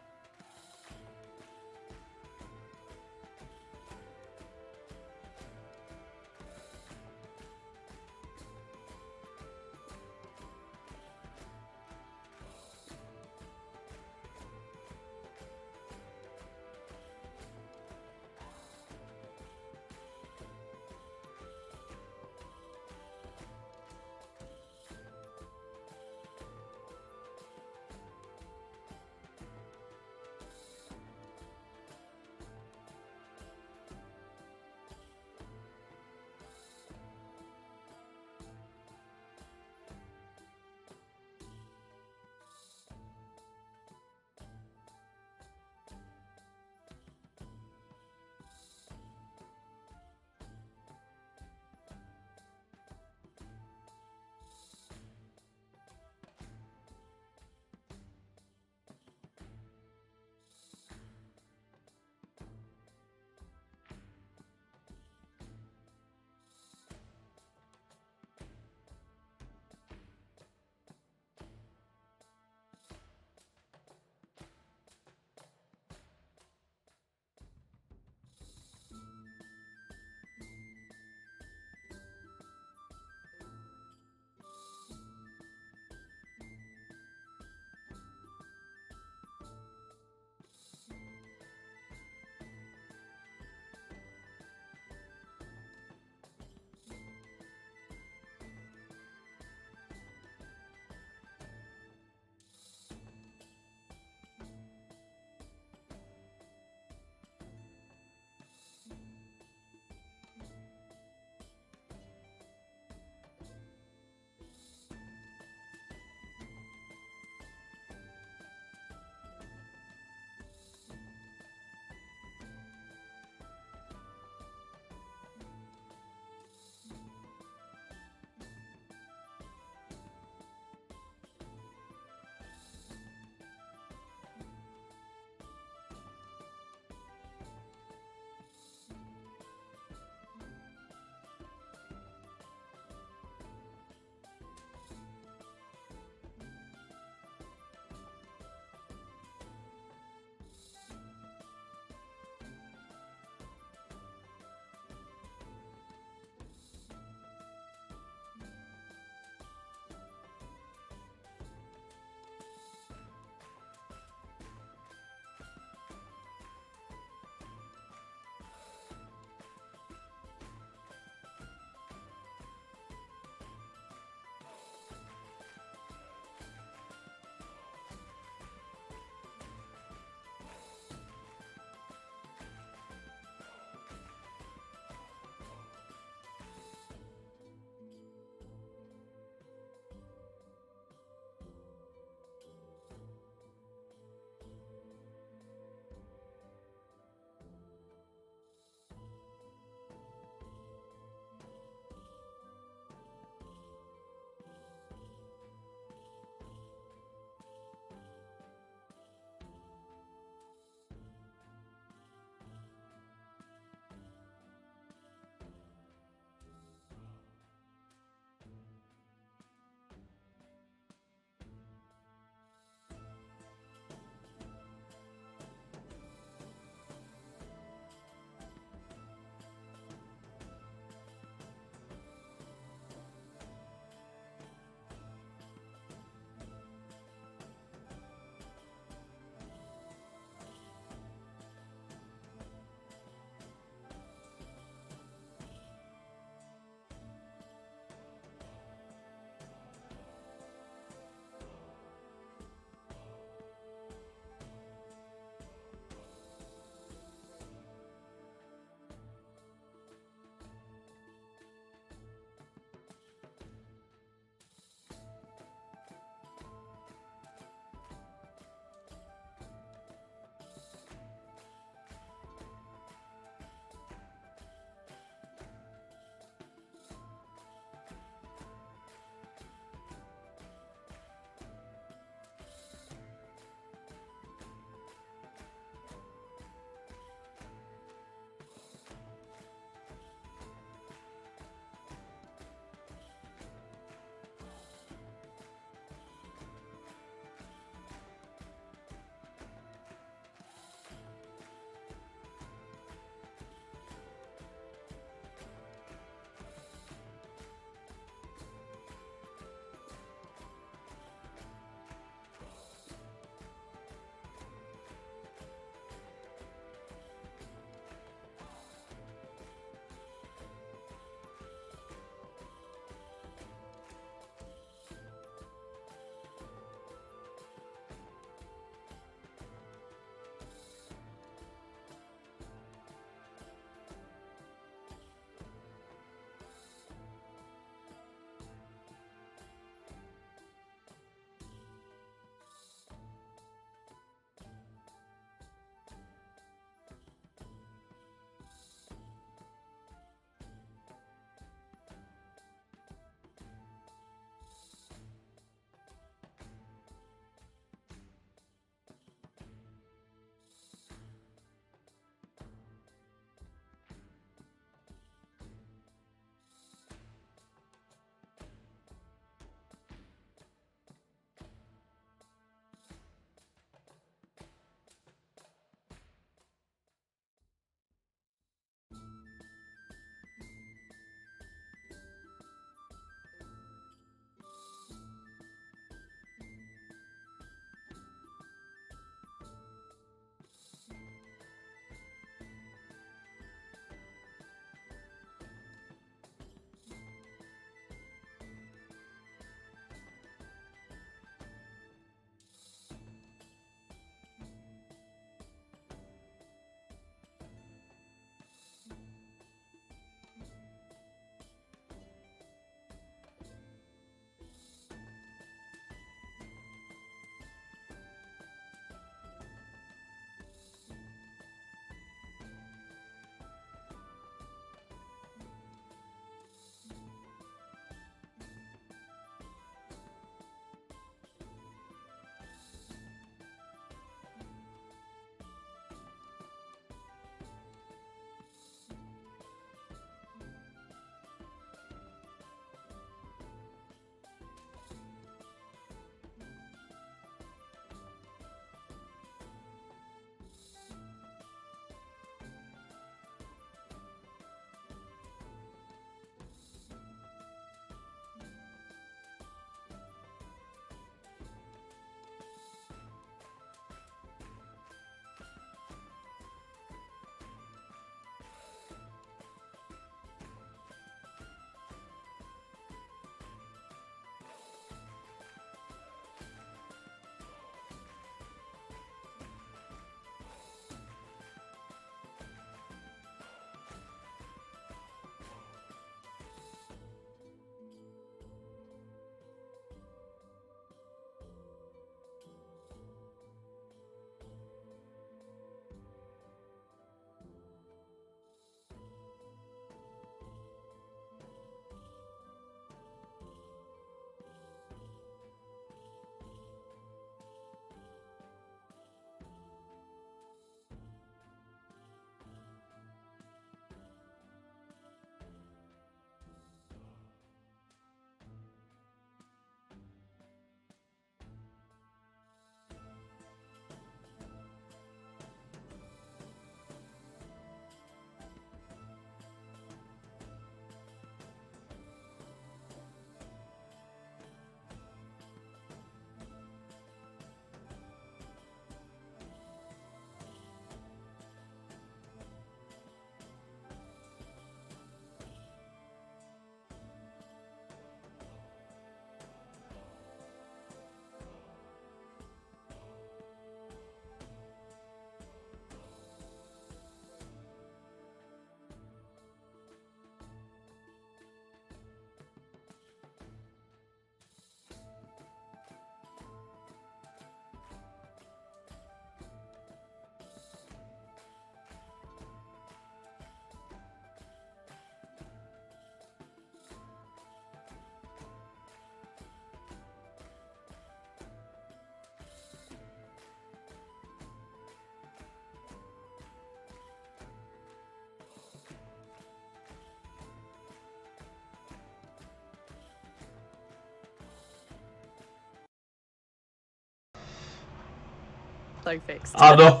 [SPEAKER 4] so fixed.
[SPEAKER 1] I know.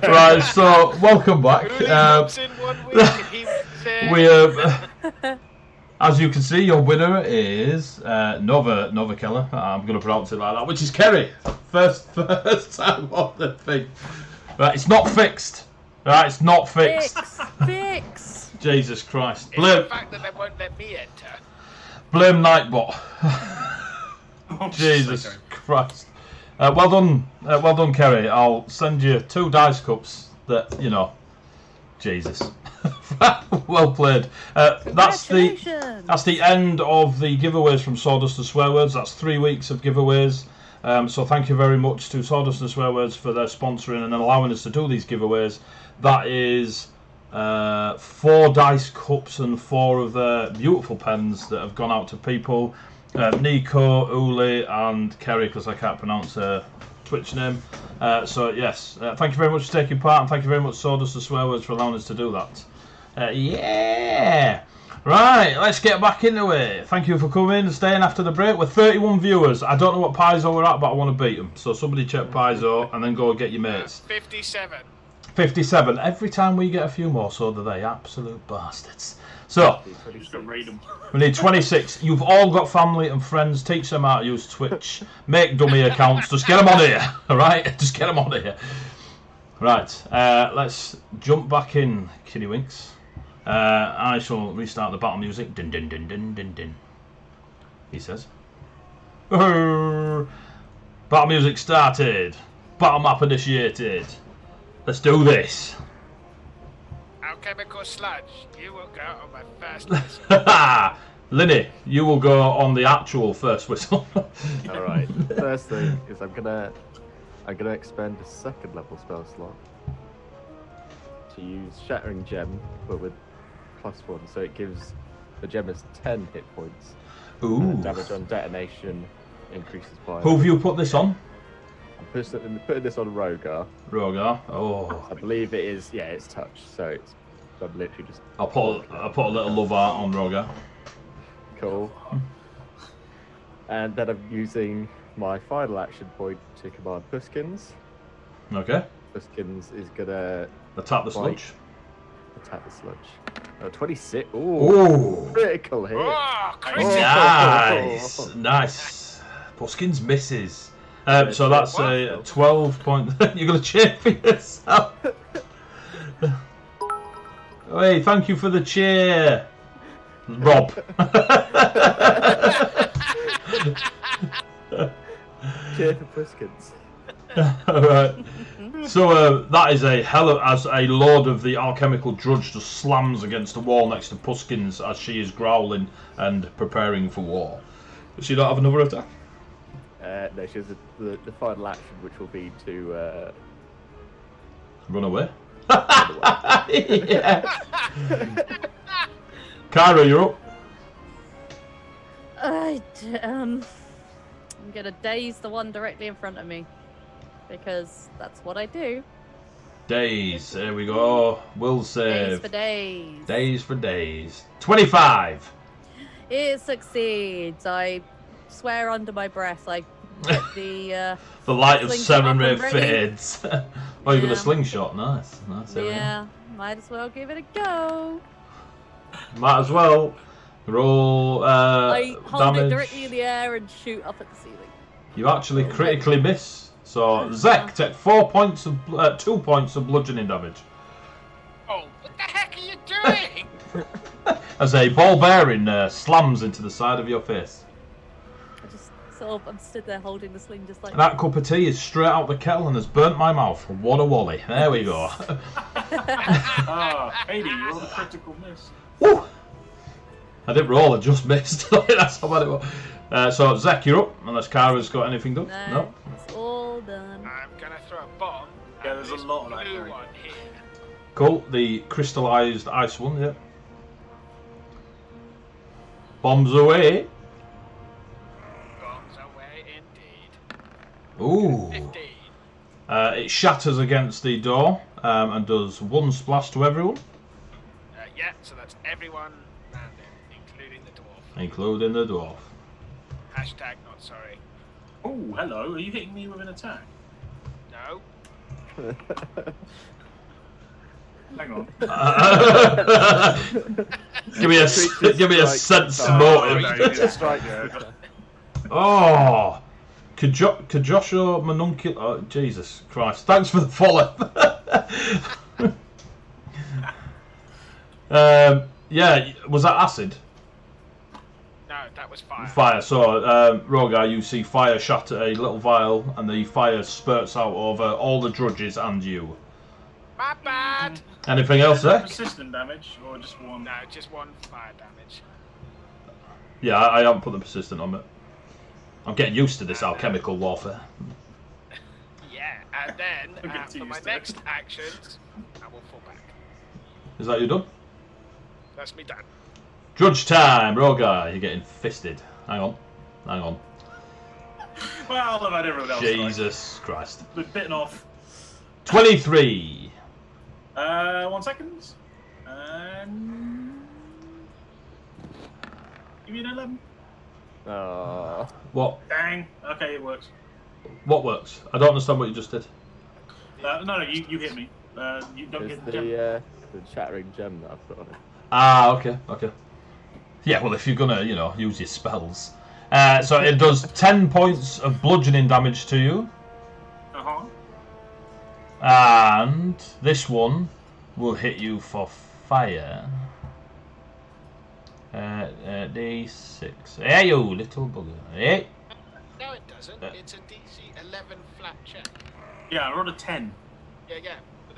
[SPEAKER 1] Right, so welcome back.
[SPEAKER 2] Only comes in 1 week and he
[SPEAKER 1] as you can see, your winner is Nova Keller. I'm going to pronounce it like that, which is Kerry. First time on the thing. Right, it's not fixed. Right, it's not fixed.
[SPEAKER 4] Fix.
[SPEAKER 1] Jesus Christ.
[SPEAKER 2] It's the fact that they won't let me enter.
[SPEAKER 1] Blame Nightbot.
[SPEAKER 3] Oh,
[SPEAKER 1] Jesus Christ. Well done, Kerry. I'll send you 2 dice cups that, you know, Jesus. Well played. That's the end of the giveaways from Sawdust and Swearwords. That's 3 weeks of giveaways. So thank you very much to Sawdust and Swearwords for their sponsoring and allowing us to do these giveaways. That is 4 dice cups and 4 of their beautiful pens that have gone out to people. Nico, Uli and Kerry, because I can't pronounce her Twitch name. So yes, thank you very much for taking part, and thank you very much Sawdust and Swearwords for allowing us to do that. Yeah! Right, let's get back into it. Thank you for coming and staying after the break. We're 31 viewers. I don't know what Paizo we're at, but I want to beat them. So somebody check Paizo and then go and get your mates.
[SPEAKER 2] 57.
[SPEAKER 1] 57. Every time we get a few more, so do they. Absolute bastards. So, we need 26. You've all got family and friends. Teach them how to use Twitch. Make dummy accounts. Just get them on here. Alright? Just get them on here. Right. Let's jump back in, Kiddywinks. I shall restart the battle music. Din din din din din din. He says. Battle music started. Battle map initiated. Let's do this.
[SPEAKER 2] Alchemical sludge. You will go on my first whistle.
[SPEAKER 1] Linny, you will go on the actual first whistle.
[SPEAKER 5] All right. First thing is I'm gonna expend a 2nd level spell slot to use Shattering Gem, but with +1, so it gives the gem as 10 hit points.
[SPEAKER 1] Ooh.
[SPEAKER 5] And damage on detonation increases by.
[SPEAKER 1] Who have you put this on?
[SPEAKER 5] I'm putting this on Rogar.
[SPEAKER 1] Rogar. Oh.
[SPEAKER 5] I believe it is. Yeah, it's touch. So it's. I'm literally just.
[SPEAKER 1] I'll put a little love art on Rogar.
[SPEAKER 5] Cool. And then I'm using my final action point to command Pusskins.
[SPEAKER 1] Okay.
[SPEAKER 5] Pusskins is gonna
[SPEAKER 1] attack the sludge.
[SPEAKER 5] Attack the sludge. 26. Ooh.
[SPEAKER 1] Ooh.
[SPEAKER 5] Critical hit.
[SPEAKER 2] Oh,
[SPEAKER 1] Nice. Nice. Pusskins misses. So that's a 12 point. You're going to cheer for yourself. Hey, thank you for the cheer, Rob.
[SPEAKER 5] Cheer for Pusskins.
[SPEAKER 1] Alright. So that is a hell of, as a lord of the alchemical drudge just slams against the wall next to Pusskins as she is growling and preparing for war. Does she not have another attack?
[SPEAKER 5] No, she has the final action, which will be to
[SPEAKER 1] run away. Yeah. Kyra, you're up.
[SPEAKER 4] I'm gonna daze the one directly in front of me, because that's what I do.
[SPEAKER 1] Days. There we go. Will save.
[SPEAKER 4] Days for days.
[SPEAKER 1] Days for days. 25.
[SPEAKER 4] It succeeds. I swear under my breath. I get the
[SPEAKER 1] light of
[SPEAKER 4] slingshot
[SPEAKER 1] ceremony
[SPEAKER 4] up and ready.
[SPEAKER 1] fades. Oh, you got
[SPEAKER 4] Yeah.
[SPEAKER 1] a slingshot. Nice. Nice. There we go.
[SPEAKER 4] Yeah, might as well give it a go.
[SPEAKER 1] Might as well. Roll
[SPEAKER 4] I hold
[SPEAKER 1] damage.
[SPEAKER 4] it directly in the air and shoot up at the ceiling.
[SPEAKER 1] You actually critically miss. So Zek, take 2 points of bludgeoning damage.
[SPEAKER 2] Oh, what the heck are you doing?
[SPEAKER 1] As a ball bearing slams into the side of your face.
[SPEAKER 4] I just I'm stood there holding the sling just like
[SPEAKER 1] That cup of tea is straight out the kettle and has burnt my mouth. What a wally. There we go.
[SPEAKER 3] Ah, Katie, you rolled a critical miss.
[SPEAKER 1] Woo! I didn't roll, I just missed. That's how bad it was. So, Zek, you're up, unless Kara's got anything done.
[SPEAKER 4] No, it's all done.
[SPEAKER 2] I'm gonna throw a bomb.
[SPEAKER 3] Yeah,
[SPEAKER 2] at
[SPEAKER 3] there's
[SPEAKER 2] this
[SPEAKER 3] a lot of that
[SPEAKER 2] blue
[SPEAKER 3] going.
[SPEAKER 2] one here.
[SPEAKER 1] Cool, the crystallised ice one, yeah. Bombs away.
[SPEAKER 2] Bombs away indeed.
[SPEAKER 1] Ooh.
[SPEAKER 2] 15.
[SPEAKER 1] It shatters against the door and does 1 splash to everyone.
[SPEAKER 2] Yeah, so that's everyone around it, including the dwarf.
[SPEAKER 1] Including the dwarf.
[SPEAKER 2] Hashtag not sorry.
[SPEAKER 3] Oh, hello. Are you hitting me with an attack?
[SPEAKER 2] No.
[SPEAKER 3] Hang on.
[SPEAKER 1] give me a sense motive. Oh, Kajosho Manunculus. Oh, Jesus Christ! Thanks for the follow. Yeah, was that acid?
[SPEAKER 2] No, that was fire.
[SPEAKER 1] Fire. So, Rogar, you see fire shatter a little vial, and the fire spurts out over all the drudges and you.
[SPEAKER 2] My bad.
[SPEAKER 1] Anything else there?
[SPEAKER 3] Persistent damage, or just one?
[SPEAKER 2] No, just one fire damage.
[SPEAKER 1] Yeah, I haven't put the persistent on it. I'm getting used to this alchemical warfare.
[SPEAKER 2] Yeah, and then
[SPEAKER 3] get
[SPEAKER 2] for
[SPEAKER 3] used
[SPEAKER 2] my
[SPEAKER 3] to
[SPEAKER 2] next
[SPEAKER 3] it.
[SPEAKER 2] actions, I will fall back.
[SPEAKER 1] Is that you done?
[SPEAKER 2] That's me done.
[SPEAKER 1] Drudge time, Rogar. You're getting fisted. Hang on.
[SPEAKER 3] Well, I've had everyone else.
[SPEAKER 1] Jesus Christ.
[SPEAKER 3] Right. Bitten off.
[SPEAKER 1] 23.
[SPEAKER 3] 1 second. Give me an 11.
[SPEAKER 1] What?
[SPEAKER 3] Dang. Okay, it works.
[SPEAKER 1] What works? I don't understand what you just did.
[SPEAKER 3] No, you hit me. You don't
[SPEAKER 5] It's
[SPEAKER 3] get the gem.
[SPEAKER 5] the shattering gem that I've put on it.
[SPEAKER 1] Ah, okay. Yeah, well, if you're gonna, use your spells. So it does 10 points of bludgeoning damage to you.
[SPEAKER 3] Uh-huh.
[SPEAKER 1] And this one will hit you for fire. D6. Hey, you little bugger. Hey.
[SPEAKER 2] No, it doesn't. It's a DC 11 flat check.
[SPEAKER 3] Yeah, I rolled a 10.
[SPEAKER 2] Yeah,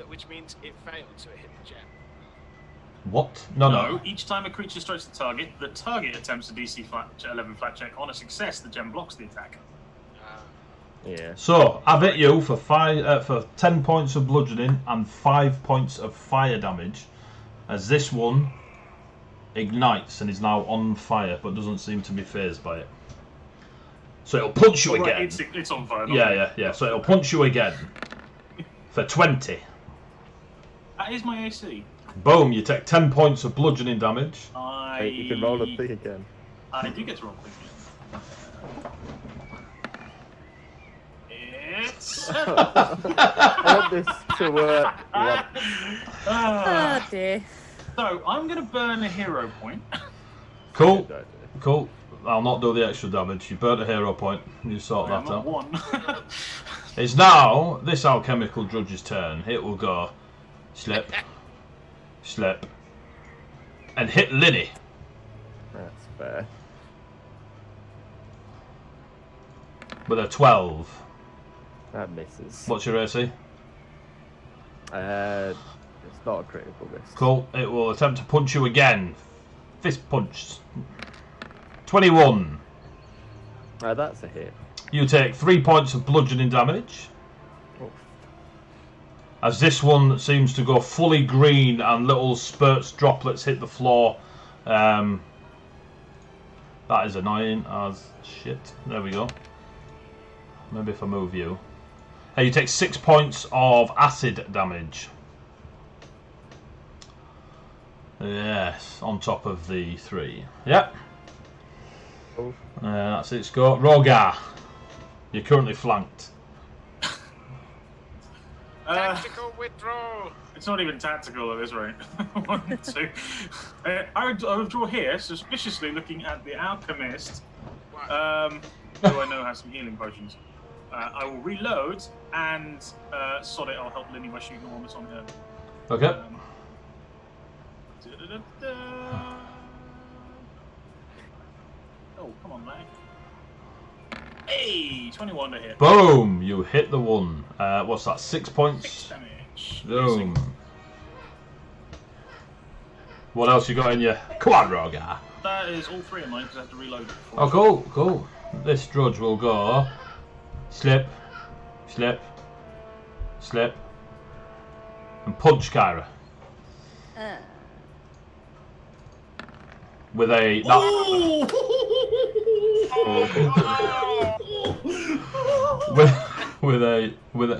[SPEAKER 2] which means it failed, so it hit the gem.
[SPEAKER 1] What? No.
[SPEAKER 3] Each time a creature strikes the target attempts a DC 11 flat check. On a success, the gem blocks the attack.
[SPEAKER 5] Yeah.
[SPEAKER 1] So I've hit you for 10 points of bludgeoning and 5 points of fire damage, as this one ignites and is now on fire, but doesn't seem to be phased by it. So it'll punch you again.
[SPEAKER 3] It's on fire.
[SPEAKER 1] Yeah. So it'll punch you again for 20.
[SPEAKER 3] That is my AC.
[SPEAKER 1] Boom! You take 10 points of bludgeoning damage.
[SPEAKER 5] Wait, you can roll a thing again.
[SPEAKER 3] I do get to roll a thing again. It's...
[SPEAKER 5] I want this to work.
[SPEAKER 4] Oh dear.
[SPEAKER 3] So I'm going to burn a hero point.
[SPEAKER 1] Cool. I'll not do the extra damage. You burnt a hero point. You sort that out.
[SPEAKER 3] One.
[SPEAKER 1] It's now this alchemical drudge's turn. It will go slip, and hit Linny.
[SPEAKER 5] That's fair.
[SPEAKER 1] With a 12.
[SPEAKER 5] That misses.
[SPEAKER 1] What's your AC?
[SPEAKER 5] It's not a critical miss.
[SPEAKER 1] Cool. It will attempt to punch you again. Fist punch. 21.
[SPEAKER 5] That's a hit.
[SPEAKER 1] You take 3 points of bludgeoning damage.
[SPEAKER 5] Oh.
[SPEAKER 1] As this one seems to go fully green and little droplets hit the floor. That is annoying as shit. There we go. Maybe if I move you. Hey, you take 6 points of acid damage. Yes, on top of the 3. Yep.
[SPEAKER 5] Cool.
[SPEAKER 1] That's it, Scott. Rogar, you're currently flanked.
[SPEAKER 2] Tactical withdrawal.
[SPEAKER 3] It's not even tactical at this rate. 1, 2. I withdraw here, suspiciously looking at the alchemist. Who I know has some healing potions. I will reload and sod it. I'll help Linny by shooting enormous on her.
[SPEAKER 1] Okay.
[SPEAKER 3] Oh, come on, mate. Hey, 21 to hit.
[SPEAKER 1] Boom! You hit the one. What's that? 6 points.
[SPEAKER 3] 6 damage.
[SPEAKER 1] Boom. What else you got in you? Come on, Rogar.
[SPEAKER 3] That is all 3 of mine because I have to reload.
[SPEAKER 1] Oh, cool. This drudge will go slip, and punch Kyra with a. With a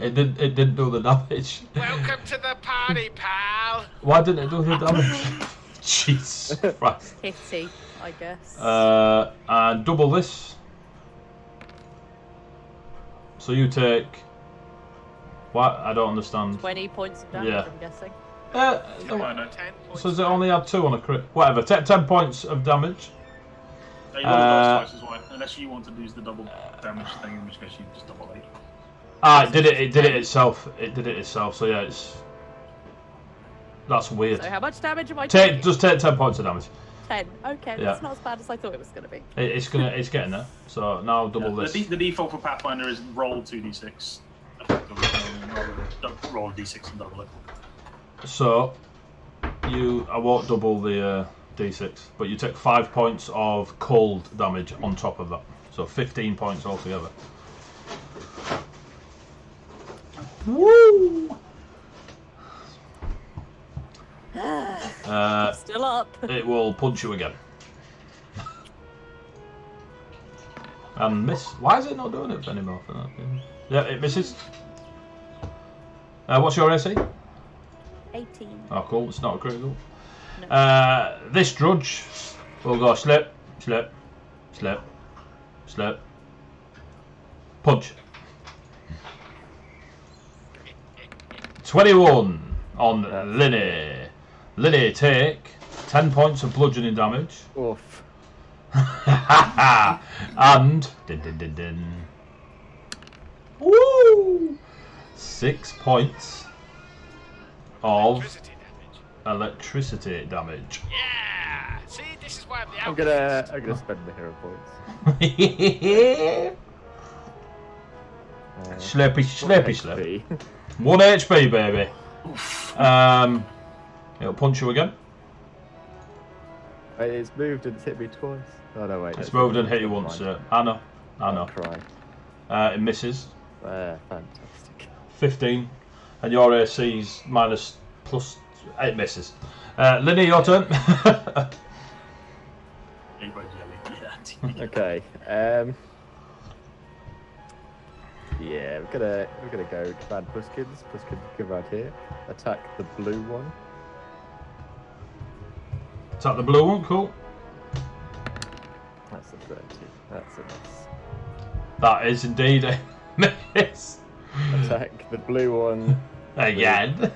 [SPEAKER 1] it didn't do the damage.
[SPEAKER 2] Welcome to the party, pal.
[SPEAKER 1] Why didn't it do the damage? Jesus Christ.
[SPEAKER 4] Pity, I guess.
[SPEAKER 1] And double this. So you take What? I don't understand.
[SPEAKER 4] 20 points of damage,
[SPEAKER 1] Yeah.
[SPEAKER 4] I'm guessing.
[SPEAKER 1] No,
[SPEAKER 2] 10 points.
[SPEAKER 1] so does it only add 2 on a crit? Whatever. 10 points of damage.
[SPEAKER 3] You roll the dice twice as well, unless you want to use the double damage thing, in which case you just double 8.
[SPEAKER 1] Ah, it did it itself. It did it itself. So yeah, that's weird.
[SPEAKER 4] So how much damage am I taking?
[SPEAKER 1] Just take 10 points of damage.
[SPEAKER 4] 10. Okay,
[SPEAKER 1] Yeah.
[SPEAKER 4] that's not as bad as I thought it was going to be.
[SPEAKER 1] It's getting there. So now double this.
[SPEAKER 3] The default for Pathfinder is roll 2d6. Effectively, rather than roll a d6 and double it.
[SPEAKER 1] So I won't double the d6, but you take 5 points of cold damage on top of that. So 15 points altogether. Woo!
[SPEAKER 4] Still up.
[SPEAKER 1] It will punch you again. And miss. Why is it not doing it anymore for that? Yeah, it misses. What's your AC?
[SPEAKER 4] 18.
[SPEAKER 1] Oh, cool. It's not a critical.
[SPEAKER 4] No.
[SPEAKER 1] This drudge will go slip, slip, slip, slip, punch. 21 on Linny. Linny, take 10 points of bludgeoning damage.
[SPEAKER 5] Oof.
[SPEAKER 1] And din. Woo! 6 points of electricity damage.
[SPEAKER 2] Yeah! See, this is why I'm the
[SPEAKER 5] I'm gonna spend the hero points.
[SPEAKER 1] Slippy, slip.
[SPEAKER 5] HP.
[SPEAKER 1] 1 HP, baby. It'll punch you again.
[SPEAKER 5] Wait, it's moved and it's hit me twice. Oh no, wait.
[SPEAKER 1] It's moved and hit you once. I know.
[SPEAKER 5] I'll cry.
[SPEAKER 1] It misses.
[SPEAKER 5] Fantastic.
[SPEAKER 1] 15, and your AC's minus plus. It misses. Linny, your turn.
[SPEAKER 5] Okay. Yeah, we're gonna go command Pusskins. Pusskins come right here. Attack the blue one.
[SPEAKER 1] Attack the blue one. Cool.
[SPEAKER 5] That's a 30. That's a miss.
[SPEAKER 1] That is indeed a miss.
[SPEAKER 5] Attack the blue one.
[SPEAKER 1] Again.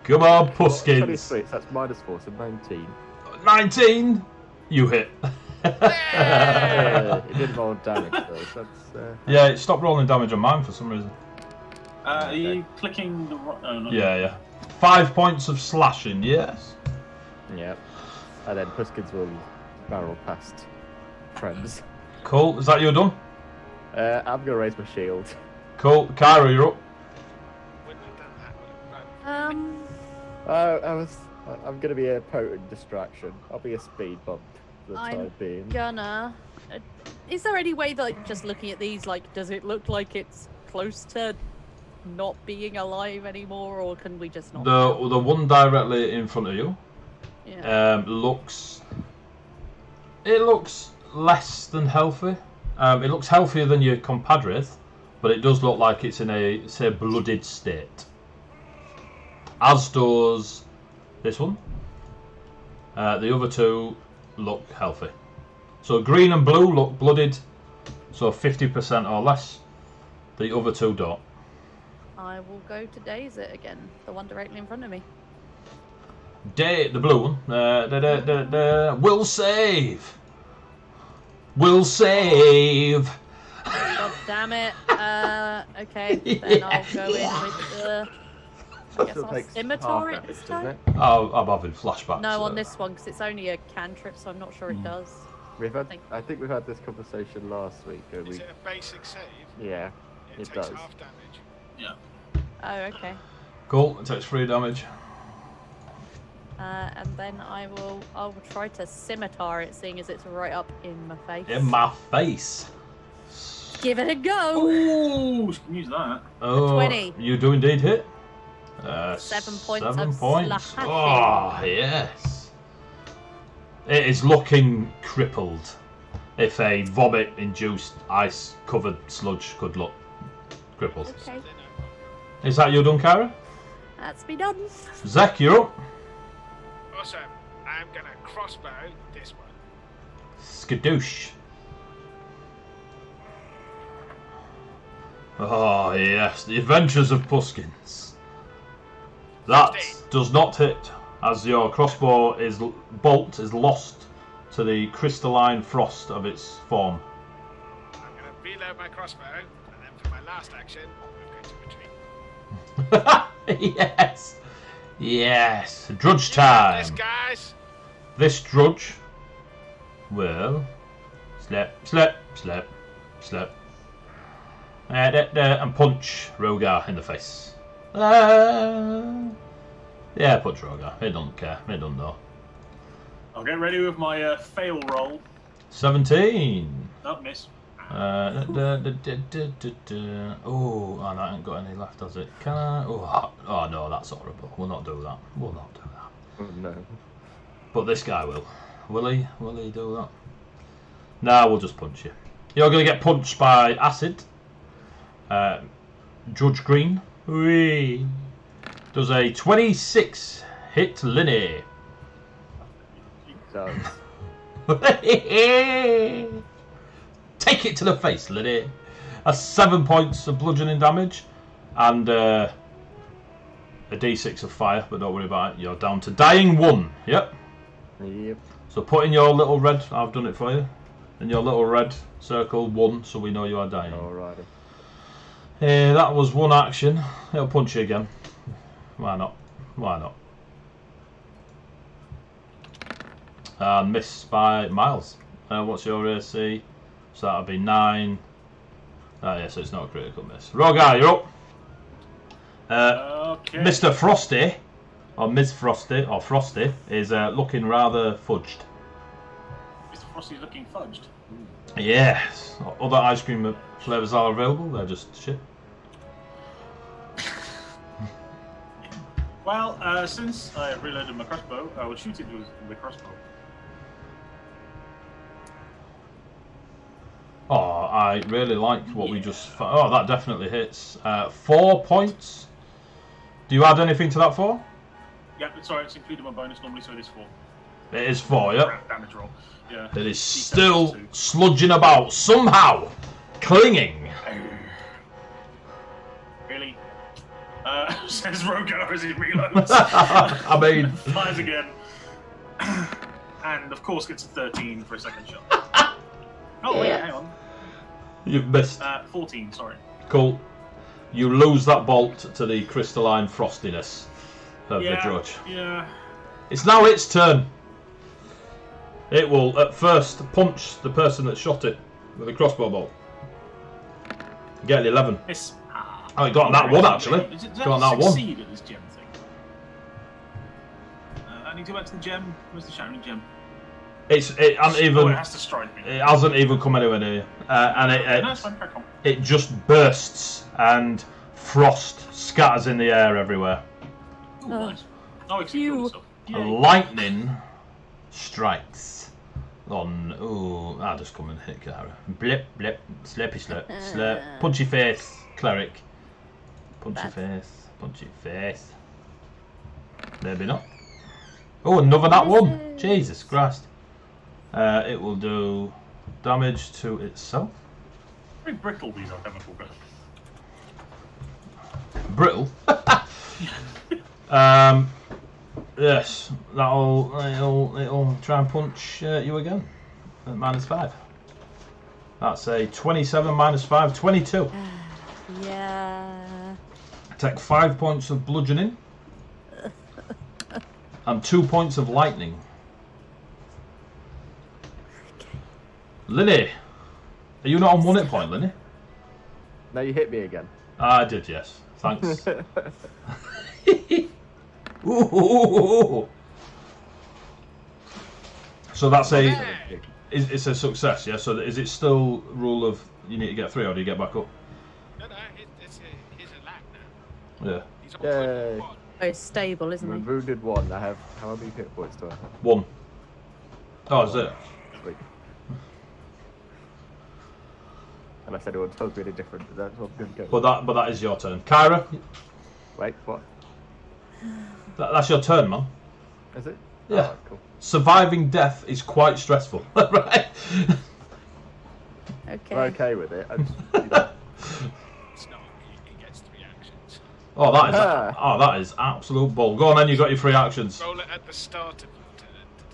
[SPEAKER 1] Come on, Pusskins.
[SPEAKER 5] 23, so that's -4, so 19.
[SPEAKER 1] 19. You hit.
[SPEAKER 5] It did more damage though, so that's...
[SPEAKER 1] Yeah, it stopped rolling damage on mine for some reason.
[SPEAKER 3] Are you clicking the right... Oh, not
[SPEAKER 1] Yeah. 5 points of slashing, yes.
[SPEAKER 5] Yep. And then Pusskins will barrel past friends.
[SPEAKER 1] Cool. Is that you done?
[SPEAKER 5] I'm gonna raise my shield.
[SPEAKER 1] Cool. Kyra, you're up.
[SPEAKER 2] Wouldn't have done that.
[SPEAKER 5] I'm gonna be a potent distraction. I'll be a speed bump for the time being.
[SPEAKER 4] Gonna. Is there any way that, like, just looking at these, like, does it look like it's close to not being alive anymore, or can we just not?
[SPEAKER 1] The one directly in front of you.
[SPEAKER 4] Yeah.
[SPEAKER 1] Looks less than healthy. It looks healthier than your compadres, but it does look like it's in a, say, blooded state. As does this one. The other two look healthy. So green and blue look blooded, so 50% or less. The other two don't.
[SPEAKER 4] I will go to daze it again, the one directly in front of me.
[SPEAKER 1] The blue one. Will save. Will save.
[SPEAKER 4] God damn it. Okay, then I'll go in with the... I guess
[SPEAKER 5] Still
[SPEAKER 4] I'll
[SPEAKER 5] takes
[SPEAKER 4] scimitar
[SPEAKER 5] half
[SPEAKER 4] it this
[SPEAKER 5] damage, doesn't
[SPEAKER 4] time.
[SPEAKER 5] it?
[SPEAKER 1] I'm having flashbacks.
[SPEAKER 4] No, on this one, because it's only a cantrip, so I'm not sure it does.
[SPEAKER 5] I think we've had this conversation last week.
[SPEAKER 2] Is it a basic save?
[SPEAKER 5] Yeah,
[SPEAKER 2] It
[SPEAKER 5] it
[SPEAKER 2] takes
[SPEAKER 5] does.
[SPEAKER 2] half damage.
[SPEAKER 3] Yeah.
[SPEAKER 4] Oh, okay.
[SPEAKER 1] Cool. It takes 3 damage.
[SPEAKER 4] And then I'll try to scimitar it, seeing as it's right up in my face.
[SPEAKER 1] In my face.
[SPEAKER 4] Give it a go!
[SPEAKER 3] Ooh, you can use that.
[SPEAKER 1] Oh,
[SPEAKER 4] 20.
[SPEAKER 1] You do indeed hit.
[SPEAKER 4] 7 points
[SPEAKER 1] 7
[SPEAKER 4] of
[SPEAKER 1] points.
[SPEAKER 4] slashing.
[SPEAKER 1] Oh, yes. It is looking crippled. If a vomit-induced, ice-covered sludge could look crippled.
[SPEAKER 4] Okay,
[SPEAKER 1] Is that you done, Kyra?
[SPEAKER 4] that's me done.
[SPEAKER 1] Zek, you're up.
[SPEAKER 2] Awesome. I'm gonna crossbow this one.
[SPEAKER 1] Skadoosh. Oh yes, the adventures of Pusskins. That does not hit, as your crossbow bolt is lost to the crystalline frost of its form.
[SPEAKER 2] I'm going to reload my crossbow, and then for my last action, I'm going to retreat.
[SPEAKER 1] Yes, yes. Drudge time.
[SPEAKER 2] This, guys.
[SPEAKER 1] This drudge will slap, and punch Rogar in the face. Yeah, punch Rogar. He don't care. He don't know.
[SPEAKER 3] I'll get ready with my fail roll.
[SPEAKER 1] 17.
[SPEAKER 3] Oh, miss.
[SPEAKER 1] Oh, that ain't got any left, has it? Can I? Oh no, that's horrible. We'll not do that. We'll not do that.
[SPEAKER 5] Oh, no.
[SPEAKER 1] But this guy will. Will he? Will he do that? Nah, we'll just punch you. You're going to get punched by acid. Judge Green. Whee. Does a 26 hit Linny.
[SPEAKER 5] So,
[SPEAKER 1] Take it to the face, Linny. That's 7 points of bludgeoning damage. And a d6 of fire, but don't worry about it. You're down to dying 1. Yep.
[SPEAKER 5] yep.
[SPEAKER 1] So put in your little red, I've done it for you. In your little red circle 1, so we know you are dying.
[SPEAKER 5] Alrighty.
[SPEAKER 1] That was one action. It'll punch you again. Why not? Why not? And miss by miles. What's your AC? So that'll be 9. Yeah, so it's not a critical miss. Rogar, you're up.
[SPEAKER 3] Okay.
[SPEAKER 1] Mr. Frosty, or Ms. Frosty, or Frosty, is looking rather fudged.
[SPEAKER 3] Mr. Frosty's looking fudged.
[SPEAKER 1] Yes. Other ice cream flavours are available, they're just shit.
[SPEAKER 3] Well, since I have reloaded my crossbow, I will shoot it with the crossbow.
[SPEAKER 1] Oh, I really liked what we just... Oh, that definitely hits. 4 points. Do you add anything to that 4?
[SPEAKER 3] Yeah, sorry, it's included my bonus normally, so it is 4.
[SPEAKER 1] It is 4, yep.
[SPEAKER 3] Damage roll. Yeah.
[SPEAKER 1] It is still sludging about, somehow clinging.
[SPEAKER 3] Really? Says Rogar as he reloads.
[SPEAKER 1] I mean...
[SPEAKER 3] Fires again. And, of course, gets a 13 for a second shot. Oh, wait, hang on.
[SPEAKER 1] You've missed.
[SPEAKER 3] 14, sorry.
[SPEAKER 1] Cool. You lose that bolt to the crystalline frostiness of the drudge.
[SPEAKER 3] Yeah.
[SPEAKER 1] It's now its turn. It will at first punch the person that shot it with a crossbow bolt. Get an 11.
[SPEAKER 3] Miss.
[SPEAKER 1] Oh, you got on that one actually.
[SPEAKER 3] Does
[SPEAKER 1] Got on that one.
[SPEAKER 3] succeed at this gem thing? I need to go back to the gem. Where's the shattering gem?
[SPEAKER 1] It hasn't even.
[SPEAKER 3] Oh, it has to strike me.
[SPEAKER 1] It hasn't even come anywhere near you, and
[SPEAKER 3] No, it's fine, crack on.
[SPEAKER 1] it just bursts and frost scatters in the air everywhere.
[SPEAKER 3] Ooh, nice. Oh, it's
[SPEAKER 4] Phew.
[SPEAKER 1] Lightning strikes on. Ooh, I'll just come and hit Kara. Blip, blip, slippy slip, slip. Punchy face, cleric. Punchy face, punchy face. Maybe not. Oh, another that one. Jesus Christ. It will do damage to itself.
[SPEAKER 3] Very brittle these are chemical guns.
[SPEAKER 1] Brittle. Yes, it'll try and punch you again at -5. That's a 27 -5, 22.
[SPEAKER 4] Yeah.
[SPEAKER 1] Take 5 points of bludgeoning and 2 points of lightning. Linny, are you not on 1 hit point, Linny?
[SPEAKER 5] No, you hit me again.
[SPEAKER 1] I did, yes. Thanks. Ooh. So that's it's a success, yeah? So is it still rule of you need to get 3 or do you get back up?
[SPEAKER 2] No, he's a lap now.
[SPEAKER 1] Yeah.
[SPEAKER 2] He's
[SPEAKER 5] Yay.
[SPEAKER 4] Very stable, isn't
[SPEAKER 5] I'm
[SPEAKER 4] he?
[SPEAKER 5] wounded 1. I have how many hit points do I have?
[SPEAKER 1] 1. Oh, is it?
[SPEAKER 5] Sweet. Unless anyone tells me any different, but that's what I'm going to go.
[SPEAKER 1] But that is your turn. Kyra,
[SPEAKER 5] Wait, what?
[SPEAKER 1] that's your turn, man.
[SPEAKER 5] Is it?
[SPEAKER 1] Yeah.
[SPEAKER 5] Oh, cool.
[SPEAKER 1] Surviving death is quite stressful, right?
[SPEAKER 4] Okay.
[SPEAKER 5] I'm okay with it. I just, you know,
[SPEAKER 2] It's
[SPEAKER 1] Oh, that is absolute bull. Go on then, you got your 3 actions.
[SPEAKER 2] Roll it at the start of to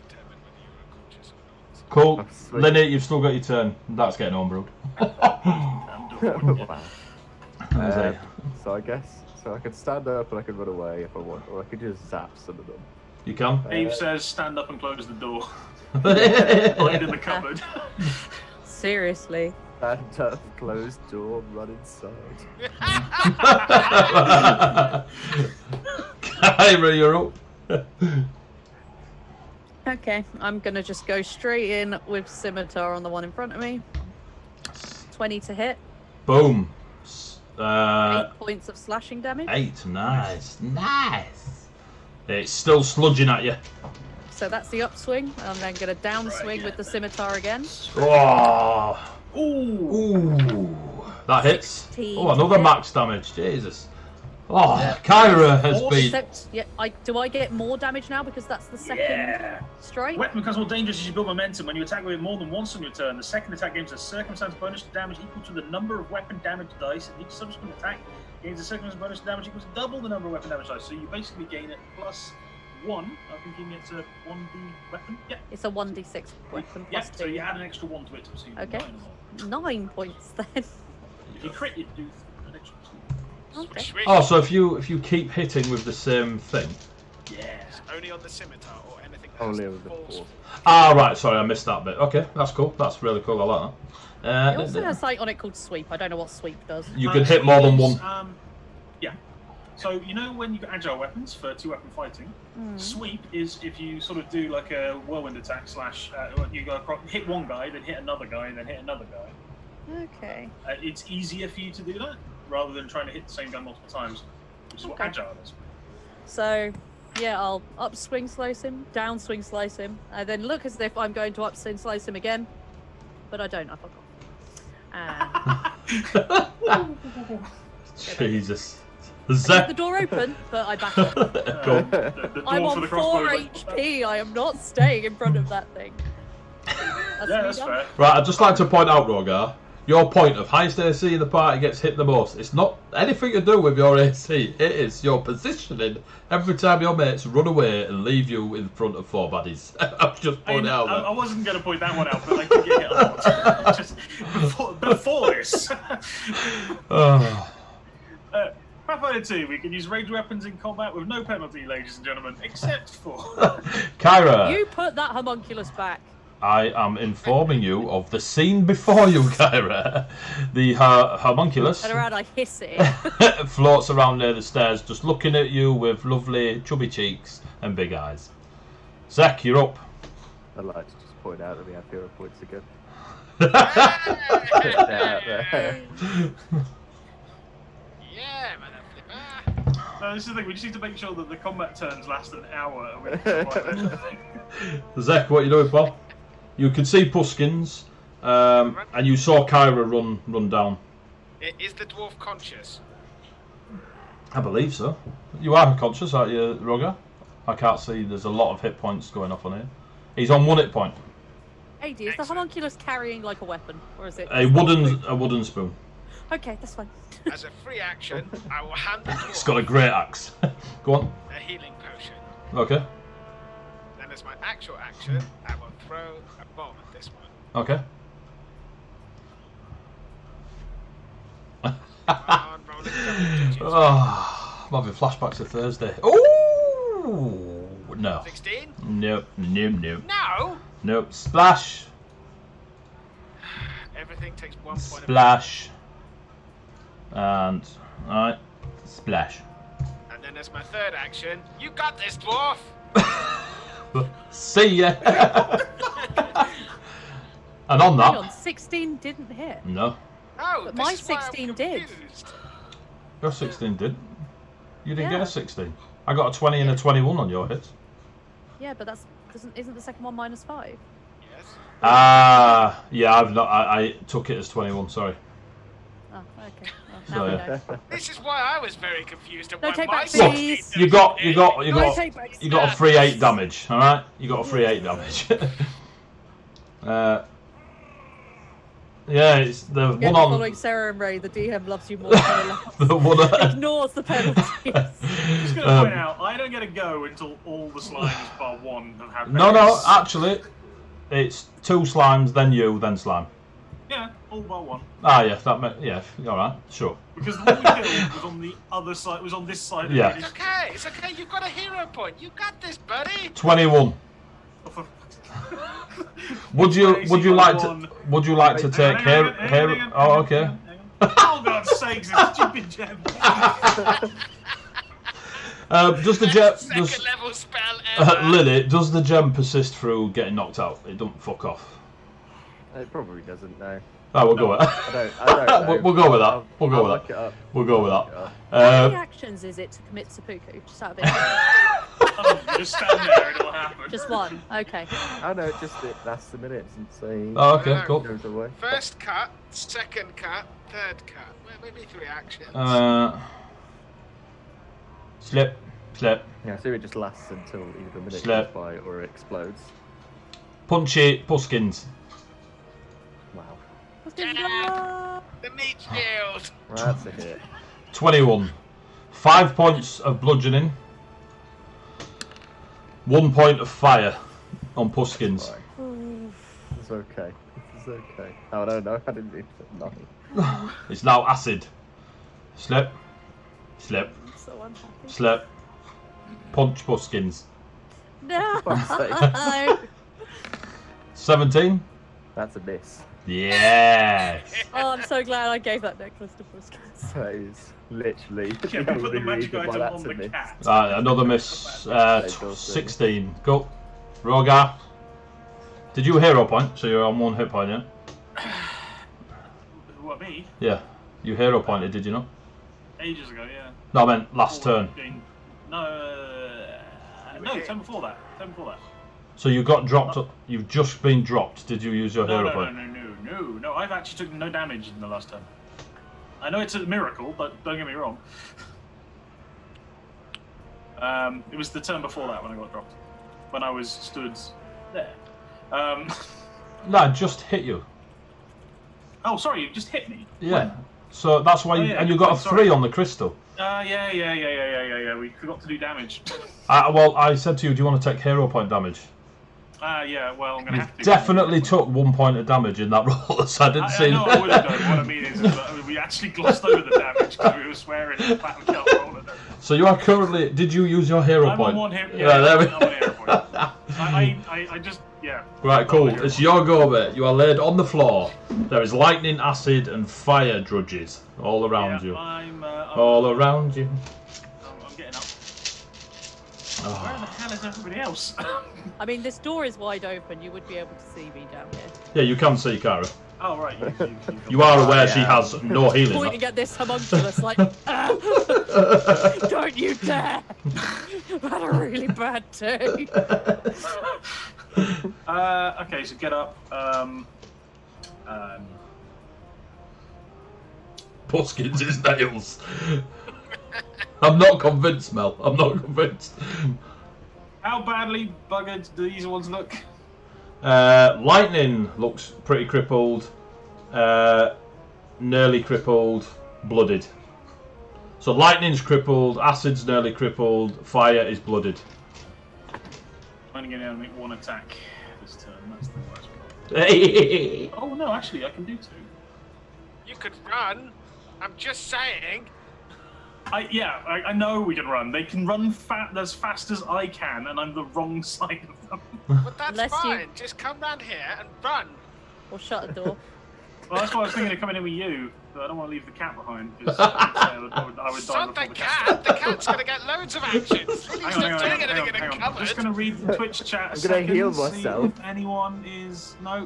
[SPEAKER 2] determine whether you are conscious or not.
[SPEAKER 1] Cool. Linny, you've still got your turn. That's getting homebrewed.
[SPEAKER 5] Wow. So I guess I could stand up and I could run away if I want, or I could just zap some of them.
[SPEAKER 1] You can.
[SPEAKER 3] Dave says, stand up and close the door. Hide in the cupboard.
[SPEAKER 4] Seriously.
[SPEAKER 5] Stand up, close door, run inside.
[SPEAKER 1] Kyra, you're up.
[SPEAKER 4] Okay, I'm gonna just go straight in with scimitar on the one in front of me. 20 to hit.
[SPEAKER 1] Boom.
[SPEAKER 4] 8 points of slashing damage.
[SPEAKER 1] 8. Nice. Nice. It's still sludging at you.
[SPEAKER 4] So that's the upswing. I'm then gonna downswing with the scimitar again.
[SPEAKER 1] Oh.
[SPEAKER 3] Ooh.
[SPEAKER 1] That hits.
[SPEAKER 4] 16
[SPEAKER 1] Oh, another
[SPEAKER 4] hit.
[SPEAKER 1] max damage. Jesus. Oh, Kyra has been.
[SPEAKER 4] Except, yeah, do I get more damage now because that's the second strike?
[SPEAKER 3] Weapon becomes more dangerous as you build momentum. When you attack with it more than once on your turn, the second attack gains a circumstance bonus to damage equal to the number of weapon damage dice, and each subsequent attack gains a circumstance bonus to damage equal to double the number of weapon damage dice. So you basically gain it +1. I'm thinking it's a 1d weapon. Yeah.
[SPEAKER 4] It's a 1d6 weapon.
[SPEAKER 3] Yeah.
[SPEAKER 4] Plus
[SPEAKER 3] So
[SPEAKER 4] 2.
[SPEAKER 3] you add an extra 1 to it. So you
[SPEAKER 4] Okay.
[SPEAKER 3] 9
[SPEAKER 4] 9 points then.
[SPEAKER 3] If you crit, you do an extra 2.
[SPEAKER 4] Okay.
[SPEAKER 2] Swish.
[SPEAKER 1] Oh, so if you keep hitting with the same thing.
[SPEAKER 3] Yeah.
[SPEAKER 2] Only on the scimitar or anything else.
[SPEAKER 5] Only
[SPEAKER 2] that
[SPEAKER 5] with the
[SPEAKER 2] falls.
[SPEAKER 5] force.
[SPEAKER 1] Ah, right. Sorry, I missed that bit. Okay, that's cool. That's really cool. I like that.
[SPEAKER 4] It also has something on it called sweep. I don't know what sweep does.
[SPEAKER 1] You can hit more than one.
[SPEAKER 3] Yeah. So you know when you've got agile weapons for 2-weapon fighting, sweep is if you sort of do like a whirlwind attack / you go across, hit one guy, then hit another guy, and then hit another guy.
[SPEAKER 4] Okay.
[SPEAKER 3] It's easier for you to do that rather than trying to hit the same guy multiple times, which is what
[SPEAKER 4] Okay.
[SPEAKER 3] agile is.
[SPEAKER 4] So, yeah, I'll upswing slice him, downswing slice him, and then look as if I'm going to upswing slice him again, but I don't. I forgot.
[SPEAKER 1] Jesus.
[SPEAKER 4] I keep the
[SPEAKER 1] Zach.
[SPEAKER 4] door open, but I back up.
[SPEAKER 1] Go.
[SPEAKER 3] The
[SPEAKER 4] I'm
[SPEAKER 3] door for
[SPEAKER 4] on
[SPEAKER 3] the
[SPEAKER 4] 4
[SPEAKER 3] crossbow.
[SPEAKER 4] HP. I am not staying in front of that thing.
[SPEAKER 3] Yeah,
[SPEAKER 4] me
[SPEAKER 3] that's
[SPEAKER 4] done.
[SPEAKER 3] fair.
[SPEAKER 1] Right, I'd just like to point out, Rogar, your point of highest AC in the party gets hit the most. It's not anything to do with your AC. It is your positioning every time your mates run away and leave you in front of 4 baddies. I'm just pointing out
[SPEAKER 3] I
[SPEAKER 1] that.
[SPEAKER 3] wasn't going to point that one out, but I could get hit a lot. Just before this.
[SPEAKER 1] Oh.
[SPEAKER 3] Pathfinder 2, we can use ranged weapons in combat with no penalty, ladies and gentlemen, except for...
[SPEAKER 1] Kyra,
[SPEAKER 4] You put that homunculus back.
[SPEAKER 1] I am informing you of the scene before you, Kyra. The homunculus
[SPEAKER 4] And around, I hiss it.
[SPEAKER 1] floats around near the stairs, just looking at you with lovely chubby cheeks and big eyes. Zach, you're up.
[SPEAKER 5] I'd like to just point out that we have 0 points again.
[SPEAKER 2] Yeah, motherflipper.
[SPEAKER 3] No, this is the thing, we just need to make sure that the combat turns last an hour. And we survive it.
[SPEAKER 1] Zach, what are you doing, Paul? You can see Pusskins, and you saw Kyra run down.
[SPEAKER 2] Is the dwarf conscious?
[SPEAKER 1] I believe so. You are conscious, aren't you, Roger? I can't see. There's a lot of hit points going off on here. He's on 1 hit point.
[SPEAKER 4] Hey, is the
[SPEAKER 2] Excellent.
[SPEAKER 4] homunculus carrying like a weapon, or is it
[SPEAKER 1] A wooden spoon.
[SPEAKER 4] Okay, that's fine.
[SPEAKER 2] As a free action, I will hand the
[SPEAKER 1] He's got a
[SPEAKER 2] dwarf
[SPEAKER 1] great axe. Go on.
[SPEAKER 2] a healing potion.
[SPEAKER 1] Okay.
[SPEAKER 2] Then as my actual action, I will throw a bomb at this one.
[SPEAKER 1] Okay.
[SPEAKER 2] Come on, rolling double digits.
[SPEAKER 1] Oh, I'm having flashbacks to Thursday. Ooh, no.
[SPEAKER 2] 16?
[SPEAKER 1] Nope.
[SPEAKER 2] No!
[SPEAKER 1] Nope. Splash.
[SPEAKER 2] Everything takes 1 point
[SPEAKER 1] Splash. And alright. Splash.
[SPEAKER 2] And then as my third action, you got this, dwarf!
[SPEAKER 1] See ya. And on
[SPEAKER 4] Hang
[SPEAKER 1] that,
[SPEAKER 4] on, 16 didn't hit.
[SPEAKER 1] no.
[SPEAKER 2] Oh,
[SPEAKER 4] But
[SPEAKER 2] this
[SPEAKER 4] my
[SPEAKER 2] is why I'm
[SPEAKER 4] 16 did.
[SPEAKER 2] confused.
[SPEAKER 1] Your 16 did. You didn't get
[SPEAKER 4] Yeah.
[SPEAKER 1] a 16. I got a 20 and a 21 on your hits.
[SPEAKER 4] Yeah, but isn't the second one -5?
[SPEAKER 2] Yes.
[SPEAKER 1] Ah, yeah, I've not. I took it as 21. Sorry.
[SPEAKER 4] Oh, okay. Well,
[SPEAKER 1] So,
[SPEAKER 4] now we
[SPEAKER 1] yeah.
[SPEAKER 4] know.
[SPEAKER 2] This is why I was very confused at
[SPEAKER 4] No
[SPEAKER 2] why
[SPEAKER 4] take
[SPEAKER 2] my
[SPEAKER 4] back,
[SPEAKER 2] 16
[SPEAKER 4] please.
[SPEAKER 2] doesn't
[SPEAKER 1] You got
[SPEAKER 2] hit.
[SPEAKER 4] No take back.
[SPEAKER 1] you got a free 8 damage. All right, you got a free 8 damage. Yeah, it's the
[SPEAKER 4] Again,
[SPEAKER 1] one on.
[SPEAKER 4] following Sarah and Ray, the DM loves you more than
[SPEAKER 1] The one on.
[SPEAKER 4] ignores the penalties.
[SPEAKER 3] I'm just going to point out, I don't get to go until all the slimes bar one have had
[SPEAKER 1] No,
[SPEAKER 3] penalties.
[SPEAKER 1] actually, it's 2 slimes, then you, then slime.
[SPEAKER 3] Yeah, all bar one.
[SPEAKER 1] Ah, yeah, yeah, all right, sure.
[SPEAKER 3] Because the one we killed was on the other side, was on this side
[SPEAKER 1] Yeah.
[SPEAKER 3] of
[SPEAKER 2] It's okay, it's okay, you've got a hero point. You got this, buddy.
[SPEAKER 1] 21. Would you like to take hero? Oh, okay.
[SPEAKER 3] Oh, God's sakes, this stupid gem.
[SPEAKER 1] Does the gem?
[SPEAKER 2] Second level spell ever.
[SPEAKER 1] Lily, does the gem persist through getting knocked out? It don't fuck off.
[SPEAKER 5] It probably doesn't, no.
[SPEAKER 1] Oh, we'll go with
[SPEAKER 5] I don't know.
[SPEAKER 1] We'll go with that. We'll go
[SPEAKER 5] I'll
[SPEAKER 1] with
[SPEAKER 5] look
[SPEAKER 1] that.
[SPEAKER 5] it up.
[SPEAKER 1] We'll go with
[SPEAKER 5] I'll
[SPEAKER 1] that.
[SPEAKER 5] look it up.
[SPEAKER 4] How many actions is it to commit seppuku? Just out of interest.
[SPEAKER 3] You just stand there and it'll happen.
[SPEAKER 4] Just one. Okay.
[SPEAKER 5] Oh no, it lasts the minutes and say
[SPEAKER 1] Oh, okay, cool.
[SPEAKER 5] goes away.
[SPEAKER 2] First cut, second cut, third cut. Well, maybe 3 actions.
[SPEAKER 1] Slip.
[SPEAKER 5] Yeah, so it just lasts until either the minute
[SPEAKER 1] Slip.
[SPEAKER 5] goes by or it explodes.
[SPEAKER 1] Punchy Pusskins.
[SPEAKER 5] Wow.
[SPEAKER 2] Yeah. The meat shield.
[SPEAKER 5] That's a hit.
[SPEAKER 1] 21. 5 points of bludgeoning. 1 point of fire on Pusskins.
[SPEAKER 5] It's okay. It's okay. Oh no, I didn't need nothing.
[SPEAKER 1] It's now acid. Slip.
[SPEAKER 4] I'm so unhappy.
[SPEAKER 1] Slip. Punch Pusskins.
[SPEAKER 4] No.
[SPEAKER 5] Fuck's sake.
[SPEAKER 1] 17.
[SPEAKER 5] That's a miss.
[SPEAKER 1] Yes.
[SPEAKER 4] Oh, I'm so glad I gave that necklace to Pusskins.
[SPEAKER 5] That is literally
[SPEAKER 3] Yeah, we put the magic
[SPEAKER 5] reason why
[SPEAKER 3] item
[SPEAKER 5] that's
[SPEAKER 3] on
[SPEAKER 5] a
[SPEAKER 3] the
[SPEAKER 5] miss.
[SPEAKER 3] cat.
[SPEAKER 1] Another miss. 16. Go. Rogar. Did you hero point? So you're on 1 hit point, yeah?
[SPEAKER 3] What, me?
[SPEAKER 1] Yeah. You hero pointed, did you not?
[SPEAKER 3] Ages ago, yeah.
[SPEAKER 1] No, I meant last turn.
[SPEAKER 3] No, turn before that. Turn before that.
[SPEAKER 1] So you got dropped. You've just been dropped. Did you use your hero point?
[SPEAKER 3] No. I've actually took no damage in the last turn. I know it's a miracle, but don't get me wrong. It was the turn before that when I got dropped. When I was stood there.
[SPEAKER 1] No, just hit you.
[SPEAKER 3] Oh, sorry, you just hit me.
[SPEAKER 1] Yeah. So that's why. And you got a 3 on the crystal.
[SPEAKER 3] Yeah. We forgot to do damage.
[SPEAKER 1] Well, I said to you, do you want to take hero point damage?
[SPEAKER 3] Yeah, well, I'm going to
[SPEAKER 1] You
[SPEAKER 3] have to.
[SPEAKER 1] definitely took 1 point of damage in that roll, so I didn't see.
[SPEAKER 3] I know I would have done. What I mean is that we actually glossed over the damage because we were swearing at the fact we can't roll it.
[SPEAKER 1] So you are currently. Did you use your hero
[SPEAKER 3] I'm
[SPEAKER 1] point?
[SPEAKER 3] on 1 hit.
[SPEAKER 1] Yeah, there we
[SPEAKER 3] I'm on hero point. I just, yeah.
[SPEAKER 1] Right, cool. It's your go, mate. You are laid on the floor. There is lightning, acid, and fire drudges all around you. All around you.
[SPEAKER 3] I'm getting up. Where the hell is everybody else?
[SPEAKER 4] I mean, this door is wide open. You would be able to see me down here.
[SPEAKER 1] Yeah, you can see Kara.
[SPEAKER 3] Oh, right.
[SPEAKER 1] You are aware she has no healing.
[SPEAKER 4] Pointing at this homunculus like, don't you dare! I've had a really bad day.
[SPEAKER 3] Okay, so get up.
[SPEAKER 1] Pusskins his nails. I'm not convinced, Mel. I'm not convinced.
[SPEAKER 3] How badly buggered do these ones look?
[SPEAKER 1] Lightning looks pretty crippled. Nearly crippled. Blooded. So lightning's crippled, acid's nearly crippled, fire is blooded.
[SPEAKER 3] I'm only going to make 1 attack this turn. That's the worst part. Oh no, actually, I can do 2.
[SPEAKER 2] You could run. I'm just saying.
[SPEAKER 3] I know we can run. They can run as fast as I can, and I'm the wrong side of them.
[SPEAKER 2] But that's
[SPEAKER 4] Unless you-
[SPEAKER 2] fine. Just come down here and run.
[SPEAKER 4] Or shut a door.
[SPEAKER 3] Well, that's why I was thinking of coming in with you, but I don't want to leave the cat behind, because I would die
[SPEAKER 2] It's
[SPEAKER 3] before
[SPEAKER 2] not
[SPEAKER 3] the
[SPEAKER 2] the
[SPEAKER 3] cat.
[SPEAKER 2] cat. The cat's going to get loads of actions. He's
[SPEAKER 3] Hang on,
[SPEAKER 2] not doing anything in a
[SPEAKER 3] hang on. I'm
[SPEAKER 2] cupboard.
[SPEAKER 3] just going to read the Twitch chat a
[SPEAKER 5] I'm gonna
[SPEAKER 3] second,
[SPEAKER 5] heal
[SPEAKER 3] see
[SPEAKER 5] myself.
[SPEAKER 3] if anyone is... No.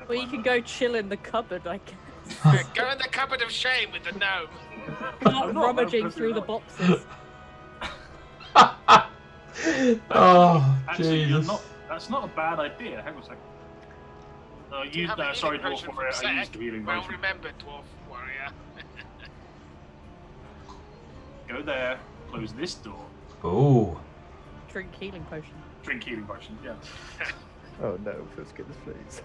[SPEAKER 4] Well, you can go chill in the cupboard, I guess.
[SPEAKER 2] Go in the cupboard of shame with the gnome.
[SPEAKER 3] I'm not,
[SPEAKER 4] Rummaging
[SPEAKER 3] I'm
[SPEAKER 4] through the
[SPEAKER 3] not.
[SPEAKER 4] boxes.
[SPEAKER 1] Oh,
[SPEAKER 3] Actually,
[SPEAKER 1] Jesus.
[SPEAKER 3] that's not a bad idea. Hang on a second.
[SPEAKER 2] You have a healing
[SPEAKER 3] Sorry,
[SPEAKER 2] potion
[SPEAKER 3] Dwarf Warrior.
[SPEAKER 2] from
[SPEAKER 3] I used
[SPEAKER 2] Sec.
[SPEAKER 3] the healing
[SPEAKER 2] Well
[SPEAKER 3] potion.
[SPEAKER 2] remembered, Dwarf Warrior.
[SPEAKER 3] Go there, close this door,
[SPEAKER 1] Oh.
[SPEAKER 4] Drink healing potion.
[SPEAKER 3] drink healing potion, yeah.
[SPEAKER 5] Oh no, Pusskins, please.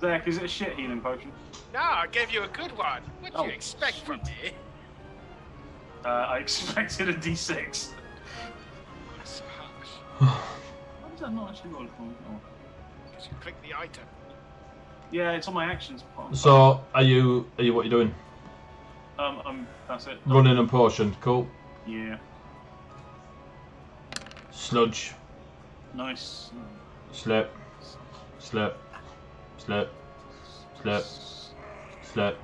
[SPEAKER 3] Zach, is it a shit healing potion?
[SPEAKER 2] No, I gave you a good one. What do
[SPEAKER 3] Oh,
[SPEAKER 2] you expect from me?
[SPEAKER 3] I expected a D6.
[SPEAKER 2] That's so harsh.
[SPEAKER 3] Why does that not actually roll? Oh.
[SPEAKER 2] Because you click the item.
[SPEAKER 3] Yeah, it's on my actions.
[SPEAKER 1] So, are you what are you doing?
[SPEAKER 3] That's it.
[SPEAKER 1] Running and potion, cool.
[SPEAKER 3] Yeah.
[SPEAKER 1] Sludge,
[SPEAKER 3] Nice.
[SPEAKER 1] slip, slip, slip, slip, slip.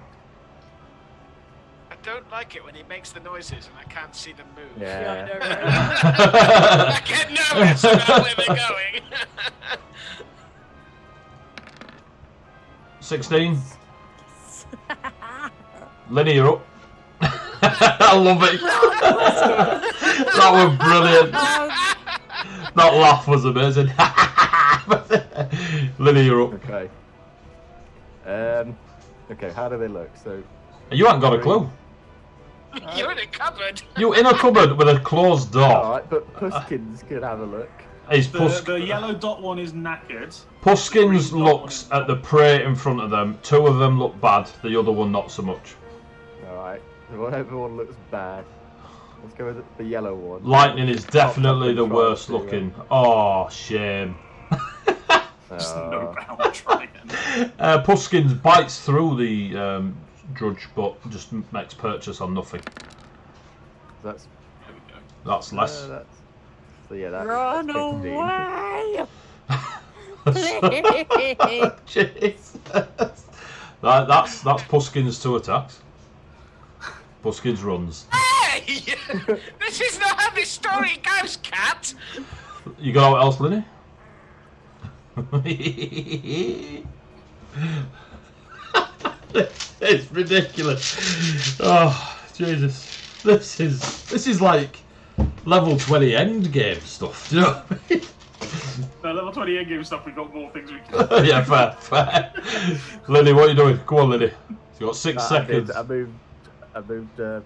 [SPEAKER 2] I don't like it when he makes the noises and I can't see them move.
[SPEAKER 5] Yeah.
[SPEAKER 4] I know, right?
[SPEAKER 2] I get nervous about where they're going.
[SPEAKER 1] 16. Lenny, you're up. I love it. That was brilliant. That laugh was amazing. Lenny, you're up.
[SPEAKER 5] Okay. Okay, how do they look? So
[SPEAKER 1] You haven't got a clue.
[SPEAKER 2] You're in a cupboard.
[SPEAKER 1] You in a cupboard with a closed door.
[SPEAKER 5] alright, but Pusskins could have a look.
[SPEAKER 1] Is
[SPEAKER 3] The yellow dot one is knackered.
[SPEAKER 1] Puskins looks at the prey in front of them. 2 of them look bad, the other one not so much.
[SPEAKER 5] Alright. Whatever one looks bad. Let's go with the yellow one.
[SPEAKER 1] Lightning is definitely the
[SPEAKER 5] Top
[SPEAKER 1] worst
[SPEAKER 5] control,
[SPEAKER 1] looking. Oh, shame.
[SPEAKER 3] There's no bound trying.
[SPEAKER 1] Puskins bites through the drudge, but just makes purchase on nothing.
[SPEAKER 5] That's
[SPEAKER 3] There we go.
[SPEAKER 1] That's less.
[SPEAKER 5] so yeah, that's
[SPEAKER 4] Run
[SPEAKER 5] 15.
[SPEAKER 4] away!
[SPEAKER 1] Jesus. That's Puskins 2 attacks. Puskins runs.
[SPEAKER 2] Hey! This is not how this story goes, cat!
[SPEAKER 1] You got what else, Linny? It's ridiculous. Oh, Jesus. This is like level 20 end game stuff. Do you know what I mean?
[SPEAKER 3] Level 20 end game stuff, we've got more things we can.
[SPEAKER 1] Yeah, fair. Linny, what are you doing? Come on, Linny. You got 6 seconds.
[SPEAKER 5] I moved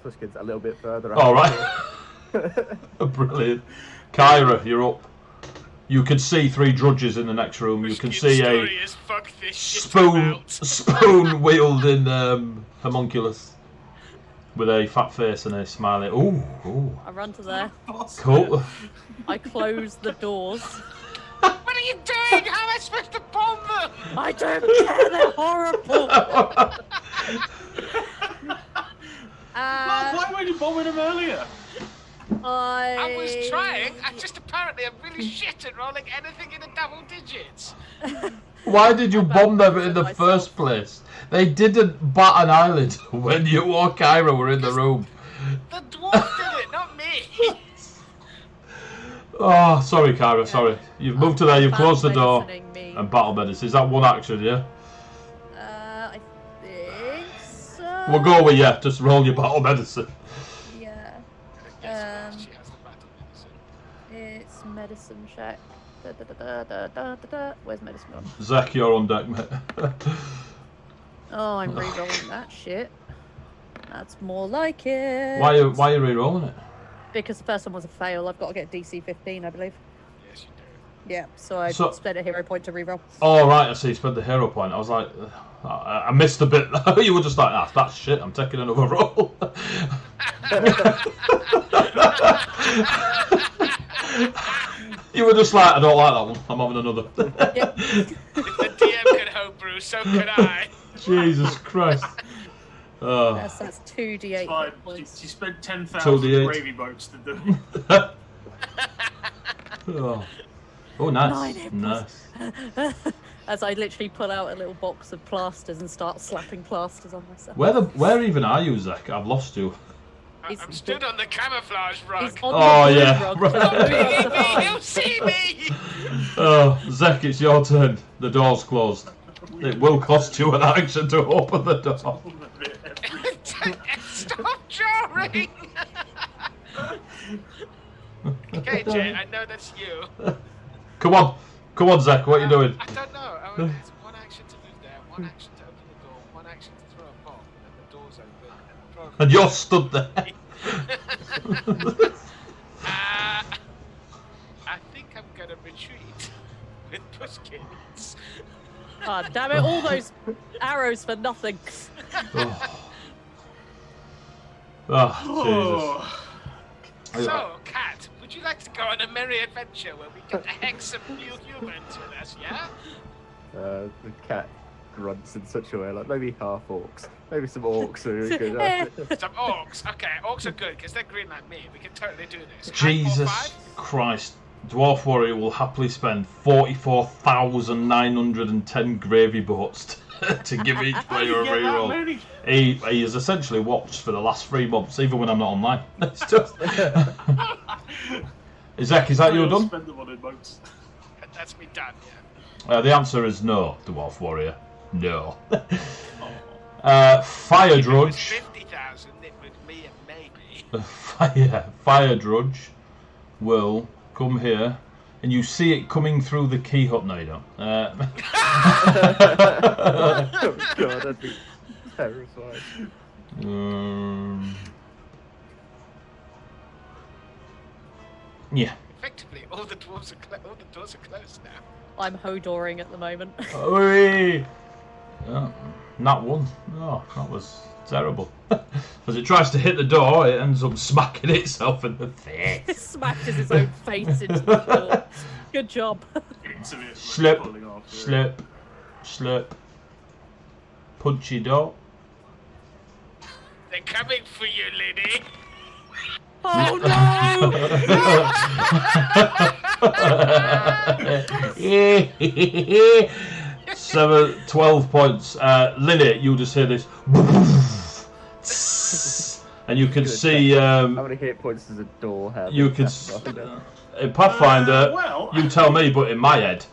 [SPEAKER 5] Puskins a little bit further.
[SPEAKER 1] All right. Brilliant. Kyra, you're up. You can see 3 drudges in the next room. You can see a spoon wielding homunculus with a fat face and a smiley. Ooh.
[SPEAKER 4] I run to there.
[SPEAKER 1] Cool.
[SPEAKER 4] I close the doors.
[SPEAKER 2] What are you doing? How am I supposed to bomb them?
[SPEAKER 4] I don't care, they're horrible.
[SPEAKER 3] Why weren't you bombing him earlier?
[SPEAKER 2] I was trying. I just apparently am really shit at rolling anything in the double digits.
[SPEAKER 1] Why did you bomb them in the first place? They didn't bat an eyelid when you or Kyra were in the room.
[SPEAKER 2] The dwarf did it, not me.
[SPEAKER 1] Oh, sorry, Kyra, sorry. You've moved to there, you've closed the door.
[SPEAKER 4] Me.
[SPEAKER 1] And battle medicine. Is that one action, yeah?
[SPEAKER 4] I think so.
[SPEAKER 1] We'll go with yeah, just roll your battle medicine.
[SPEAKER 4] Yeah.
[SPEAKER 2] She has the battle medicine.
[SPEAKER 4] It's medicine check. Where's medicine gone?
[SPEAKER 1] Zach, you're on deck, mate.
[SPEAKER 4] Oh, I'm re-rolling that shit. That's more like it.
[SPEAKER 1] Why are you re-rolling it?
[SPEAKER 4] Because the first one was a fail. I've got to get DC 15, I believe.
[SPEAKER 2] Yes, you do.
[SPEAKER 4] Yeah, so I
[SPEAKER 1] So-
[SPEAKER 4] spent a hero point to re-roll.
[SPEAKER 1] Oh, right, I see, you spent the hero point. I was like, I missed a bit. You were just like, that's shit, I'm taking another roll. You were just like, I don't like that one, I'm having another.
[SPEAKER 4] Yep.
[SPEAKER 2] If the DM could homebrew, so could I.
[SPEAKER 1] Jesus Christ. Oh.
[SPEAKER 4] Yes, that's 2d8
[SPEAKER 3] Fine.
[SPEAKER 4] hit points.
[SPEAKER 3] She spent 10,000
[SPEAKER 1] 2d8.
[SPEAKER 3] gravy boats to do it.
[SPEAKER 1] Oh,
[SPEAKER 4] Nine
[SPEAKER 1] nice.
[SPEAKER 4] hit
[SPEAKER 1] Nice.
[SPEAKER 4] As I literally pull out a little box of plasters and start slapping plasters on myself.
[SPEAKER 1] Where even are you, Zach? I've lost you.
[SPEAKER 2] I'm stood on the camouflage rug.
[SPEAKER 4] He's on
[SPEAKER 1] Oh,
[SPEAKER 4] the blue
[SPEAKER 1] yeah,
[SPEAKER 4] rug,
[SPEAKER 1] right.
[SPEAKER 4] so the blue rugs are fine.
[SPEAKER 2] He'll see me!
[SPEAKER 1] Oh, Zach, it's your turn. The door's closed. It will cost you an action to open the door.
[SPEAKER 2] Stop drawing! Okay, Jay, I know that's you.
[SPEAKER 1] Come on, Zach. What are you doing?
[SPEAKER 2] I don't know. It's one action to move there, one action to open the door, one action to throw a bomb, and the door's open, and
[SPEAKER 1] And you're stood there.
[SPEAKER 2] I think I'm gonna retreat. with Pusskins.
[SPEAKER 4] Ah, damn it! All those arrows for nothing.
[SPEAKER 1] Oh, Jesus.
[SPEAKER 2] So, Cat, would you like to go on a merry adventure where we get to hex some new humans with us, yeah?
[SPEAKER 5] The cat grunts in such a way, like maybe half orcs, maybe some orcs are good.
[SPEAKER 2] Some orcs. Okay, orcs are good because they're green like me. We can totally do this.
[SPEAKER 1] Jesus Christ. Dwarf Warrior will happily spend 44,910 gravy boats to give each player a reroll. He has essentially watched for the last 3 months, even when I'm not online. It's just... Zach, is that you done?
[SPEAKER 3] Spend them on emotes.
[SPEAKER 2] That's me done, yeah.
[SPEAKER 1] The answer is no, Dwarf Warrior. No. Fire Drudge.
[SPEAKER 2] 50,000, it would me and maybe.
[SPEAKER 1] Fire Drudge will come here, and you see it coming through the key hut. No, you don't.
[SPEAKER 5] Oh God, I'd be terrified.
[SPEAKER 1] Yeah.
[SPEAKER 2] Effectively, all the doors are closed now.
[SPEAKER 4] I'm hodoring at the moment.
[SPEAKER 1] Oh, not one. Oh, that was terrible. As it tries to hit the door, it ends up smacking itself in the face.
[SPEAKER 4] It smashes its own face into the door. Good job.
[SPEAKER 1] Slip, slip, slip. Punchy door.
[SPEAKER 2] They're coming for you, lady.
[SPEAKER 4] Oh
[SPEAKER 1] no! 12 points. Lily, you just hear this. And you can see.
[SPEAKER 5] How many hit points does a door have?
[SPEAKER 1] You can. In Pathfinder, you tell me, but in my head.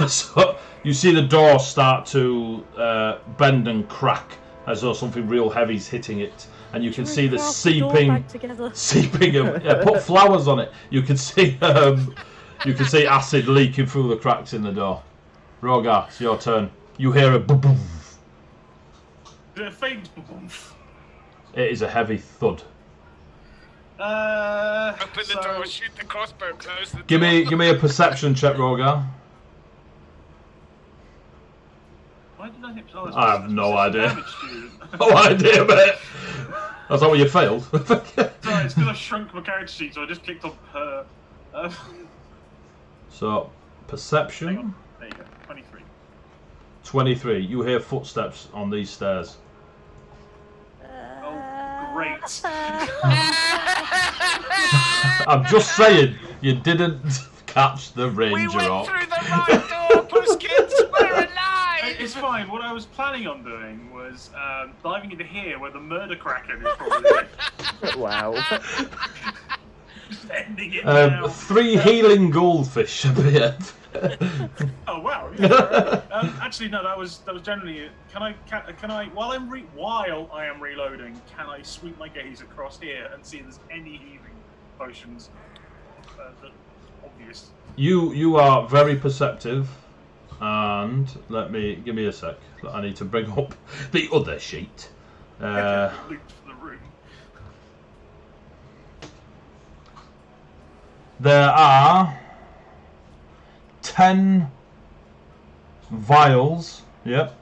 [SPEAKER 1] So you see the door start to bend and crack as though something real heavy's hitting it. And you can see the seeping. Put flowers on it. You can see acid leaking through the cracks in the door. Rogar, it's your turn. You hear a boom.
[SPEAKER 3] Is it a faint boom?
[SPEAKER 1] It is a heavy thud.
[SPEAKER 2] Open the door, shoot the crossbow, close the door.
[SPEAKER 1] Give me a perception check, Rogar.
[SPEAKER 3] Why did I hit? Oh,
[SPEAKER 1] I have no idea. No idea, mate. That's not what you failed.
[SPEAKER 3] Sorry, it's because I shrunk my character sheet, so I just clicked on her.
[SPEAKER 1] So, perception.
[SPEAKER 3] Hang on. There you go. 23.
[SPEAKER 1] 23. You hear footsteps on these stairs.
[SPEAKER 3] Oh, great.
[SPEAKER 1] I'm just saying, you didn't catch the ranger
[SPEAKER 2] We went
[SPEAKER 1] up.
[SPEAKER 2] through the right door, Pusskins. We're alive.
[SPEAKER 3] It's fine. What I was planning on doing was diving into here where the murder kraken is probably.
[SPEAKER 5] Wow.
[SPEAKER 3] Just ending it now.
[SPEAKER 1] 3 healing goldfish appeared.
[SPEAKER 3] Oh wow! Yeah, actually, no. That was generally it. Can I while I am reloading, can I sweep my gaze across here and see if there's any healing potions? That obvious.
[SPEAKER 1] You are very perceptive, and give me a sec. I need to bring up the other sheet.
[SPEAKER 3] Loot for the room.
[SPEAKER 1] There are 10 vials. Yep.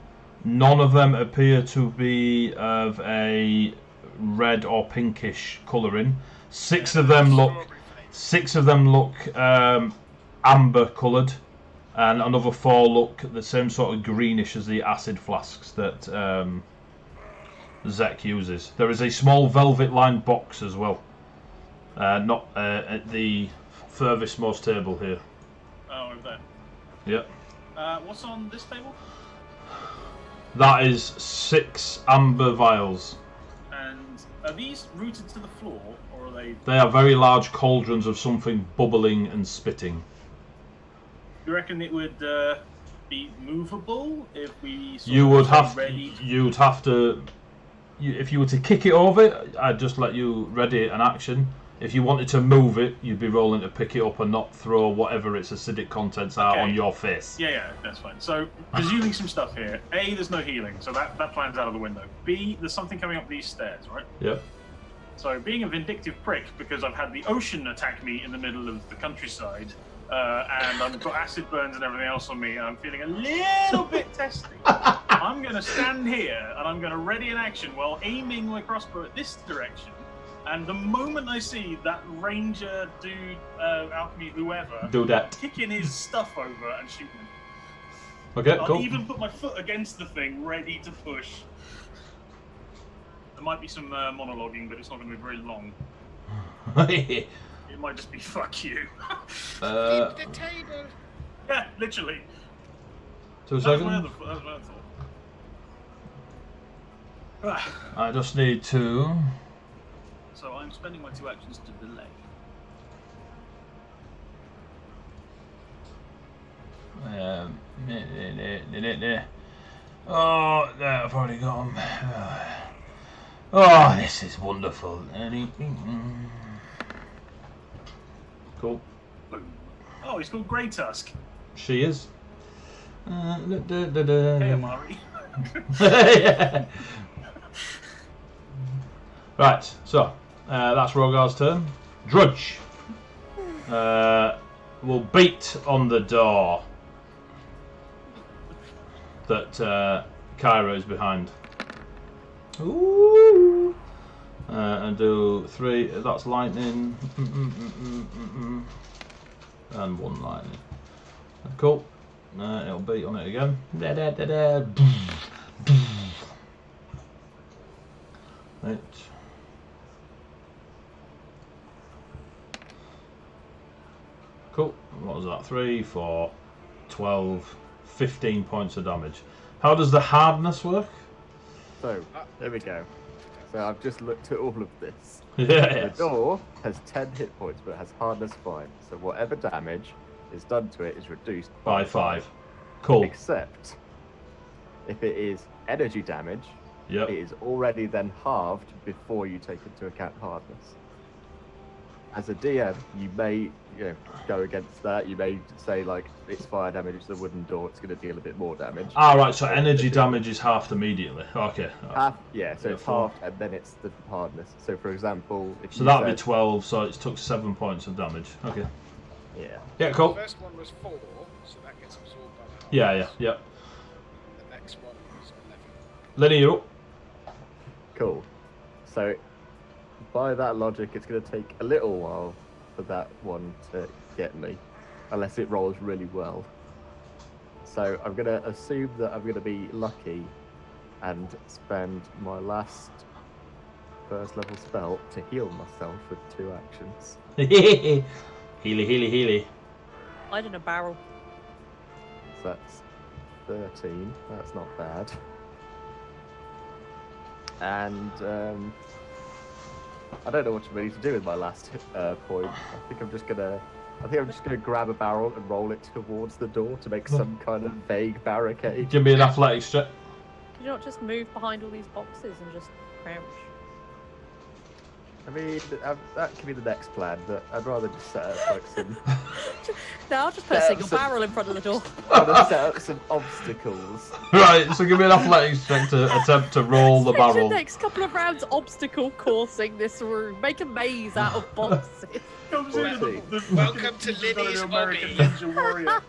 [SPEAKER 1] None of them appear to be of a red or pinkish colouring. 6 of them look amber coloured, and another 4 look the same sort of greenish as the acid flasks that Zek uses. There is a small velvet-lined box as well. Not at the furthest most table here.
[SPEAKER 3] Oh, over there.
[SPEAKER 1] Yep.
[SPEAKER 3] What's on this table?
[SPEAKER 1] That is 6 amber vials.
[SPEAKER 3] And are these rooted to the floor, or are they?
[SPEAKER 1] They are very large cauldrons of something bubbling and spitting.
[SPEAKER 3] You reckon it would be movable if we? If you were to kick it over, I'd just let you ready an action. If you wanted to move it, you'd be rolling to pick it up and not throw whatever its acidic contents are on your face. Yeah, that's fine. So, presuming some stuff here. A, there's no healing, so that plan's out of the window. B, there's something coming up these stairs, right?
[SPEAKER 1] Yep.
[SPEAKER 3] So, being a vindictive prick, because I've had the ocean attack me in the middle of the countryside, and I've got acid burns and everything else on me, and I'm feeling a little bit testy. I'm going to stand here, and I'm going to ready an action while aiming my crossbow at this direction. And the moment I see that ranger dude, alchemy, whoever,
[SPEAKER 1] Do that.
[SPEAKER 3] kicking his stuff over and shooting him.
[SPEAKER 1] Okay,
[SPEAKER 3] I'll
[SPEAKER 1] cool.
[SPEAKER 3] even put my foot against the thing, ready to push. There might be some monologuing, but it's not going to be very long. It might just be "fuck you."
[SPEAKER 2] Keep the table.
[SPEAKER 3] Yeah, literally.
[SPEAKER 1] 2
[SPEAKER 3] That was my
[SPEAKER 1] seconds.
[SPEAKER 3] other thought.
[SPEAKER 1] I just need to.
[SPEAKER 3] So I'm spending my 2 actions to delay.
[SPEAKER 1] Oh, there, I've already got them. Oh, this is wonderful. Cool.
[SPEAKER 3] Boom. Oh, he's called Grey Tusk.
[SPEAKER 1] She is.
[SPEAKER 3] Hey, Amari.
[SPEAKER 1] Yeah. Right, so that's Rogar's turn. Drudge will beat on the door that Kyra is behind. Ooh. And do 3. That's lightning. And 1 lightning. Cool. It'll beat on it again. Right. Cool. What was that? 3, 4, 12, 15 points of damage. How does the hardness work?
[SPEAKER 5] So, there we go. So I've just looked at all of this.
[SPEAKER 1] Yes.
[SPEAKER 5] The door has 10 hit points, but it has hardness 5. So whatever damage is done to it is reduced
[SPEAKER 1] By 5. Cool.
[SPEAKER 5] Except, if it is energy damage,
[SPEAKER 1] Yep.
[SPEAKER 5] it is already then halved before you take into account hardness. As a DM, you may go against that. You may say, like, it's fire damage, it's a wooden door, it's going to deal a bit more damage.
[SPEAKER 1] Ah, right, so energy damage is halved immediately. Okay.
[SPEAKER 5] Yeah, so it's halved and then it's the hardness. So, for example, if
[SPEAKER 1] So
[SPEAKER 5] you
[SPEAKER 1] that'd be
[SPEAKER 5] said,
[SPEAKER 1] 12, so it's took 7 points of damage. Okay.
[SPEAKER 5] Yeah.
[SPEAKER 1] Yeah, cool.
[SPEAKER 2] The first one was 4, so that gets absorbed by the
[SPEAKER 1] Yeah,
[SPEAKER 2] hardness.
[SPEAKER 1] yeah.
[SPEAKER 2] The next one was 11.
[SPEAKER 1] Lenny, you're up.
[SPEAKER 5] Cool. So, by that logic, it's going to take a little while for that one to get me, unless it rolls really well. So I'm going to assume that I'm going to be lucky and spend my last first level spell to heal myself with 2 actions.
[SPEAKER 1] Healy, healy, healy.
[SPEAKER 4] Hide in a barrel.
[SPEAKER 5] So that's 13. That's not bad. And I don't know what I'm ready to do with my last point. I think I'm just gonna grab a barrel and roll it towards the door to make some kind of vague barricade.
[SPEAKER 1] Give me an athletics check.
[SPEAKER 4] Can you not just move behind all these boxes and just crouch?
[SPEAKER 5] I mean, that could be the next plan, but I'd rather just set up like some.
[SPEAKER 4] No, I'll just put a single barrel in front of the door.
[SPEAKER 5] I'm gonna set up some obstacles.
[SPEAKER 1] Right, so give me an athletics check to attempt to roll the
[SPEAKER 4] Spend your
[SPEAKER 1] barrel.
[SPEAKER 4] next couple of rounds obstacle coursing this room. Make a maze out of boxes.
[SPEAKER 3] Comes in
[SPEAKER 2] Welcome to Liddy's
[SPEAKER 3] American
[SPEAKER 2] hobby.
[SPEAKER 3] Ninja Warrior.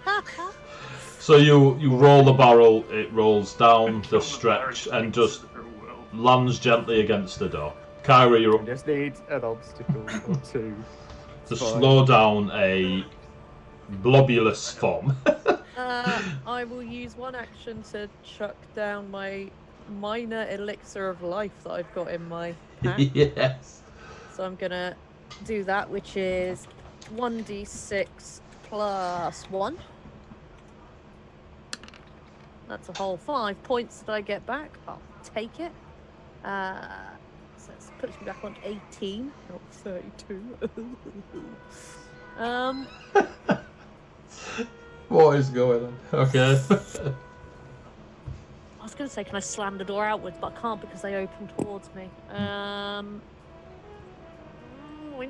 [SPEAKER 1] So you roll the barrel, it rolls down the stretch and just lands gently against the door. Kyra, you're
[SPEAKER 5] I
[SPEAKER 1] up
[SPEAKER 5] just need an obstacle or 2.
[SPEAKER 1] to
[SPEAKER 5] Fine.
[SPEAKER 1] slow down a globulous form.
[SPEAKER 4] I will use 1 action to chuck down my minor elixir of life that I've got in my pack.
[SPEAKER 1] Yes.
[SPEAKER 4] So I'm gonna do that, which is 1d6 plus 1. That's a whole 5 points that I get back. I'll take it. So that puts me back on 18, not 32.
[SPEAKER 1] What is going on? Okay.
[SPEAKER 4] I was going to say, can I slam the door outwards, but I can't because they open towards me. I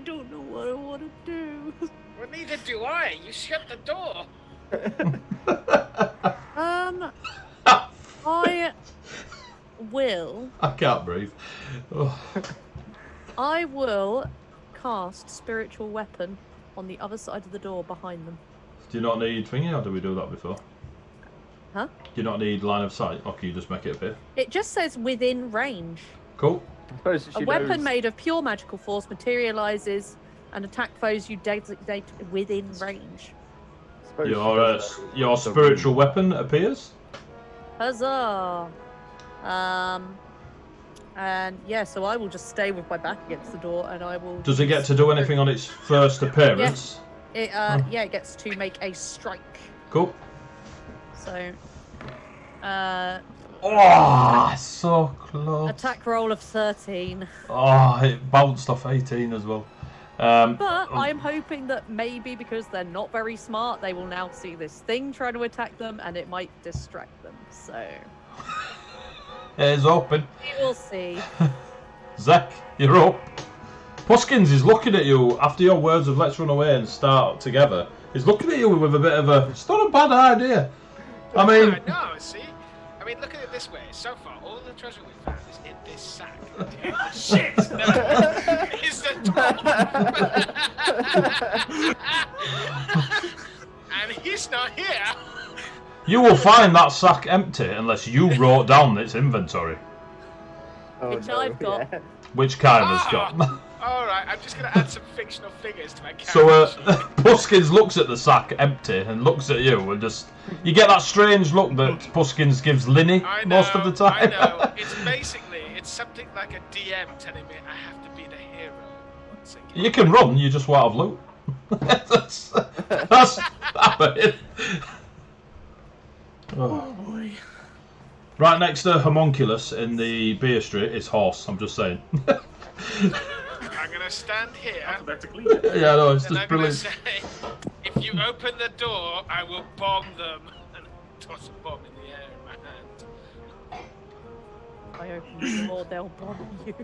[SPEAKER 4] don't know what I want to do.
[SPEAKER 2] Well, neither do I. You shut the door.
[SPEAKER 4] I will.
[SPEAKER 1] I can't breathe. Oh.
[SPEAKER 4] I will cast spiritual weapon on the other side of the door behind them.
[SPEAKER 1] Do you not need thingy, or did we do that before?
[SPEAKER 4] Huh?
[SPEAKER 1] Do you not need line of sight, or can you just make it appear?
[SPEAKER 4] It just says within range.
[SPEAKER 1] Cool.
[SPEAKER 5] I suppose
[SPEAKER 4] A
[SPEAKER 5] she
[SPEAKER 4] weapon
[SPEAKER 5] knows-
[SPEAKER 4] made of pure magical force materializes and attack foes you designate within range.
[SPEAKER 5] I suppose she knows
[SPEAKER 1] Your
[SPEAKER 5] the
[SPEAKER 1] spiritual
[SPEAKER 5] room.
[SPEAKER 1] weapon appears.
[SPEAKER 4] Huzzah! And yeah, so I will just stay with my back against the door, and I will.
[SPEAKER 1] Does it get to do anything on its first appearance?
[SPEAKER 4] It it gets to make a strike.
[SPEAKER 1] Cool.
[SPEAKER 4] So,
[SPEAKER 1] Oh, so close.
[SPEAKER 4] attack roll of 13.
[SPEAKER 1] Oh, it bounced off 18 as well.
[SPEAKER 4] But I'm hoping that maybe because they're not very smart, they will now see this thing trying to attack them, and it might distract them. So
[SPEAKER 1] It's open.
[SPEAKER 4] we will see.
[SPEAKER 1] Zach, you're up. Pusskins is looking at you after your words of let's run away and start together. He's looking at you with a bit of a, it's not a bad idea. I mean,
[SPEAKER 2] No, see? I mean, look at it this way. So far, all the treasure we've found is in this sack. Shit! No, it's the dwarf. And he's not here.
[SPEAKER 1] you will find that sack empty unless you wrote down its inventory,
[SPEAKER 5] Oh,
[SPEAKER 4] Which
[SPEAKER 5] no,
[SPEAKER 4] I've got.
[SPEAKER 5] yeah.
[SPEAKER 1] which Kyra's got.
[SPEAKER 2] Alright, I'm just going to add some fictional figures to my
[SPEAKER 1] So
[SPEAKER 2] character.
[SPEAKER 1] Pusskins looks at the sack empty and looks at you and just, you get that strange look that Pusskins gives Linny
[SPEAKER 2] I know,
[SPEAKER 1] most of the time.
[SPEAKER 2] I know. It's basically, it's something like a DM telling me I have to be the hero. Once again.
[SPEAKER 1] You can run, you just won't have loot. that's it. Oh.
[SPEAKER 3] boy.
[SPEAKER 1] Right next to Homunculus in the beer street is Horse, I'm just saying.
[SPEAKER 2] I'm going to stand here.
[SPEAKER 3] Alphabetically.
[SPEAKER 1] Yeah, no, it's
[SPEAKER 2] And
[SPEAKER 1] just
[SPEAKER 2] I'm going to
[SPEAKER 1] brilliant.
[SPEAKER 2] say, if you open the door, I will bomb them and toss a bomb in the air in my hand.
[SPEAKER 4] If I open the door, they'll bomb you.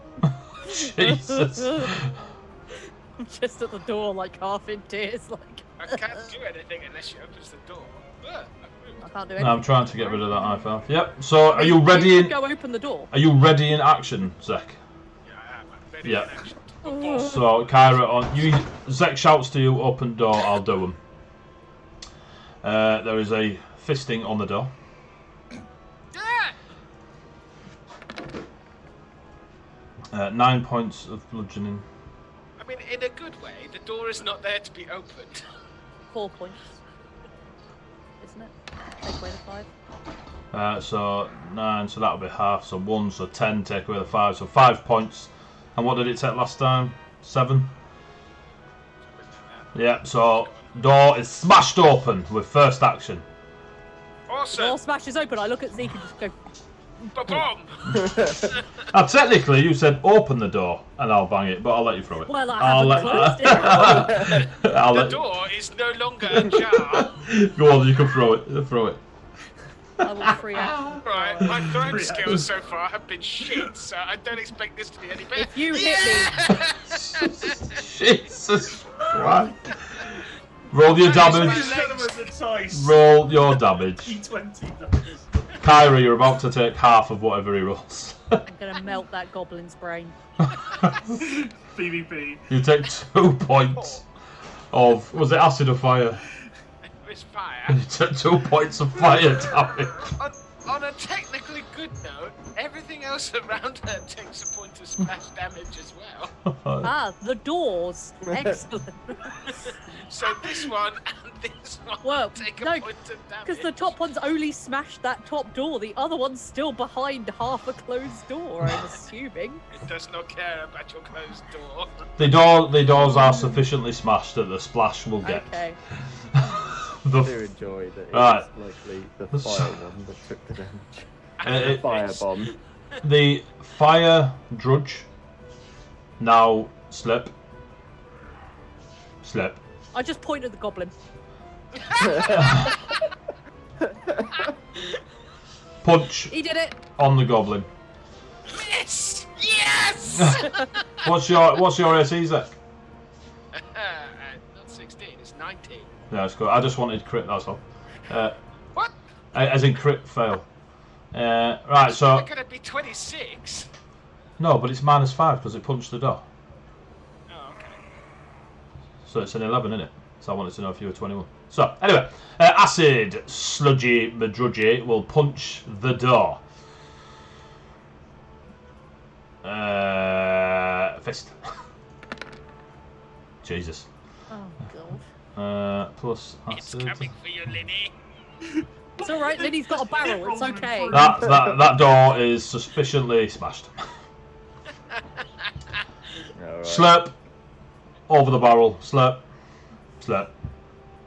[SPEAKER 1] Jesus.
[SPEAKER 4] I'm just at the door, like half in tears, like.
[SPEAKER 2] I can't do anything unless she opens the door. Ugh,
[SPEAKER 4] I can't do
[SPEAKER 1] No,
[SPEAKER 4] anything.
[SPEAKER 1] I'm trying to get rid of that iPhone. Yep, so are you ready in
[SPEAKER 4] Go open the door.
[SPEAKER 1] are you ready in action, Zek?
[SPEAKER 2] Yeah, I am. I'm ready
[SPEAKER 1] Yeah.
[SPEAKER 2] in action.
[SPEAKER 1] So Kyra on you Zek shouts to you, open door, I'll do them. There is a fisting on the door.
[SPEAKER 2] Yeah!
[SPEAKER 1] 9 points of bludgeoning.
[SPEAKER 2] I mean, in a good way, the door is not there to be opened.
[SPEAKER 4] 4 points. Isn't it? Take away the 5.
[SPEAKER 1] So 9, so that'll be half, so 1, so 10, take away the 5, so 5 points. And what did it take last time? 7? Yeah, so door is smashed open with first action.
[SPEAKER 2] Awesome!
[SPEAKER 4] Door smashes open. I look at Zeke and just go.
[SPEAKER 2] Ba-bomb!
[SPEAKER 1] Now technically you said open the door and I'll bang it, but I'll let you throw it.
[SPEAKER 4] Well, I
[SPEAKER 1] I'll
[SPEAKER 4] haven't closed it.
[SPEAKER 1] I'll
[SPEAKER 2] The
[SPEAKER 1] let
[SPEAKER 2] door is no longer ajar.
[SPEAKER 1] go on, you can throw it. Throw it.
[SPEAKER 4] I will free action.
[SPEAKER 2] Right, my throwing skills so far have been shit, so I don't expect this to be any better.
[SPEAKER 4] If you hit
[SPEAKER 1] Jesus Christ. Roll your damage.
[SPEAKER 3] Just hit them with the dice.
[SPEAKER 1] Roll your damage.
[SPEAKER 3] D20 numbers.
[SPEAKER 1] Kyra, you're about to take half of whatever he rolls.
[SPEAKER 4] I'm gonna melt that goblin's brain.
[SPEAKER 3] PvP.
[SPEAKER 1] You take 2 points of, was it acid or fire?
[SPEAKER 2] It's fire.
[SPEAKER 1] You took 2 points of fire damage.
[SPEAKER 2] On a technically good note, everything else around her takes a point of splash damage as well.
[SPEAKER 4] Ah, the doors. Excellent.
[SPEAKER 2] So this one and this one
[SPEAKER 4] Well,
[SPEAKER 2] take a
[SPEAKER 4] no,
[SPEAKER 2] point of damage.
[SPEAKER 4] Because the top one's only smashed that top door. The other one's still behind half a closed door, I'm assuming.
[SPEAKER 2] It does not care about your closed door.
[SPEAKER 1] The doors are sufficiently smashed that the splash will get.
[SPEAKER 4] Okay.
[SPEAKER 5] I do enjoy that it's
[SPEAKER 1] Right.
[SPEAKER 5] likely the fire one that took the damage.
[SPEAKER 1] Uh,
[SPEAKER 5] Fire bomb.
[SPEAKER 1] The fire drudge now slip.
[SPEAKER 4] I just point at the goblin.
[SPEAKER 1] Punch
[SPEAKER 4] He did it.
[SPEAKER 1] on the goblin.
[SPEAKER 2] Miss! Yes!
[SPEAKER 1] What's your AC, Zach?
[SPEAKER 2] Not 16, it's 19.
[SPEAKER 1] Yeah, it's good. I just wanted crit, that's all.
[SPEAKER 2] What?
[SPEAKER 1] As in crit fail. Right, so
[SPEAKER 2] It's gonna be 26.
[SPEAKER 1] no, but it's -5 because it punched the door.
[SPEAKER 2] Oh, okay.
[SPEAKER 1] So it's an 11, isn't it? So I wanted to know if you were 21. So, anyway, Acid Sludgy Madrudgy will punch the door. Fist. Jesus.
[SPEAKER 4] Oh, God.
[SPEAKER 1] Plus
[SPEAKER 2] It's
[SPEAKER 1] Acid.
[SPEAKER 2] coming for you, Linny.
[SPEAKER 4] It's alright, Linny's got a barrel, it's okay.
[SPEAKER 1] That door is suspiciously smashed.
[SPEAKER 5] Alright.
[SPEAKER 1] Slurp. Over the barrel. Slurp. Slurp.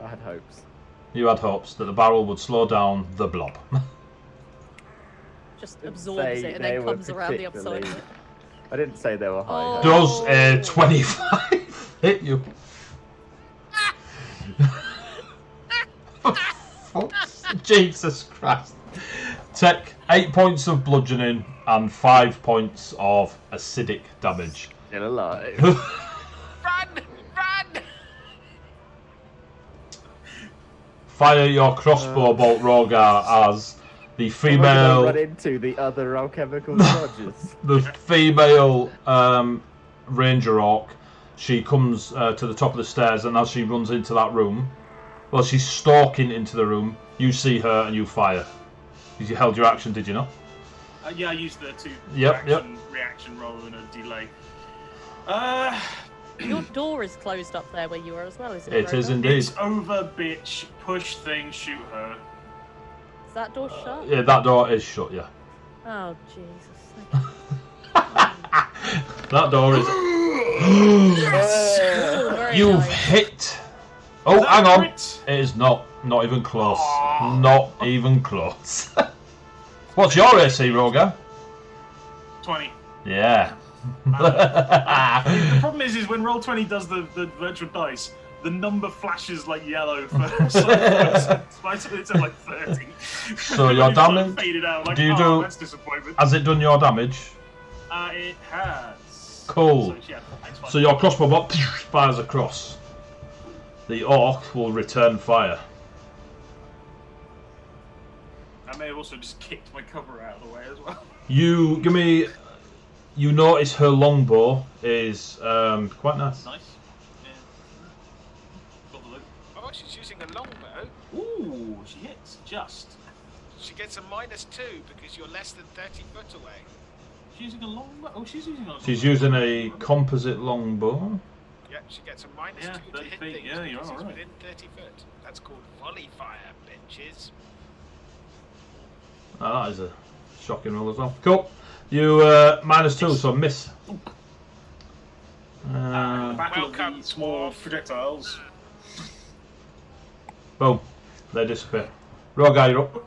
[SPEAKER 5] I had hopes.
[SPEAKER 1] You had hopes that the barrel would slow down the blob.
[SPEAKER 4] Just
[SPEAKER 5] Didn't
[SPEAKER 4] absorbs
[SPEAKER 5] say
[SPEAKER 4] it and
[SPEAKER 5] they
[SPEAKER 4] then
[SPEAKER 5] were
[SPEAKER 4] comes around the other side.
[SPEAKER 5] particularly- I didn't say they were high
[SPEAKER 4] Oh.
[SPEAKER 5] hopes.
[SPEAKER 1] Does a 25 hit you? Jesus Christ. Take 8 points of bludgeoning and 5 points of acidic damage.
[SPEAKER 5] Still alive.
[SPEAKER 2] Run! Run!
[SPEAKER 1] Fire your crossbow bolt, Rogar, as the
[SPEAKER 5] We're gonna run
[SPEAKER 1] female
[SPEAKER 5] into the other alchemical drudges.
[SPEAKER 1] the female ranger orc. She comes to the top of the stairs, and as she runs into that room, well, she's stalking into the room. You see her and you fire. Because you held your action, did you not?
[SPEAKER 3] Yeah, I used the two
[SPEAKER 1] Yep,
[SPEAKER 3] reaction rather than a delay.
[SPEAKER 4] Your door is closed up there where you are as well, isn't
[SPEAKER 1] It
[SPEAKER 4] it?
[SPEAKER 1] is
[SPEAKER 4] Rover?
[SPEAKER 1] indeed.
[SPEAKER 3] It's over, bitch. Push thing, shoot her.
[SPEAKER 4] Is that door shut?
[SPEAKER 1] Yeah, that door is shut, yeah.
[SPEAKER 4] Oh, Jesus. Okay.
[SPEAKER 1] That door is...
[SPEAKER 4] Oh, very
[SPEAKER 1] You've
[SPEAKER 4] nice.
[SPEAKER 1] hit... Oh,
[SPEAKER 3] Is that
[SPEAKER 1] hang on.
[SPEAKER 3] crit?
[SPEAKER 1] It is not. Not even close.
[SPEAKER 3] Aw.
[SPEAKER 1] Not even close. What's your AC, Rogar?
[SPEAKER 3] 20.
[SPEAKER 1] Yeah.
[SPEAKER 3] The problem is when Roll20 does the virtual dice, the number flashes like yellow for so it's at like 30.
[SPEAKER 1] So your
[SPEAKER 3] It's, like,
[SPEAKER 1] damage-
[SPEAKER 3] faded out. Like,
[SPEAKER 1] do you
[SPEAKER 3] oh,
[SPEAKER 1] do-
[SPEAKER 3] that's disappointment.
[SPEAKER 1] Has it done your damage?
[SPEAKER 3] It has.
[SPEAKER 1] Cool.
[SPEAKER 3] So, yeah, thanks, fine.
[SPEAKER 1] So your crossbow bolt fires across. The orc will return fire.
[SPEAKER 3] I may have also just kicked my cover out of the way as well.
[SPEAKER 1] You give me. You notice her longbow is quite nice.
[SPEAKER 3] Nice. Yeah. Got the look.
[SPEAKER 2] Oh, she's using a longbow.
[SPEAKER 3] Ooh, she hits just.
[SPEAKER 2] She gets a -2 because you're less than 30 foot away.
[SPEAKER 3] She's using a long. Oh, she's using a.
[SPEAKER 1] She's using a composite longbow.
[SPEAKER 2] Yep, she gets a -2
[SPEAKER 3] Yeah,
[SPEAKER 2] to
[SPEAKER 3] 30
[SPEAKER 2] hit
[SPEAKER 3] feet,
[SPEAKER 2] things
[SPEAKER 3] yeah, you're
[SPEAKER 2] because it's
[SPEAKER 3] alright.
[SPEAKER 2] within 30 foot. That's called volley fire, bitches.
[SPEAKER 1] Oh, that is a shocking roll as well. Cool. You -2, so miss.
[SPEAKER 3] In the battle
[SPEAKER 2] Welcome,
[SPEAKER 3] of the small
[SPEAKER 2] dwarf.
[SPEAKER 3] projectiles.
[SPEAKER 1] Boom. They disappear. Rogar, you're up.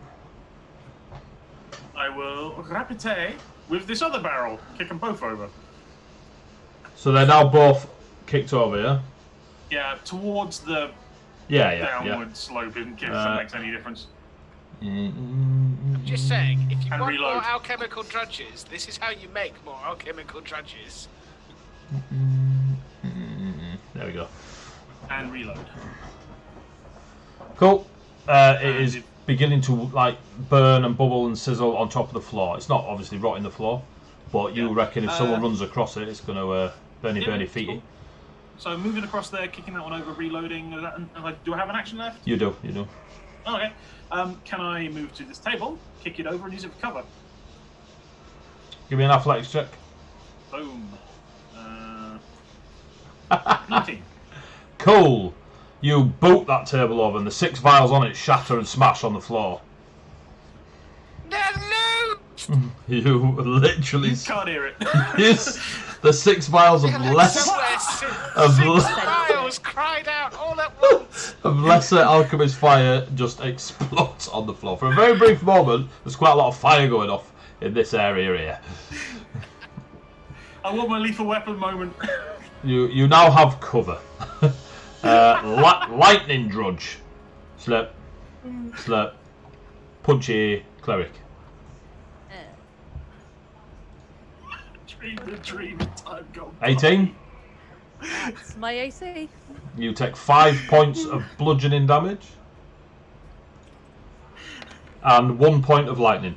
[SPEAKER 3] I will rapide with this other barrel, kick them both over.
[SPEAKER 1] So they're now both kicked over, yeah?
[SPEAKER 3] Yeah, towards the
[SPEAKER 1] Yeah.
[SPEAKER 3] downward slope, in case
[SPEAKER 1] Uh,
[SPEAKER 3] that makes any difference.
[SPEAKER 2] Just saying, if you
[SPEAKER 3] And
[SPEAKER 2] want
[SPEAKER 3] reload.
[SPEAKER 2] more alchemical drudges, this is how you make more alchemical drudges.
[SPEAKER 1] There we go.
[SPEAKER 3] And reload.
[SPEAKER 1] Cool. It is beginning to like burn and bubble and sizzle on top of the floor. It's not obviously rotting the floor, but you
[SPEAKER 3] Yeah.
[SPEAKER 1] reckon if someone runs across it, it's going to burny feety.
[SPEAKER 3] Cool. So moving across there, kicking that one over, reloading. Do I have an action left?
[SPEAKER 1] You do.
[SPEAKER 3] Oh, okay. Can I move to this table, kick it over, and use it for cover?
[SPEAKER 1] Give me an athletics check.
[SPEAKER 3] Boom. 19.
[SPEAKER 1] Cool. You boot that table over, and the 6 vials on it shatter and smash on the floor.
[SPEAKER 2] No!
[SPEAKER 1] You literally.
[SPEAKER 3] You can't hear it.
[SPEAKER 1] Yes, the 6 vials of
[SPEAKER 2] Files cried out all at once.
[SPEAKER 1] of lesser alchemist fire just explodes on the floor. For a very brief moment, there's quite a lot of fire going off in this area here.
[SPEAKER 3] I want my lethal weapon moment.
[SPEAKER 1] You now have cover. Lightning drudge. Slurp. Slurp. Punchy cleric.
[SPEAKER 3] Dream the dream, time gone.
[SPEAKER 1] 18.
[SPEAKER 4] That's my AC.
[SPEAKER 1] You take 5 points of bludgeoning damage. And 1 point of lightning.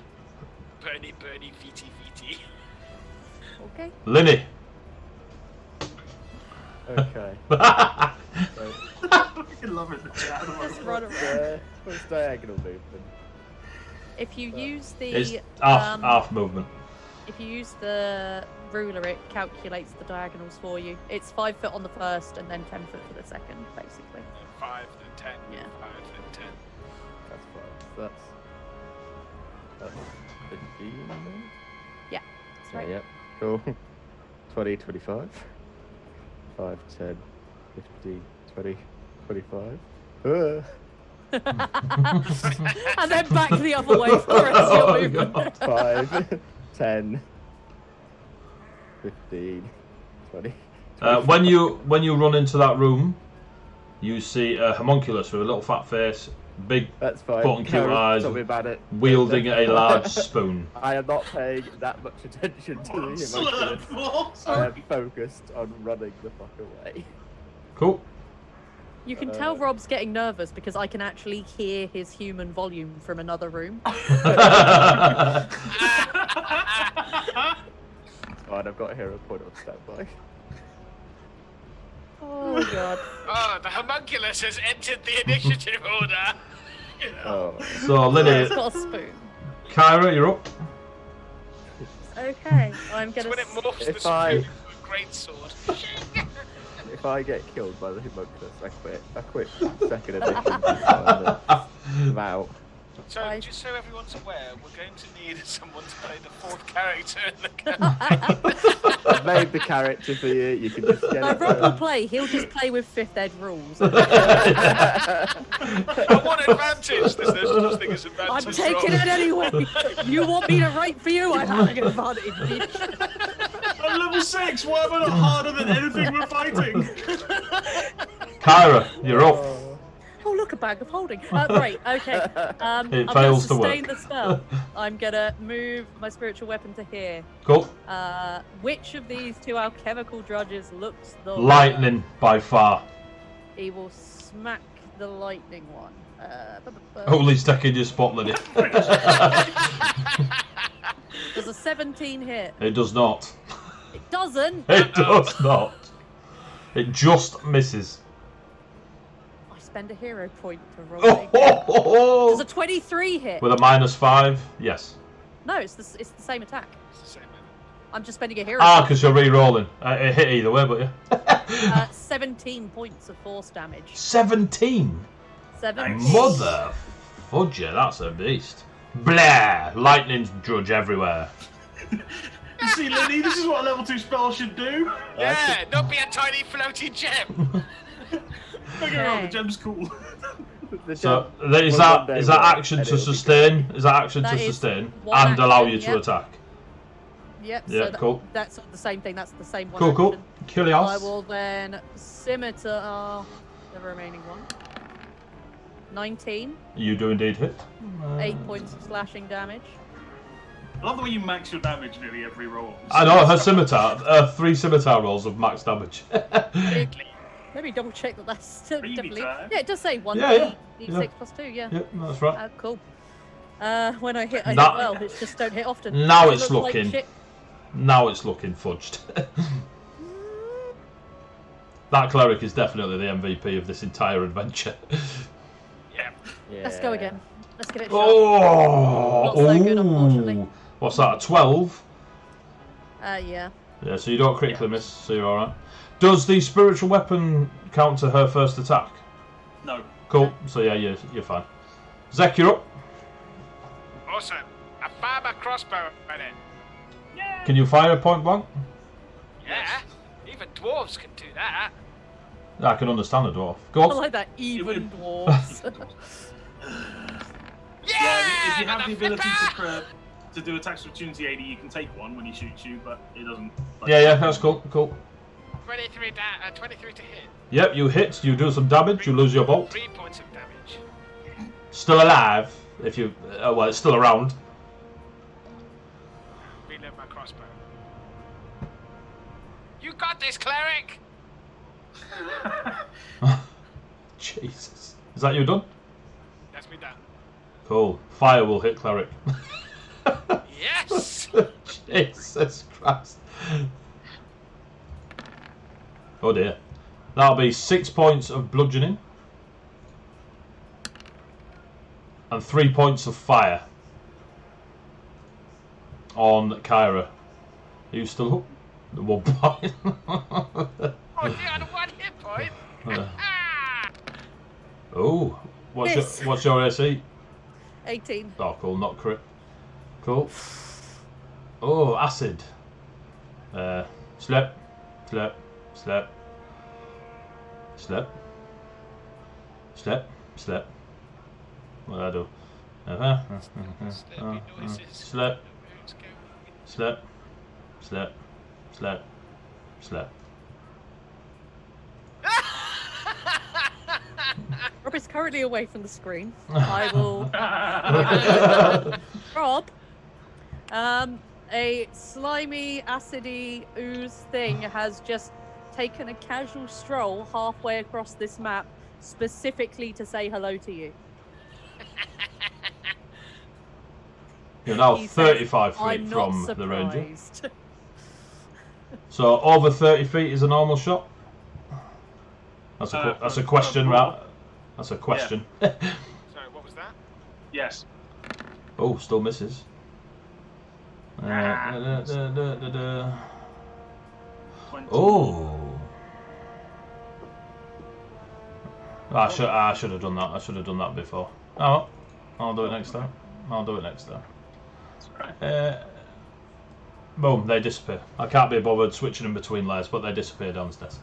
[SPEAKER 2] Burny, burny, feety, feety.
[SPEAKER 4] Okay.
[SPEAKER 1] Linny.
[SPEAKER 5] Okay. So,
[SPEAKER 3] fucking love it.
[SPEAKER 4] Just run around.
[SPEAKER 5] What's diagonal movement?
[SPEAKER 4] If you use
[SPEAKER 1] It's
[SPEAKER 4] the
[SPEAKER 1] half movement.
[SPEAKER 4] if you use the ruler, it calculates the diagonals for you. It's 5 foot on the first, and then 10 foot for the second, basically.
[SPEAKER 2] 5 and 10.
[SPEAKER 4] Yeah.
[SPEAKER 2] 5 and 10.
[SPEAKER 5] That's fine. That's 15.
[SPEAKER 4] Yeah, that's right.
[SPEAKER 5] Yep. Cool. 20, 25. 5, 10, 15, 20, 25.
[SPEAKER 4] And then back the other way for the rest of your movement.
[SPEAKER 5] 5, 10, 15, 20.
[SPEAKER 1] When you run into that room, you see a homunculus with a little fat face, big
[SPEAKER 5] That's fine.
[SPEAKER 1] button cute eyes,
[SPEAKER 5] Tell me about it.
[SPEAKER 1] wielding a large spoon.
[SPEAKER 5] I am not paying that much attention to the homunculus. I am focused on running the fuck away.
[SPEAKER 1] Cool.
[SPEAKER 4] You can tell Rob's getting nervous because I can actually hear his human volume from another room.
[SPEAKER 5] Fine, I've got a hero point on standby.
[SPEAKER 4] Oh god.
[SPEAKER 2] Oh, the homunculus has entered the initiative order.
[SPEAKER 5] Oh.
[SPEAKER 1] So, Lily,
[SPEAKER 4] It's got a spoon.
[SPEAKER 1] Kyra, you're up.
[SPEAKER 4] Okay, I'm
[SPEAKER 2] It's
[SPEAKER 4] gonna.
[SPEAKER 2] when it morphs the
[SPEAKER 5] If I-
[SPEAKER 2] spoon into a great sword.
[SPEAKER 5] If I get killed by the homunculus, I quit. I quit second edition. I'm out.
[SPEAKER 2] So, just so everyone's aware, we're going to need someone to play the 4th character in the campaign.
[SPEAKER 5] I've made the character for you. You can just get it.
[SPEAKER 4] Rob will play. He'll just play with 5th ed rules.
[SPEAKER 2] I want advantage. There's no such thing as advantage.
[SPEAKER 4] I'm taking it anyway. You want me to write for you? I'm having an advantage, bitch.
[SPEAKER 3] I'm level 6. Why am I not harder than anything we're fighting?
[SPEAKER 1] Kyra, you're up.
[SPEAKER 4] Oh, look, a bag of holding. Right, okay. I'm going to
[SPEAKER 1] fails to
[SPEAKER 4] sustain
[SPEAKER 1] work.
[SPEAKER 4] the spell. I'm going to move my spiritual weapon to here.
[SPEAKER 1] Cool.
[SPEAKER 4] Which of these 2 alchemical drudges looks the
[SPEAKER 1] Lightning by far.
[SPEAKER 4] He will smack the lightning one.
[SPEAKER 1] Only taking your spot, Lily.
[SPEAKER 4] Does a 17 hit?
[SPEAKER 1] It does not.
[SPEAKER 4] It doesn't.
[SPEAKER 1] It does not. It just misses.
[SPEAKER 4] I spend a hero point to roll it again. Does a 23 hit?
[SPEAKER 1] With a -5, yes.
[SPEAKER 4] No, it's the same attack.
[SPEAKER 2] It's the same, man.
[SPEAKER 4] I'm just spending a hero
[SPEAKER 1] Ah,
[SPEAKER 4] point.
[SPEAKER 1] because you're re-rolling. It hit either way, but yeah.
[SPEAKER 4] 17 points of force damage.
[SPEAKER 1] 17?
[SPEAKER 4] 17.
[SPEAKER 1] Mother fudger, that's a beast. Blah! Lightning's drudge everywhere.
[SPEAKER 3] You see, Lenny, this is what a level 2 spell should do.
[SPEAKER 2] Yeah, not be a tiny floaty gem.
[SPEAKER 3] Don't get me wrong, the gem's cool.
[SPEAKER 1] So is that action to sustain? Is that action
[SPEAKER 4] That
[SPEAKER 1] to
[SPEAKER 4] is
[SPEAKER 1] sustain
[SPEAKER 4] one
[SPEAKER 1] and allow
[SPEAKER 4] action,
[SPEAKER 1] you to
[SPEAKER 4] yep.
[SPEAKER 1] attack?
[SPEAKER 4] Yep,
[SPEAKER 1] Yeah,
[SPEAKER 4] so
[SPEAKER 1] cool.
[SPEAKER 4] That's the same thing. That's the same one.
[SPEAKER 1] Cool, cool.
[SPEAKER 4] action.
[SPEAKER 1] Curious.
[SPEAKER 4] I will then scimitar the remaining one. 19.
[SPEAKER 1] You do indeed hit.
[SPEAKER 4] 8 points of slashing damage.
[SPEAKER 3] I love the way you max your damage nearly every roll.
[SPEAKER 1] I know her scimitar. 3 scimitar rolls of max damage.
[SPEAKER 4] Let me double check that that's still
[SPEAKER 3] Maybe
[SPEAKER 4] definitely.
[SPEAKER 3] try.
[SPEAKER 4] Yeah, it does say 1
[SPEAKER 1] Yeah,
[SPEAKER 4] d6
[SPEAKER 1] yeah.
[SPEAKER 4] plus 2. Yeah.
[SPEAKER 1] Yep, that's right.
[SPEAKER 4] Cool. When I hit, I
[SPEAKER 1] Now-
[SPEAKER 4] hit well. It's just don't hit often.
[SPEAKER 1] Now
[SPEAKER 4] It
[SPEAKER 1] it's
[SPEAKER 4] looks like
[SPEAKER 1] looking.
[SPEAKER 4] shit.
[SPEAKER 1] Now it's looking fudged. That cleric is definitely the MVP of this entire adventure.
[SPEAKER 2] Yeah.
[SPEAKER 4] Let's go again. Let's give it a shot.
[SPEAKER 1] Oh!
[SPEAKER 4] Not so good, unfortunately.
[SPEAKER 1] Ooh. What's that? A 12?
[SPEAKER 4] Yeah.
[SPEAKER 1] Yeah, so you don't critically miss, so you're alright. Does the spiritual weapon count to her first attack?
[SPEAKER 3] No.
[SPEAKER 1] Cool. So yeah, you're fine. Zek, you're up.
[SPEAKER 2] Awesome. I fire my crossbow at it.
[SPEAKER 1] Can you fire point blank?
[SPEAKER 2] Yeah. Even dwarves can do that.
[SPEAKER 1] I can understand a dwarf. Go
[SPEAKER 4] I
[SPEAKER 1] on.
[SPEAKER 4] like that. Even dwarves.
[SPEAKER 3] Yeah, if you
[SPEAKER 2] I'm
[SPEAKER 3] have the
[SPEAKER 2] gonna
[SPEAKER 3] ability
[SPEAKER 2] flip
[SPEAKER 3] to do attacks of opportunity 80, you can take one when he shoots you, but it doesn't. Like,
[SPEAKER 1] Yeah, that's cool. Cool.
[SPEAKER 2] 23 to hit.
[SPEAKER 1] Yep, you hit. You do some damage. You lose your bolt.
[SPEAKER 2] 3 points of damage.
[SPEAKER 1] Still alive. If you, well, it's still around.
[SPEAKER 2] Reload my crossbow. You got this, cleric.
[SPEAKER 1] Jesus. Is that you done?
[SPEAKER 2] That's me done.
[SPEAKER 1] Cool. Fire will hit cleric.
[SPEAKER 2] Yes.
[SPEAKER 1] Jesus Christ. Oh dear. That'll be 6 points of bludgeoning. and 3 points of fire on Kyra. Are you still up? The 1 point.
[SPEAKER 2] Oh, yeah, on a 1 hit point.
[SPEAKER 1] Oh,
[SPEAKER 4] Yes.
[SPEAKER 1] what's your AC?
[SPEAKER 4] 18.
[SPEAKER 1] Oh, cool, not crit. Cool. Oh, acid. Slap, slap, slap, slap, slap, slap. What do I do?
[SPEAKER 2] Slurpy noises.
[SPEAKER 1] Slap, slap, slap, slap, slap.
[SPEAKER 4] Rob is currently away from the screen. I will. Rob, a slimy, acidy ooze thing has just taken a casual stroll halfway across this map, specifically to say hello to you.
[SPEAKER 1] You're now
[SPEAKER 4] He says,
[SPEAKER 1] 35 feet
[SPEAKER 4] I'm not
[SPEAKER 1] from the ranger.
[SPEAKER 4] surprised.
[SPEAKER 1] So over 30 feet is a normal shot. That's a question, right? That's a question.
[SPEAKER 2] Sorry, what was that?
[SPEAKER 3] Yes.
[SPEAKER 1] Oh, still misses. Oh. I should have done that. I should have done that before. Oh, I'll do it next time. I'll do it next time. Boom, they disappear. I can't be bothered switching them between layers, but they disappear downstairs.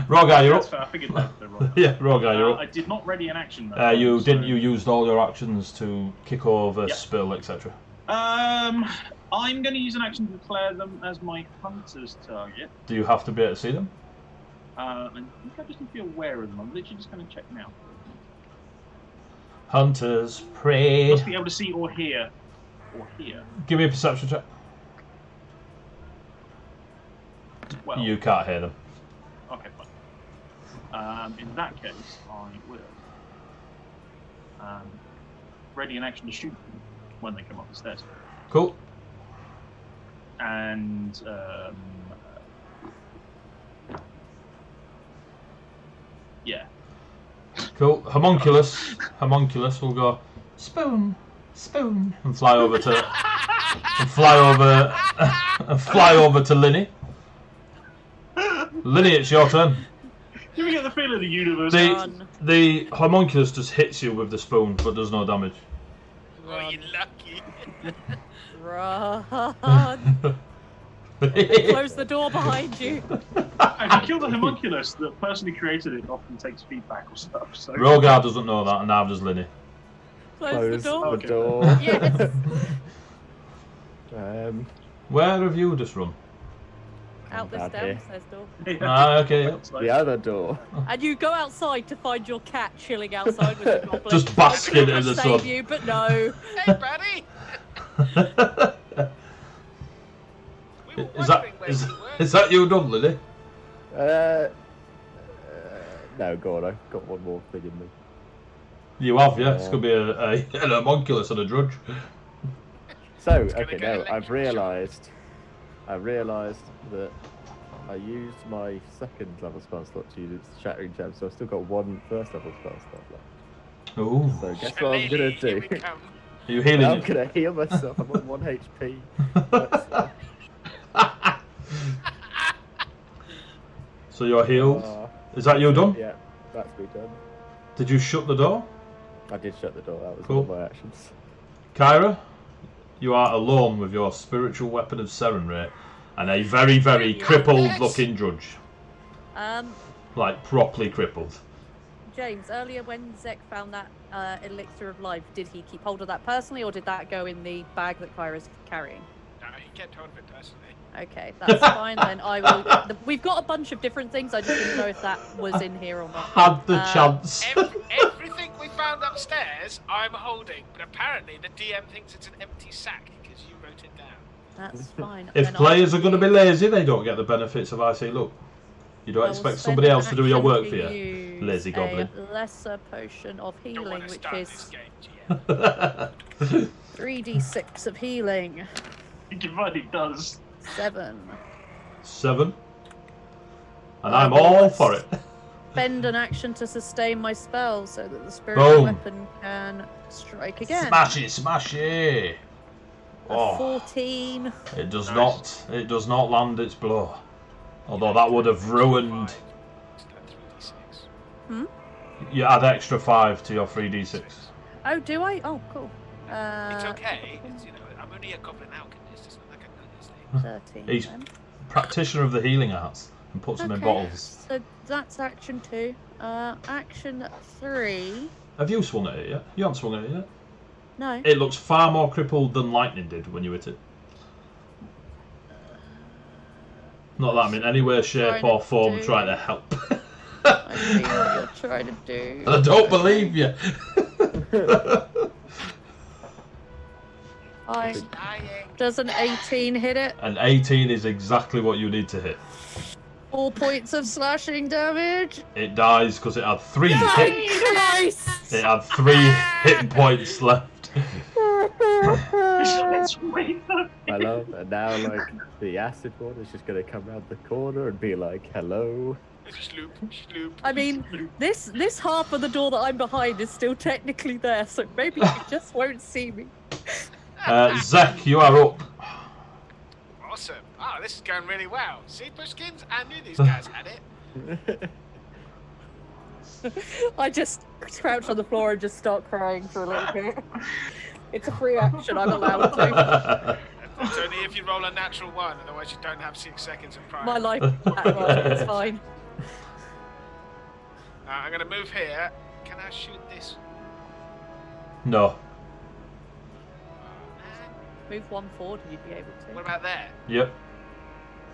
[SPEAKER 1] Rogar, you're up.
[SPEAKER 3] I figured that.
[SPEAKER 1] Yeah, Rogar, you're up.
[SPEAKER 3] I did not ready an action though.
[SPEAKER 1] You didn't. You used all your actions to kick over, spill, etc.
[SPEAKER 3] I'm going to use an action to declare them as my hunter's target.
[SPEAKER 1] Do you have to be able to see them?
[SPEAKER 3] I think I just need to be aware of them. I'm literally just going to check now.
[SPEAKER 1] Hunters, prey.
[SPEAKER 3] Must be able to see or hear. Or hear.
[SPEAKER 1] Give me a perception check.
[SPEAKER 3] Well,
[SPEAKER 1] You can't hear them.
[SPEAKER 3] okay, fine. In that case, I will ready an action to shoot them when they come up the stairs.
[SPEAKER 1] Cool.
[SPEAKER 3] And yeah.
[SPEAKER 1] Cool. Homunculus will go spoon, spoon, and fly over to fly over to Linny. Linny, it's your turn.
[SPEAKER 3] You ever get the feeling the universe?
[SPEAKER 1] The homunculus just hits you with the spoon, but does no damage.
[SPEAKER 2] Oh, you lucky.
[SPEAKER 4] Run. Close the door behind you.
[SPEAKER 3] If you kill the homunculus, the person who created it often takes feedback or stuff. So
[SPEAKER 1] Rogar doesn't know that, and neither does Linny.
[SPEAKER 4] Close the door.
[SPEAKER 3] Okay.
[SPEAKER 4] Yes.
[SPEAKER 1] Where have you just run?
[SPEAKER 4] Out this
[SPEAKER 5] Down here.
[SPEAKER 4] downstairs door.
[SPEAKER 1] Okay. Yeah.
[SPEAKER 5] The other door.
[SPEAKER 4] And you go outside to find your cat chilling outside with the goblin.
[SPEAKER 1] Just basking in the
[SPEAKER 4] Save
[SPEAKER 1] sun.
[SPEAKER 4] you, but no.
[SPEAKER 2] Hey, buddy. We were wondering where you were.
[SPEAKER 1] Is that you done, Linny?
[SPEAKER 5] No, go on. I've got one more thing in me.
[SPEAKER 1] You have, yeah. It's gonna be a homunculus and a drudge.
[SPEAKER 5] So,
[SPEAKER 2] gonna
[SPEAKER 5] okay,
[SPEAKER 2] go
[SPEAKER 5] now
[SPEAKER 2] electric
[SPEAKER 5] I've realised that I used my second level spell slot to use Shattering Gem, so I've still got one first level spell slot left.
[SPEAKER 1] Ooh.
[SPEAKER 5] So guess what I'm gonna
[SPEAKER 2] Here
[SPEAKER 5] do?
[SPEAKER 2] we come.
[SPEAKER 1] Are you healing?
[SPEAKER 5] I'm gonna heal myself. I'm on 1 HP.
[SPEAKER 1] So you're healed. Is that you done?
[SPEAKER 5] Yeah, that's me done.
[SPEAKER 1] Did you shut the door?
[SPEAKER 5] I did shut the door. That was
[SPEAKER 1] Cool.
[SPEAKER 5] one of my actions.
[SPEAKER 1] Kyra, you are alone with your spiritual weapon of Serenray and a very, very crippled-looking drudge. Like, properly crippled.
[SPEAKER 4] James, earlier when Zek found that elixir of life, did he keep hold of that personally, or did that go in the bag that Kyra's carrying?
[SPEAKER 2] No, he kept hold of it personally.
[SPEAKER 4] Okay, that's fine then. I will. We've got a bunch of different things. I just didn't know if that was in here or not.
[SPEAKER 1] Had the chance.
[SPEAKER 2] Everything we found upstairs, I'm holding, but apparently the DM thinks it's an empty sack because you wrote it down.
[SPEAKER 4] That's fine.
[SPEAKER 1] If
[SPEAKER 4] Then
[SPEAKER 1] players
[SPEAKER 4] I
[SPEAKER 1] are going to be lazy, they don't get the benefits of I say, look, you don't
[SPEAKER 4] will
[SPEAKER 1] expect
[SPEAKER 4] spend
[SPEAKER 1] somebody
[SPEAKER 4] an
[SPEAKER 1] else to do your
[SPEAKER 4] action
[SPEAKER 1] work
[SPEAKER 4] to
[SPEAKER 1] for you,
[SPEAKER 4] use
[SPEAKER 1] lazy goblin.
[SPEAKER 4] A lesser potion of
[SPEAKER 2] Don't
[SPEAKER 4] healing,
[SPEAKER 2] want to
[SPEAKER 4] which
[SPEAKER 2] start this
[SPEAKER 4] is
[SPEAKER 2] game, GM.
[SPEAKER 4] 3d6 of healing.
[SPEAKER 3] He divided does.
[SPEAKER 4] 7.
[SPEAKER 1] 7. And I'm all for it.
[SPEAKER 4] spend an action to sustain my spell so that the spiritual
[SPEAKER 1] Boom.
[SPEAKER 4] weapon can strike again.
[SPEAKER 1] Smash it, smash it.
[SPEAKER 4] A 14.
[SPEAKER 1] It does
[SPEAKER 3] Nice.
[SPEAKER 1] not. It does not land its blow. Although that would have ruined.
[SPEAKER 2] Hmm?
[SPEAKER 1] You add extra 5 to your 3d6.
[SPEAKER 4] Oh, do I? Oh, cool.
[SPEAKER 2] It's okay. It's, you know, I'm only a goblin alchemist. It's not like I know this thing.
[SPEAKER 4] 13.
[SPEAKER 1] He's
[SPEAKER 4] then.
[SPEAKER 1] practitioner of the healing arts and puts them in bottles.
[SPEAKER 4] So that's action 2. Action 3.
[SPEAKER 1] Have you swung at it yet? You haven't swung at it yet.
[SPEAKER 4] No.
[SPEAKER 1] It looks far more crippled than lightning did when you hit it. Not that I mean any way, shape or form trying to help.
[SPEAKER 4] I see what you're trying to do.
[SPEAKER 1] I don't believe you.
[SPEAKER 4] Does an 18 hit it?
[SPEAKER 1] An 18 is exactly what you need to hit.
[SPEAKER 4] 4 points of slashing damage.
[SPEAKER 1] It dies because it had 3 hit.
[SPEAKER 4] Nice!
[SPEAKER 1] It had 3 hit points left.
[SPEAKER 5] I love, and now like the acid one is just gonna come around the corner and be like, "Hello."
[SPEAKER 2] Sloop, sloop.
[SPEAKER 4] I mean, this half of the door that I'm behind is still technically there, so maybe you just won't see me.
[SPEAKER 1] Zek, you are up.
[SPEAKER 2] Awesome. Oh, this is going really well. See, Pushkins? I knew these guys had it.
[SPEAKER 4] I just crouch on the floor and just start crying for a little bit. It's a free action, I'm allowed to.
[SPEAKER 2] It's only if you roll a natural 1, otherwise you don't have 6 seconds of pride.
[SPEAKER 4] My life is that much, it's fine.
[SPEAKER 2] I'm going to move here. Can I shoot this?
[SPEAKER 1] No.
[SPEAKER 4] Move 1 forward and you'd be able to.
[SPEAKER 2] What about there?
[SPEAKER 1] Yep.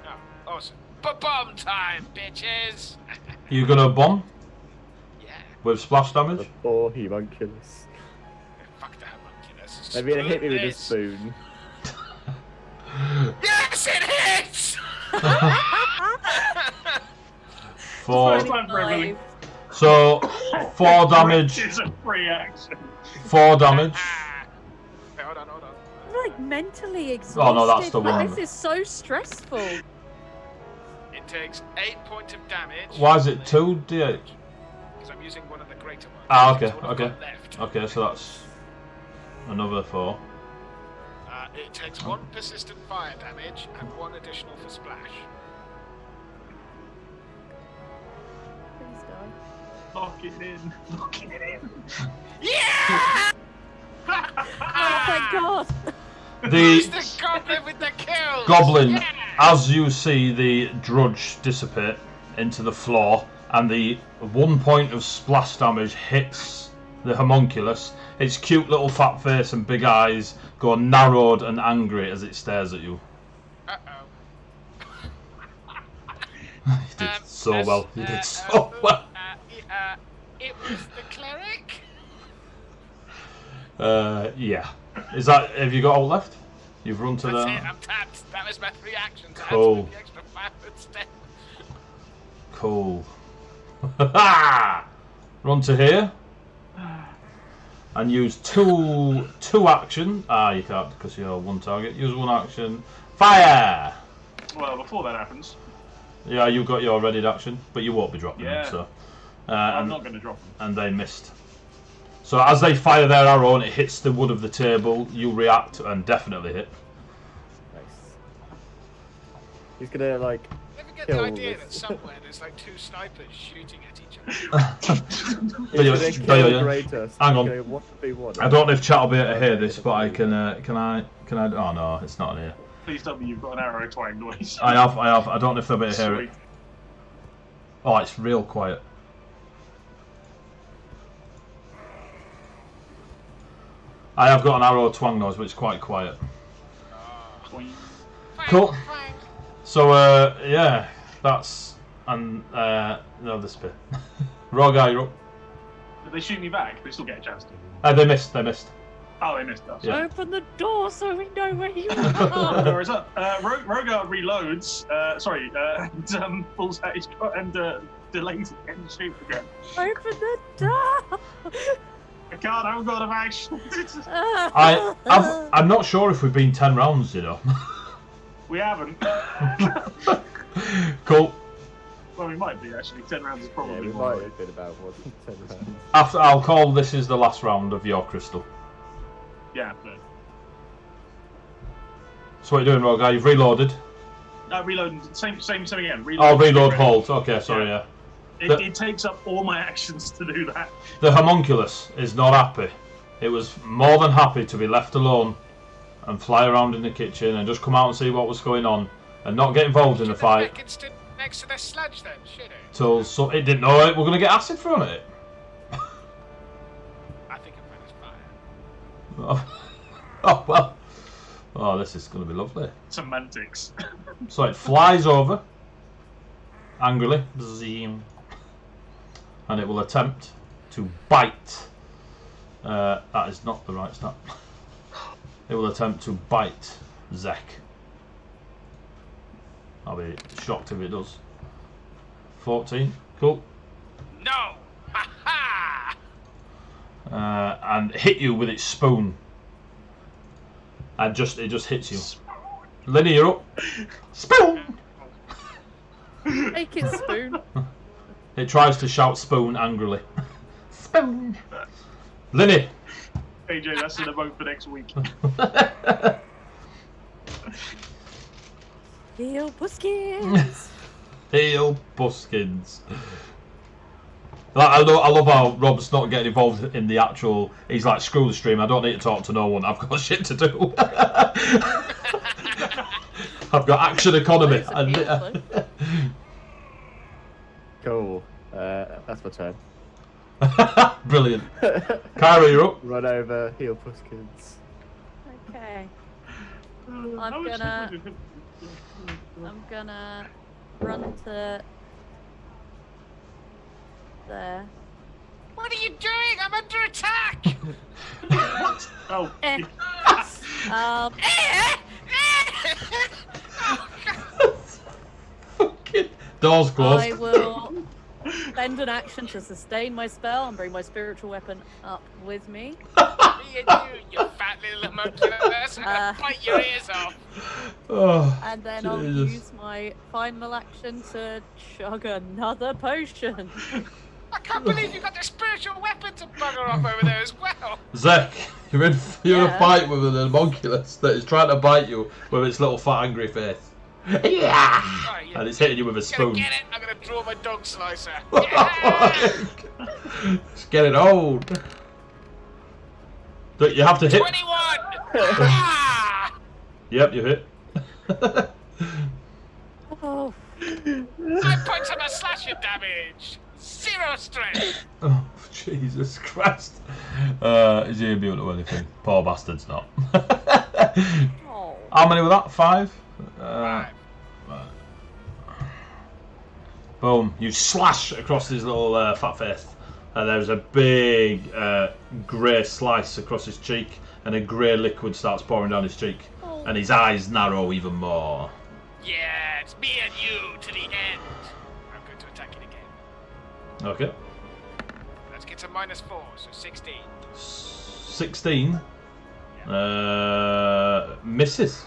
[SPEAKER 2] Oh, awesome. Bomb time, bitches!
[SPEAKER 1] You gonna bomb
[SPEAKER 2] Yeah.
[SPEAKER 1] with splash
[SPEAKER 5] The
[SPEAKER 1] damage?
[SPEAKER 5] poor homunculus.
[SPEAKER 2] Fuck the homunculus.
[SPEAKER 5] Maybe it hit me with a
[SPEAKER 2] This.
[SPEAKER 5] spoon.
[SPEAKER 2] Yes, it hits!
[SPEAKER 1] 4.
[SPEAKER 3] First time for everything.
[SPEAKER 1] So 4 damage.
[SPEAKER 3] It's a free action.
[SPEAKER 1] 4 damage.
[SPEAKER 2] Wait, hold on.
[SPEAKER 4] I'm like mentally exhausted.
[SPEAKER 1] Oh, no, that's the
[SPEAKER 4] Like,
[SPEAKER 1] one.
[SPEAKER 4] This is so stressful.
[SPEAKER 2] It takes 8 points of damage.
[SPEAKER 1] Why is it 2d8?
[SPEAKER 2] Because I'm using one of the greater ones.
[SPEAKER 1] Ah, okay,
[SPEAKER 2] That's what I've
[SPEAKER 1] okay.
[SPEAKER 2] got left.
[SPEAKER 1] Okay, so that's another 4.
[SPEAKER 2] It takes 1 persistent fire damage and 1 additional for splash.
[SPEAKER 4] Please die.
[SPEAKER 3] Lock it in. Lock it in.
[SPEAKER 2] Yeah!
[SPEAKER 4] Oh, thank God.
[SPEAKER 2] Who's
[SPEAKER 1] The
[SPEAKER 2] the goblin with the kills?
[SPEAKER 1] goblin,
[SPEAKER 2] Yeah!
[SPEAKER 1] as you see the drudge dissipate into the floor, and the 1 point of splash damage hits the homunculus, its cute little fat face and big eyes go narrowed and angry as it stares at you.
[SPEAKER 2] Uh-oh.
[SPEAKER 1] You did so well. You did so well.
[SPEAKER 2] It was the cleric?
[SPEAKER 1] Yeah. Is that? Have you got all left? You've run to
[SPEAKER 2] That's
[SPEAKER 1] the.
[SPEAKER 2] it, I'm tapped. That was my 3 actions.
[SPEAKER 1] Cool.
[SPEAKER 2] That's the extra 5 step.
[SPEAKER 1] Cool. Run to here. And use two action. You can't because you're 1 target. Use 1 action. Fire!
[SPEAKER 3] Well, before that happens,
[SPEAKER 1] Yeah, you've got your readied action, but you won't be dropping
[SPEAKER 3] Yeah.
[SPEAKER 1] them, so.
[SPEAKER 3] I'm
[SPEAKER 1] And,
[SPEAKER 3] not going to drop them.
[SPEAKER 1] and they missed. So as they fire their arrow and it hits the wood of the table, you react and definitely hit.
[SPEAKER 5] Nice. He's gonna like.
[SPEAKER 2] Never get the
[SPEAKER 5] Kill
[SPEAKER 2] idea
[SPEAKER 5] this.
[SPEAKER 2] that somewhere there's like 2 snipers shooting at each other.
[SPEAKER 5] He's
[SPEAKER 1] Yeah,
[SPEAKER 5] gonna
[SPEAKER 1] yeah,
[SPEAKER 5] kill
[SPEAKER 1] yeah.
[SPEAKER 5] Greater.
[SPEAKER 1] Hang on.
[SPEAKER 5] He's gonna 1v1.
[SPEAKER 1] I don't know if chat will be able to hear this, but I can I? Oh no, it's not in here.
[SPEAKER 3] Please tell me you've got an arrow twang noise.
[SPEAKER 1] I have. I don't know if they'll be able to hear it.
[SPEAKER 3] Sweet.
[SPEAKER 1] Oh, it's real quiet. I have got an arrow twang noise, but it's quite quiet.
[SPEAKER 3] Twang.
[SPEAKER 1] Cool. So, yeah, that's and no, this bit. Rogar, you're up.
[SPEAKER 3] Did they shoot me back? They still get a chance to.
[SPEAKER 1] They missed. They missed.
[SPEAKER 3] Oh, they missed us.
[SPEAKER 1] Yeah.
[SPEAKER 4] Open the door so we know where you are.
[SPEAKER 3] Door is up. Rogar reloads. And pulls out his gun and delays it and shoots again.
[SPEAKER 4] Open the door.
[SPEAKER 3] I can't. I haven't got enough action.
[SPEAKER 1] I'm not sure if we've been 10 rounds, you know.
[SPEAKER 3] We haven't.
[SPEAKER 1] Cool.
[SPEAKER 3] Well, we might be actually. 10 rounds is probably
[SPEAKER 5] Yeah, we
[SPEAKER 3] more.
[SPEAKER 5] might have been about more than 10 rounds.
[SPEAKER 1] After, I'll call this is the last round of your crystal.
[SPEAKER 3] Yeah, but...
[SPEAKER 1] So what are you doing, Rogar? You've reloaded.
[SPEAKER 3] No, reloading. Same again.
[SPEAKER 1] Oh, reload, halt. Okay, sorry, yeah.
[SPEAKER 3] It takes up all my actions to do that.
[SPEAKER 1] The homunculus is not happy. It was more than happy to be left alone and fly around in the kitchen and just come out and see what was going on and not get involved in the fight.
[SPEAKER 2] Stood next to the sludge then, should it?
[SPEAKER 1] Till so it didn't know it. We're gonna get acid from it.
[SPEAKER 2] I think it was fire.
[SPEAKER 1] Oh well. Oh, this is gonna be lovely.
[SPEAKER 3] Semantics.
[SPEAKER 1] So it flies over angrily, zoom, and it will attempt to bite. That is not the right stat. It will attempt to bite Zek. I'll be shocked if it does. 14, cool.
[SPEAKER 2] No! Ha ha!
[SPEAKER 1] And hit you with its spoon. And it just hits you. Linny, you're up. Spoon!
[SPEAKER 4] Take it, spoon.
[SPEAKER 1] It tries to shout spoon angrily. Spoon! Linny!
[SPEAKER 3] AJ, that's in a vote for next week.
[SPEAKER 4] Tales of Pusskins.
[SPEAKER 1] Tales of Pusskins. I love how Rob's not getting involved in the actual. He's like, screw the stream. I don't need to talk to no one. I've got shit to do. I've got action economy.
[SPEAKER 5] Cool. That's my turn.
[SPEAKER 1] Brilliant. Kyra, you're up.
[SPEAKER 5] Run over, heal Pusskins.
[SPEAKER 4] Okay. I'm gonna run to there.
[SPEAKER 2] What are you doing? I'm under attack!
[SPEAKER 3] What? Oh.
[SPEAKER 1] Fucking doors closed.
[SPEAKER 4] I will spend an action to sustain my spell and bring my spiritual weapon up with me.
[SPEAKER 2] Me and you fat little homunculus. I'm gonna bite your ears off.
[SPEAKER 1] Oh,
[SPEAKER 4] And then I'll
[SPEAKER 1] Jesus.
[SPEAKER 4] use my final action to chug another potion.
[SPEAKER 2] I can't believe you got the spiritual weapon to bugger off over there as well.
[SPEAKER 1] Zek, you're in a
[SPEAKER 4] Yeah.
[SPEAKER 1] fight with an homunculus that is trying to bite you with its little fat angry face. Yeah!
[SPEAKER 2] Right,
[SPEAKER 1] And it's hitting you with a
[SPEAKER 2] Gonna
[SPEAKER 1] spoon.
[SPEAKER 2] get it? I'm gonna draw my dog slicer. Yeah!
[SPEAKER 1] Let's get it on. You have to hit.
[SPEAKER 2] 21! Ah!
[SPEAKER 1] Yep, you hit.
[SPEAKER 4] Oh,
[SPEAKER 2] 5 points of my slashing damage. 0 strength.
[SPEAKER 1] Oh, Jesus Christ. Is he immune to anything? Poor bastard's not.
[SPEAKER 4] oh.
[SPEAKER 1] How many were that? 5?
[SPEAKER 2] 5.
[SPEAKER 1] Boom. You slash across his little fat face. And there's a big grey slice across his cheek. And a grey liquid starts pouring down his cheek.
[SPEAKER 4] Oh.
[SPEAKER 1] And his eyes narrow even more.
[SPEAKER 2] Yeah, it's me and you to the end. I'm going to attack it again.
[SPEAKER 1] Okay.
[SPEAKER 2] Let's get to -4, so 16.
[SPEAKER 1] 16. Misses.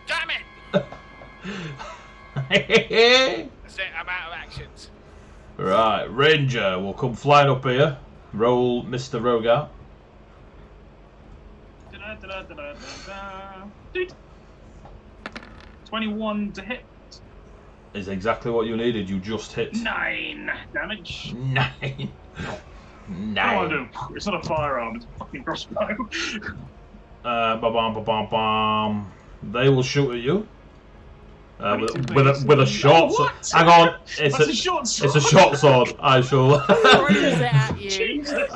[SPEAKER 2] Damn it! That's it, I'm out of actions.
[SPEAKER 1] Right, Ranger will come flying up here. Roll Mr. Rogar.
[SPEAKER 3] Dude. 21 to hit.
[SPEAKER 1] Is exactly what you needed. You just hit.
[SPEAKER 3] 9 damage.
[SPEAKER 1] 9.
[SPEAKER 3] What do I
[SPEAKER 1] 9.
[SPEAKER 3] do? It's not a firearm, it's a fucking crossbow.
[SPEAKER 1] Ba-bam. They will shoot at you. With a short sword.
[SPEAKER 3] What?
[SPEAKER 1] Hang on.
[SPEAKER 3] That's a short sword.
[SPEAKER 1] It's a short sword. I shall.
[SPEAKER 4] Throws it at you.
[SPEAKER 3] Jesus.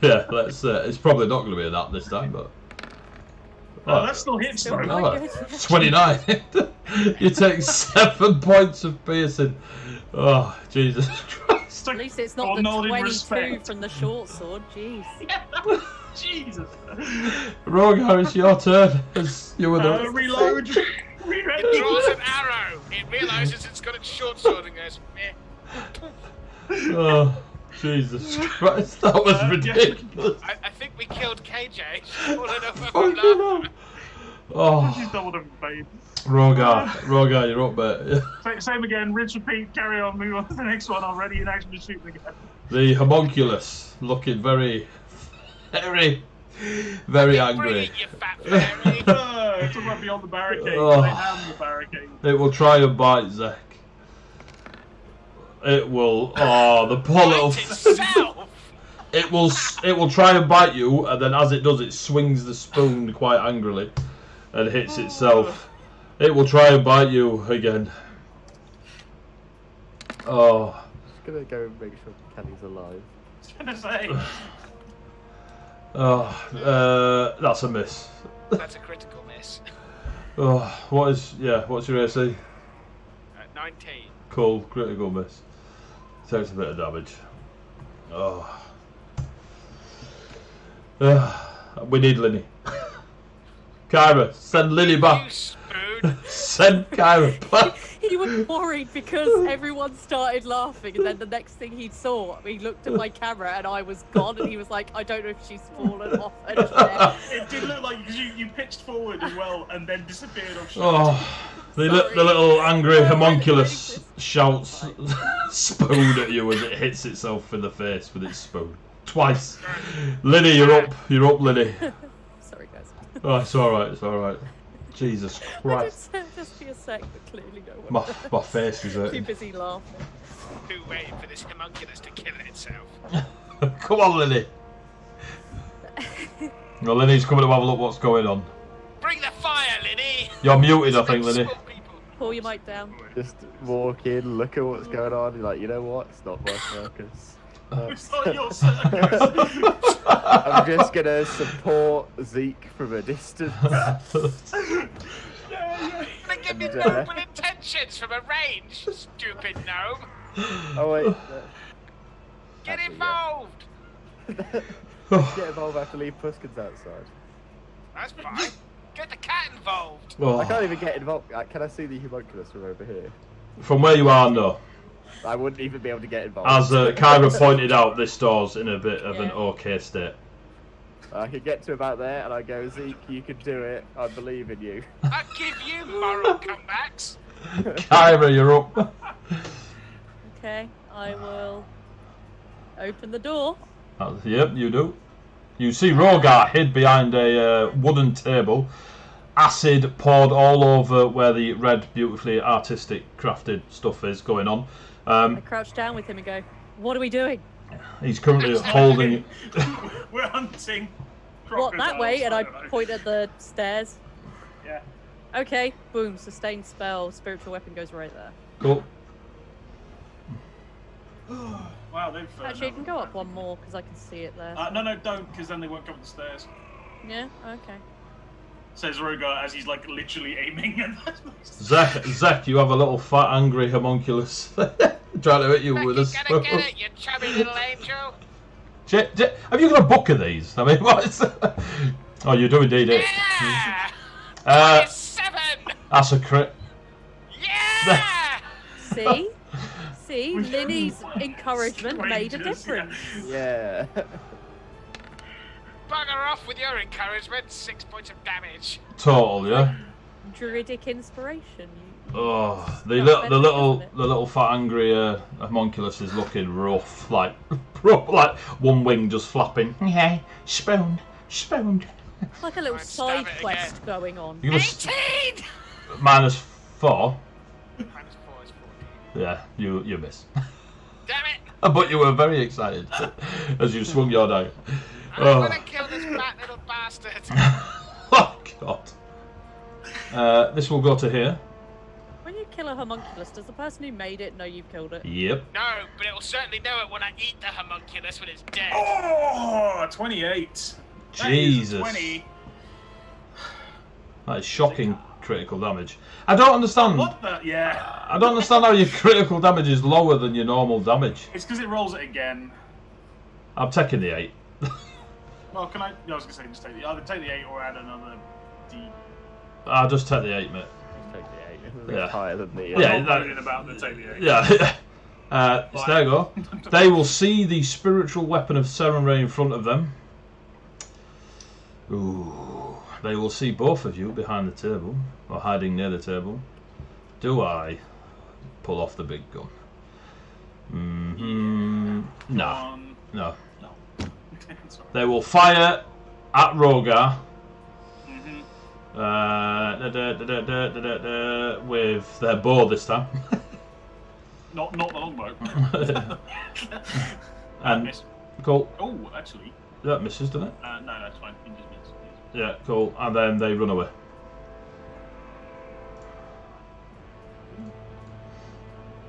[SPEAKER 1] Yeah, let's. It's probably not going to be a nap this time, but.
[SPEAKER 3] Oh, that still hits though.
[SPEAKER 4] Still
[SPEAKER 1] Oh, 29. You take 7 points of piercing. Oh, Jesus Christ.
[SPEAKER 4] At least it's not the
[SPEAKER 3] Acknowledge
[SPEAKER 4] 22
[SPEAKER 3] respect.
[SPEAKER 4] from the short sword. Jeez.
[SPEAKER 3] Jesus.
[SPEAKER 1] Rogar, it's your turn. As you were the.
[SPEAKER 3] Reload.
[SPEAKER 2] It draws an arrow. It realizes it's got its short sword and goes, meh.
[SPEAKER 1] Oh, Jesus Christ, that was ridiculous.
[SPEAKER 2] I think we killed KJ. She's fallen over from
[SPEAKER 1] Fucking hell.
[SPEAKER 2] laughter.
[SPEAKER 1] Oh,
[SPEAKER 3] She's doubled her fame.
[SPEAKER 1] Rogar, you're up, mate.
[SPEAKER 3] Same again, rinse, repeat, carry on, move on to the next one. I'm ready in action to shoot again.
[SPEAKER 1] The homunculus looking very, very, very angry.
[SPEAKER 2] Bring it, you fat fairy.
[SPEAKER 3] Talk about beyond the barricade.
[SPEAKER 1] Oh.
[SPEAKER 3] They am the barricade.
[SPEAKER 1] It will try and bite Zek. It will. Oh, the poor little.
[SPEAKER 2] Bite itself.
[SPEAKER 1] It will try and bite you, and then as it does, it swings the spoon quite angrily, and hits itself. It will try and bite you again. Oh.
[SPEAKER 5] Just gonna go and make sure Kenny's alive.
[SPEAKER 3] I was gonna say.
[SPEAKER 1] Oh, that's a miss.
[SPEAKER 2] That's a critical miss.
[SPEAKER 1] Oh, what's your AC?
[SPEAKER 2] 19.
[SPEAKER 1] Cool, critical miss. Takes a bit of damage. Oh. We need Linny. Kyra, send Linny back.
[SPEAKER 2] You spoon.
[SPEAKER 1] Send Kyra back.
[SPEAKER 4] He was worried because everyone started laughing, and then the next thing he saw, he looked at my camera and I was gone, and he was like, I don't know if she's fallen off her chair.
[SPEAKER 3] It did look like you pitched forward as well and then disappeared off shot.
[SPEAKER 1] Oh, the little angry homunculus shouts spoon at you as it hits itself in the face with its spoon. Twice. Linny, you're up. You're up, Linny.
[SPEAKER 4] Sorry, guys.
[SPEAKER 1] Oh, it's alright, it's alright. Jesus Christ.
[SPEAKER 4] I did say just be a sec, but clearly no one.
[SPEAKER 1] My face is
[SPEAKER 4] Too
[SPEAKER 1] hurting.
[SPEAKER 4] busy laughing.
[SPEAKER 2] Too waiting for this homunculus to kill itself.
[SPEAKER 1] Come on, Linny. Well, Linny's coming to have a look what's going on.
[SPEAKER 2] Bring the fire, Linny.
[SPEAKER 1] You're muted, I think, Linny.
[SPEAKER 2] Small people.
[SPEAKER 4] Pull your mic down.
[SPEAKER 5] Just walk in, look at what's going on. You're like, you know what? It's not my circus.
[SPEAKER 3] It's not your circus.
[SPEAKER 5] I'm just gonna support Zeke from a distance.
[SPEAKER 2] They give me
[SPEAKER 5] And,
[SPEAKER 2] noble intentions from a range, stupid gnome.
[SPEAKER 5] Oh wait.
[SPEAKER 2] Get
[SPEAKER 5] Actually,
[SPEAKER 2] involved.
[SPEAKER 5] Get involved after leave Puskins outside.
[SPEAKER 2] That's fine. Get the cat involved.
[SPEAKER 1] Oh.
[SPEAKER 5] I can't even get involved. Can I see the homunculus from over here?
[SPEAKER 1] From where you are, no.
[SPEAKER 5] I wouldn't even be able to get involved.
[SPEAKER 1] As Kyra pointed out, this door's in a bit of an okay state.
[SPEAKER 5] I could get to about there and I go, Zeke, you can do it. I believe in you.
[SPEAKER 2] I give you moral comebacks.
[SPEAKER 1] Kyra, you're up.
[SPEAKER 4] Okay, I will open the door.
[SPEAKER 1] Yep, you do. You see Rogar hid behind a wooden table, acid poured all over where the red, beautifully artistic crafted stuff is going on.
[SPEAKER 4] I crouch down with him and go, what are we doing?
[SPEAKER 1] He's currently holding...
[SPEAKER 3] We're hunting.
[SPEAKER 4] What, that way? And I
[SPEAKER 3] don't know.
[SPEAKER 4] point at the stairs.
[SPEAKER 3] Yeah.
[SPEAKER 4] Okay, boom, sustained spell, spiritual weapon goes right there.
[SPEAKER 1] Cool.
[SPEAKER 3] Wow, they've.
[SPEAKER 4] Actually, you can go up one more because I can see it there.
[SPEAKER 3] No, don't, because then they won't come up the stairs.
[SPEAKER 4] Yeah, okay.
[SPEAKER 3] Says Rogar as he's like literally aiming at
[SPEAKER 1] Zek, you have a little fat, angry homunculus trying to hit you with a
[SPEAKER 2] You
[SPEAKER 1] spoon.
[SPEAKER 2] gonna get it, you chubby little angel.
[SPEAKER 1] Have you got a book of these? I mean, what is Oh, you do indeed.
[SPEAKER 2] Yeah. 7.
[SPEAKER 1] That's a crit.
[SPEAKER 2] Yeah.
[SPEAKER 4] See? See? Linny's encouragement made a
[SPEAKER 3] Strangers,
[SPEAKER 4] difference.
[SPEAKER 5] Yeah.
[SPEAKER 2] Bugger off with your encouragement. 6 points of damage.
[SPEAKER 1] Total, yeah.
[SPEAKER 4] Druidic inspiration.
[SPEAKER 1] Oh, the
[SPEAKER 4] That's
[SPEAKER 1] little fat angry homunculus is looking rough, like one wing just flapping. Yeah, spooned.
[SPEAKER 4] Like a little
[SPEAKER 2] Right, stab
[SPEAKER 4] side
[SPEAKER 2] it
[SPEAKER 4] quest going on.
[SPEAKER 1] You're gonna
[SPEAKER 2] 18.
[SPEAKER 1] -4.
[SPEAKER 2] -4 is 14.
[SPEAKER 1] Yeah, you miss.
[SPEAKER 2] Damn it.
[SPEAKER 1] But you were very excited as you swung your dagger.
[SPEAKER 2] I'm gonna kill this fat little bastard.
[SPEAKER 1] Oh God. This will go to here.
[SPEAKER 4] When you kill a homunculus, does the person who made it know you've killed it?
[SPEAKER 1] Yep.
[SPEAKER 2] No, but it'll certainly know it when I eat the homunculus when it's dead.
[SPEAKER 3] Oh, 28.
[SPEAKER 1] Jesus.
[SPEAKER 3] That is 20.
[SPEAKER 1] That is shocking critical damage. I don't understand.
[SPEAKER 3] What the? Yeah.
[SPEAKER 1] I don't understand how your critical damage is lower than your normal damage.
[SPEAKER 3] It's because it rolls it again.
[SPEAKER 1] I'm taking the 8.
[SPEAKER 3] Well, can I? No, I was gonna say just take the either take the 8 or add another D.
[SPEAKER 1] I'll just take the 8, mate.
[SPEAKER 5] Just take the 8.
[SPEAKER 1] Yeah.
[SPEAKER 5] It's higher than the.
[SPEAKER 1] Yeah,
[SPEAKER 3] I'm
[SPEAKER 1] that-
[SPEAKER 3] moaning about the take the 8.
[SPEAKER 1] Yeah. So there you go. They will see the spiritual weapon of Serenray in front of them. Ooh. They will see both of you behind the table, or hiding near the table. Do I pull off the big gun? No. No.
[SPEAKER 3] Sorry.
[SPEAKER 1] They will fire at Rogar. With their bow this time.
[SPEAKER 3] Not the longbow.
[SPEAKER 1] And
[SPEAKER 3] miss.
[SPEAKER 1] cool.
[SPEAKER 3] Oh, actually.
[SPEAKER 1] That misses, doesn't it?
[SPEAKER 3] No, that's fine. You just miss.
[SPEAKER 1] Yeah, cool. And then they run away.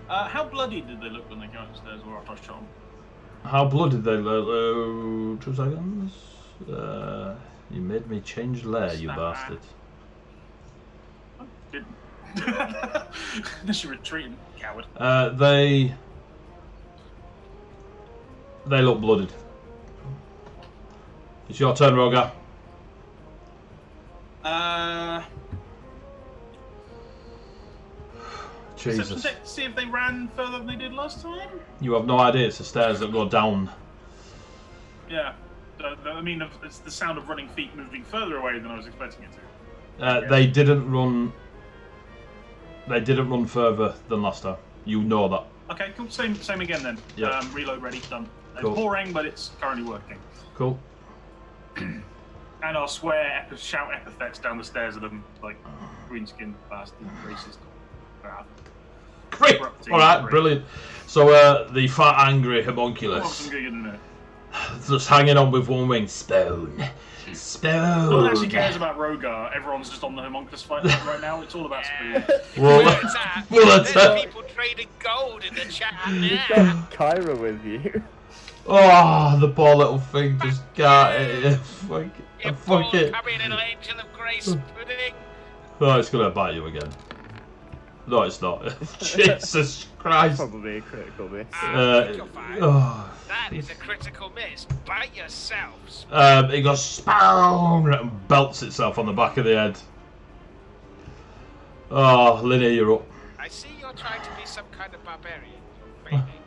[SPEAKER 3] How bloody did they look when they came upstairs or after I shot them?
[SPEAKER 1] How bloody they look? 2 seconds. You made me change layer, you bastard.
[SPEAKER 3] I didn't. Unless you're retreating, coward.
[SPEAKER 1] They look blooded. It's your turn, Rogar. Jesus.
[SPEAKER 3] See if they ran further than they did last time?
[SPEAKER 1] You have no idea. It's the stairs that go down.
[SPEAKER 3] Yeah. I mean, it's the sound of running feet moving further away than I was expecting it to.
[SPEAKER 1] They didn't run. They didn't run further than last time. You know that.
[SPEAKER 3] Okay, cool. Same again then.
[SPEAKER 1] Yeah.
[SPEAKER 3] Reload ready. Done.
[SPEAKER 1] Cool.
[SPEAKER 3] It's pouring, but it's currently working.
[SPEAKER 1] Cool.
[SPEAKER 3] And I'll shout epithets down the stairs at them, like green-skinned bastard, racist.
[SPEAKER 1] Great. All right, brilliant. So the fat, angry homunculus, just hanging on with one wing. Spoon.
[SPEAKER 3] No one actually cares about Rogar. Everyone's just on the homunculus fight right now. It's all about Spoon.
[SPEAKER 2] There's people trading gold in the chat.
[SPEAKER 5] You've got Kyra with you.
[SPEAKER 1] Oh, the poor little thing just got it. Fuck it.
[SPEAKER 2] Coming in an angel of grace pudding.
[SPEAKER 1] Oh, it's gonna bite you again. No, it's not. Jesus Christ.
[SPEAKER 5] Probably a critical miss.
[SPEAKER 2] That is a critical miss. Bite yourselves.
[SPEAKER 1] It goes SPOON and belts itself on the back of the head. Oh, Linnea, you're up.
[SPEAKER 2] I see you're trying to be some kind of barbarian. You're failing.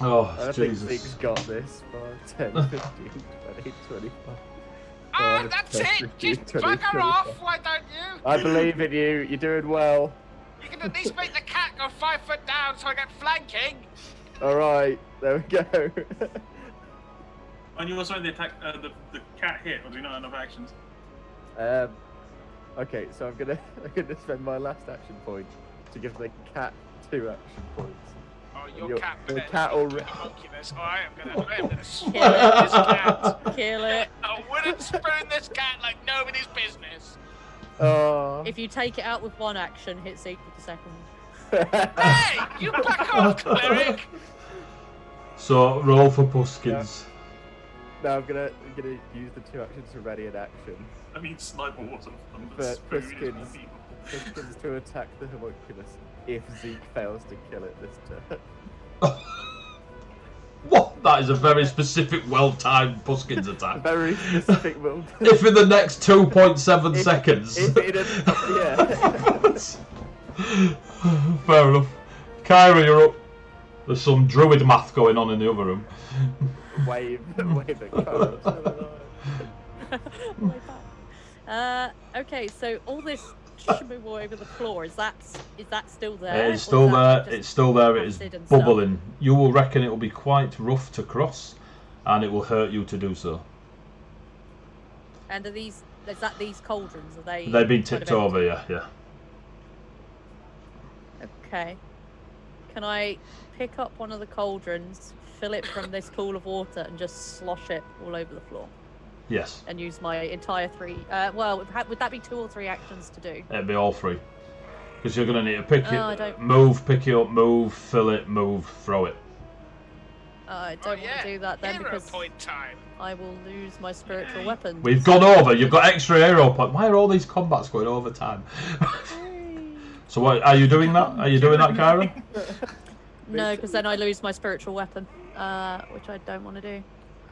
[SPEAKER 1] Oh,
[SPEAKER 5] I
[SPEAKER 1] Jesus.
[SPEAKER 5] think Zeke's got this. 5, 10, 15, 20, 25.
[SPEAKER 2] Ah, that's it! Just bugger off, why don't you?
[SPEAKER 5] I believe in you. You're doing well.
[SPEAKER 2] You can at least make the cat go 5 foot down so I get flanking.
[SPEAKER 5] All right, there we go.
[SPEAKER 3] And you also had the attack, the cat hit, or do you not have enough actions?
[SPEAKER 5] Okay, so I'm gonna spend my last action point to give the cat 2 action points.
[SPEAKER 2] Oh, your cat.
[SPEAKER 5] The cat already.
[SPEAKER 2] I am gonna spoon this cat.
[SPEAKER 4] Kill it.
[SPEAKER 2] I wouldn't spoon this cat like nobody's business.
[SPEAKER 5] Oh.
[SPEAKER 4] If you take it out with 1 action, hit Zeke with the second.
[SPEAKER 2] Hey, you back off, cleric.
[SPEAKER 1] So roll for Pusskins.
[SPEAKER 5] No, I'm gonna use the 2 actions to ready an action.
[SPEAKER 3] I mean, sniper wasn't fun,
[SPEAKER 5] But
[SPEAKER 3] spoon is more
[SPEAKER 5] Pusskins
[SPEAKER 3] people.
[SPEAKER 5] to attack the homunculus if Zeke fails to kill it this turn.
[SPEAKER 1] What? That is a very specific, well-timed Pusskins
[SPEAKER 5] A
[SPEAKER 1] attack.
[SPEAKER 5] very specific move.
[SPEAKER 1] If in the next 2.7 seconds.
[SPEAKER 5] Yeah.
[SPEAKER 1] Fair enough. Kyra, you're up. There's some druid math going on in the other room.
[SPEAKER 5] Wave the code.
[SPEAKER 4] Okay, so all this shimmy over the floor, is that still there?
[SPEAKER 1] It is still there. It's still there. It is
[SPEAKER 4] acid and stuff?
[SPEAKER 1] bubbling. You will reckon it will be quite rough to cross, and it will hurt you to do so.
[SPEAKER 4] And is that these cauldrons? Are they?
[SPEAKER 1] They've been
[SPEAKER 4] kind
[SPEAKER 1] tipped
[SPEAKER 4] of
[SPEAKER 1] over,
[SPEAKER 4] empty?
[SPEAKER 1] yeah.
[SPEAKER 4] Okay. Can I pick up one of the cauldrons, fill it from this pool of water, and just slosh it all over the floor?
[SPEAKER 1] Yes.
[SPEAKER 4] And use my entire 3. Well, would that be 2 or 3 actions to do?
[SPEAKER 1] It'd be all 3. Because you're going to need to pick
[SPEAKER 4] I
[SPEAKER 1] it,
[SPEAKER 4] don't-
[SPEAKER 1] move, pick it up, move, fill it, move, throw it.
[SPEAKER 4] I don't want to do that then
[SPEAKER 2] Hero
[SPEAKER 4] because
[SPEAKER 2] point time.
[SPEAKER 4] I will lose my spiritual weapon.
[SPEAKER 1] We've gone over. You've got extra hero point. Why are all these combats going over time? So what? Are you doing that? Are you doing that, Kyra?
[SPEAKER 4] No, because then I lose my spiritual weapon, which I don't want to do.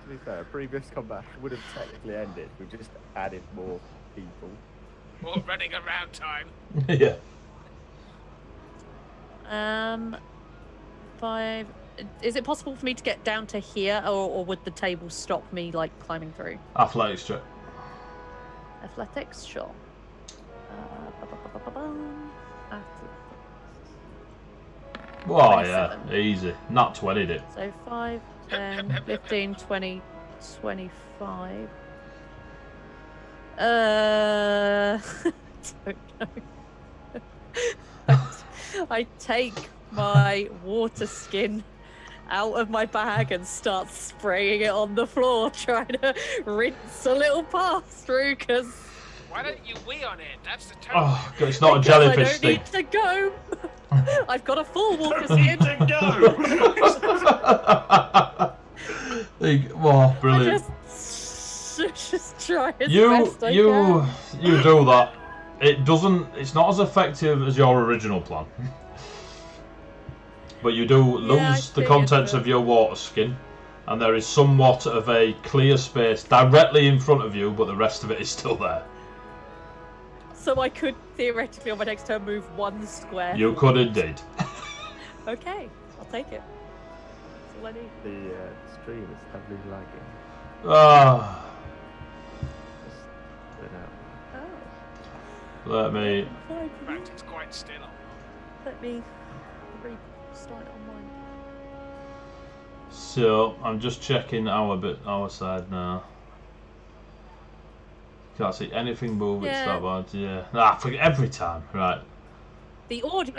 [SPEAKER 5] To be fair, previous combat would have technically ended. We just added more people.
[SPEAKER 2] More running around time.
[SPEAKER 1] Yeah.
[SPEAKER 4] 5. Is it possible for me to get down to here, or would the table stop me like climbing through?
[SPEAKER 1] Athletics check.
[SPEAKER 4] Athletics, sure.
[SPEAKER 1] Oh yeah, easy. Not 20'd it.
[SPEAKER 4] So 5, 10, 15, 20, 25. I don't know. I take my water skin out of my bag and start spraying it on the floor, trying to rinse a little path through, because...
[SPEAKER 2] Why don't you wee on it? That's the term.
[SPEAKER 1] Oh, it's not a jellyfish
[SPEAKER 4] I don't
[SPEAKER 1] thing.
[SPEAKER 4] need to go. I've got a full water skin.
[SPEAKER 3] to go.
[SPEAKER 1] Oh, brilliant.
[SPEAKER 4] Just try as best I can.
[SPEAKER 1] You do that. It's not as effective as your original plan. But you do lose the contents of your water skin, and there is somewhat of a clear space directly in front of you, but the rest of it is still there.
[SPEAKER 4] So I could theoretically on my next turn move 1 square.
[SPEAKER 1] You could indeed.
[SPEAKER 4] Okay, I'll take it. That's all I need.
[SPEAKER 5] The stream is heavily lagging.
[SPEAKER 1] Ah,
[SPEAKER 5] Just put it out.
[SPEAKER 4] Oh.
[SPEAKER 1] let me.
[SPEAKER 2] In fact, it's quite still.
[SPEAKER 4] Let me restart it on mine.
[SPEAKER 1] So I'm just checking our side now. Can't see anything move. It's
[SPEAKER 4] Yeah.
[SPEAKER 1] that bad. Yeah. Ah, for every time. Right.
[SPEAKER 4] The audio